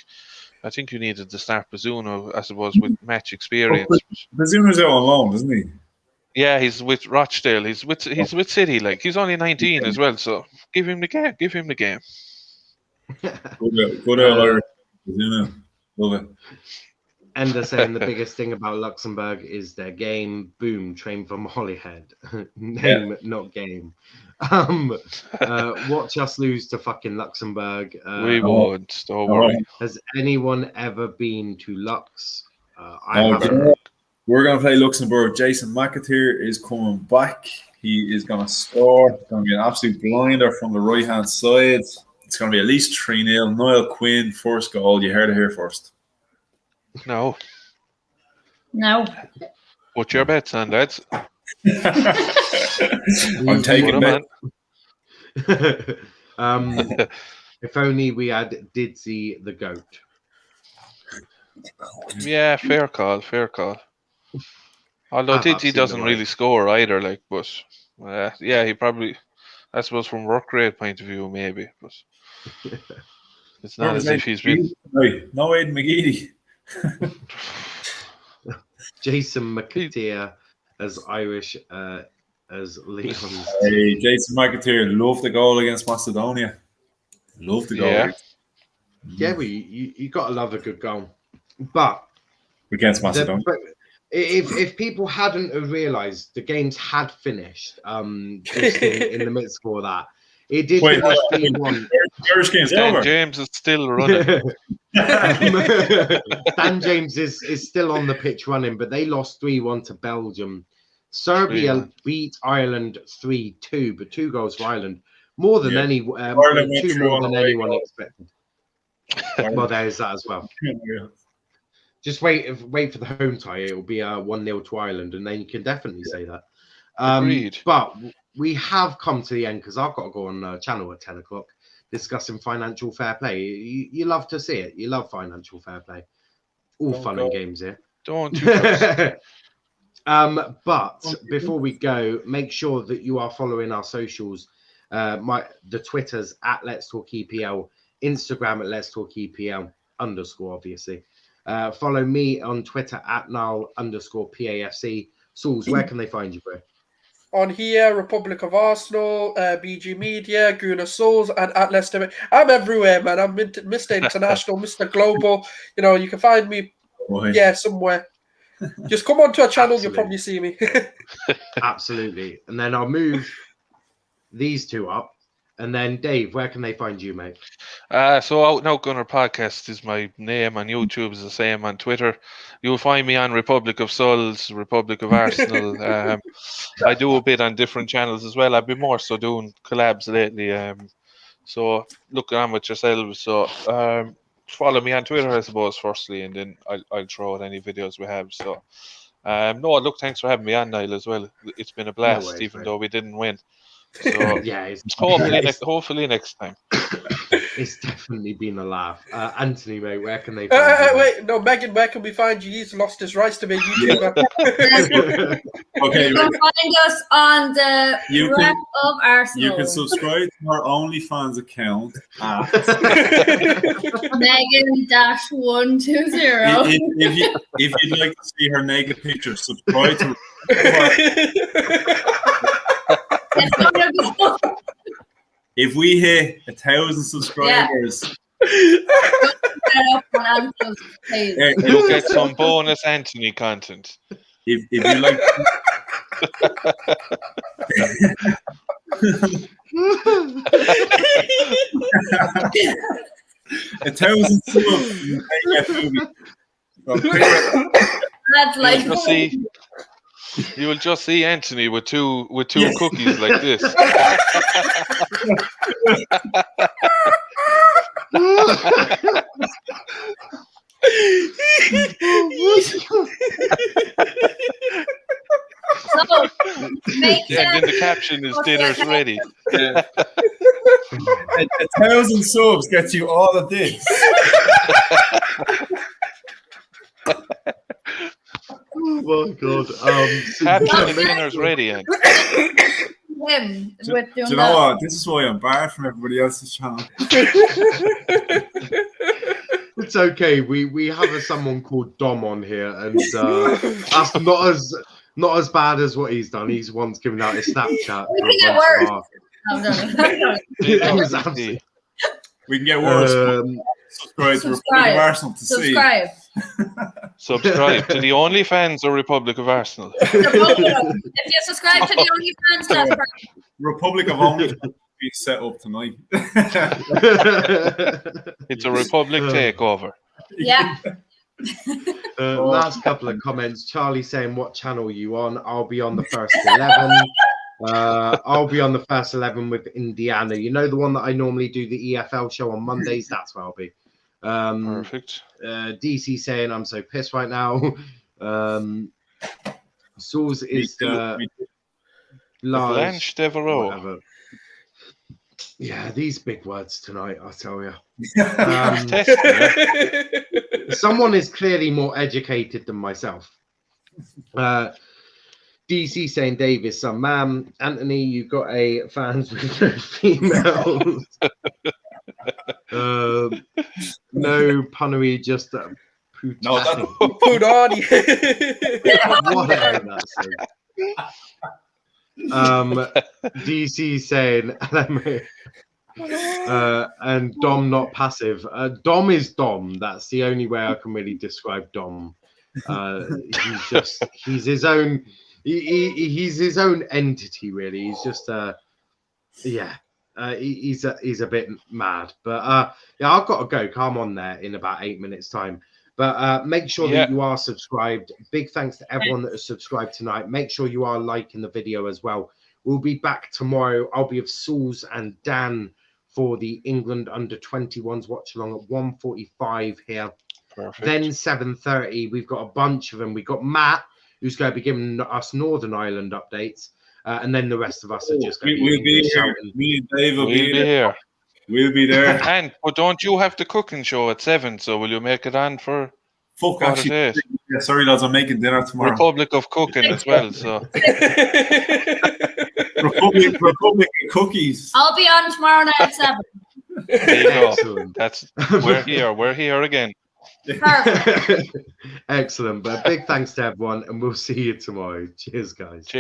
you needed to start Bazunu, I suppose, with match experience. Bazunu's out on loan, isn't he? Yeah, he's with Rochdale. He's with City. Like he's only 19 as well. So give him the game. Good Irish. Love it. And they're saying the biggest thing about Luxembourg is their game. Boom, train from Holyhead. Name, not game. Watch us lose to fucking Luxembourg. We won't. Don't worry. Has anyone ever been to Lux? I haven't. We're going to play Luxembourg. Jason McAteer is coming back. He is going to score. It's going to be an absolute blinder from the right-hand side. It's going to be at least 3-0. Niall Quinn, first goal. You heard it here first. No. What's your bets on, lads? I'm taking bet. If only we had Didsy the goat. Yeah, fair call. Although Didsy doesn't really score either, like, but yeah, he probably, I suppose, from work rate point of view, maybe, but it's not as if he's been. No, Aidan McGeady. Jason McAteer as Irish as Leon's. Hey, Jason McAteer, love the goal against Macedonia. Love the goal. Yeah, well, you got to love a good goal, but against Macedonia. If people hadn't realised the games had finished, just in the midst of all that, it did. Wait, Irish game's over. James is still running. Dan James is still on the pitch running, but they lost 3-1 to Belgium. Serbia beat Ireland 3-2, but 2 goals for Ireland, more than two more than anyone expected. Well, there's that as well. Just wait for the home tie. It will be 1-0 to Ireland, and then you can definitely say that. But we have come to the end because I've got to go on channel at 10 o'clock discussing financial fair play. You love to see it. You love financial fair play. All fun and games here. Don't you? But before we go, make sure that you are following our socials. The Twitters at Let's Talk EPL, Instagram at Let's Talk EPL _ obviously. Follow me on Twitter at Niall_PAFC. Sulz, where can they find you, bro? On here, Republic of Arsenal, BG Media, Guna Sulz, and at Leicester. I'm everywhere, man. I'm Mr. International, Mr. Global. You know, you can find me, somewhere. Just come onto our channel, you'll probably see me. Absolutely. And then I'll move these two up. And then, Dave, where can they find you, mate? So Out and Out Gunner Podcast is my name on YouTube, is the same on Twitter. You'll find me on Republic of Sulz, Republic of Arsenal. I do a bit on different channels as well. I've been more so doing collabs lately. So look on with yourselves. So follow me on Twitter, I suppose, firstly, and then I'll throw out any videos we have. So thanks for having me on, Niall, as well. It's been a blast, even though we didn't win. So yeah, hopefully next time. It's definitely been a laugh. Anthony, mate, where can they find you? Wait, no, Megan, where can we find you? He's lost his rights to be a YouTuber. Okay, you can find us on the Rep of Arsenal. You can subscribe to our OnlyFans account at Megan-120. If you'd like to see her naked picture, subscribe to If we hit 1,000 subscribers, you'll get some bonus Anthony content. If you like, 1,000 subs, That's like you will just see Anthony with two cookies like this. So, make And then the caption is dinner's ready. Yeah. 1,000 subs gets you all of this. Oh my god. Caption dinner's ready, Ant. him Do with doing you know what? This is why I'm barred from everybody else's channel. It's okay. We have someone called Dom on here, and that's not as bad as what he's done. He's once given out his Snapchat. We can get worse. We can get worse. Subscribe to Republic of Arsenal to see. Subscribe to the OnlyFans or Republic of Arsenal. If you subscribe to the OnlyFans, that's right. Republic of Only be set up tonight. It's a Republic takeover. Yeah. Last couple of comments. Charlie saying, "What channel are you on?" I'll be on the first 11. I'll be on the first 11 with Indiana. You know, the one that I normally do the EFL show on Mondays. That's where I'll be. Perfect. DC saying, "I'm so pissed right now." Sulz is Blanche Devereaux. Yeah, these big words tonight, I tell you. Someone is clearly more educated than myself. DC saying, "Dave is some man." Anthony, you've got a fans with no females. No punnery, just putani. No, Putani. Whatever that says. DC saying, and Dom not passive. Dom is Dom. That's the only way I can really describe Dom. He's his own. He's his own entity, really. He's just he's a bit mad, but yeah, I've got to go. Come on there in about 8 minutes time. But make sure that you are subscribed. Big thanks to everyone that has subscribed tonight. Make sure you are liking the video as well. We'll be back tomorrow. I'll be with Sulz and Dan for the England under-21s watch along at 1:45 here. Perfect. Then 7:30. We've got a bunch of them. We've got Matt, who's going to be giving us Northern Ireland updates. And then the rest of us are just going to be here. Me and Dave will be here. We'll be there. But don't you have the cooking show at 7? So will you make it on for? Fuck, actually. Yeah, sorry, lads, I'm making dinner tomorrow. Republic of Cooking as well. So Republic of Cookies. I'll be on tomorrow night at 7. There you go. That's we're here again. Perfect. Excellent. But big thanks to everyone, and we'll see you tomorrow. Cheers, guys.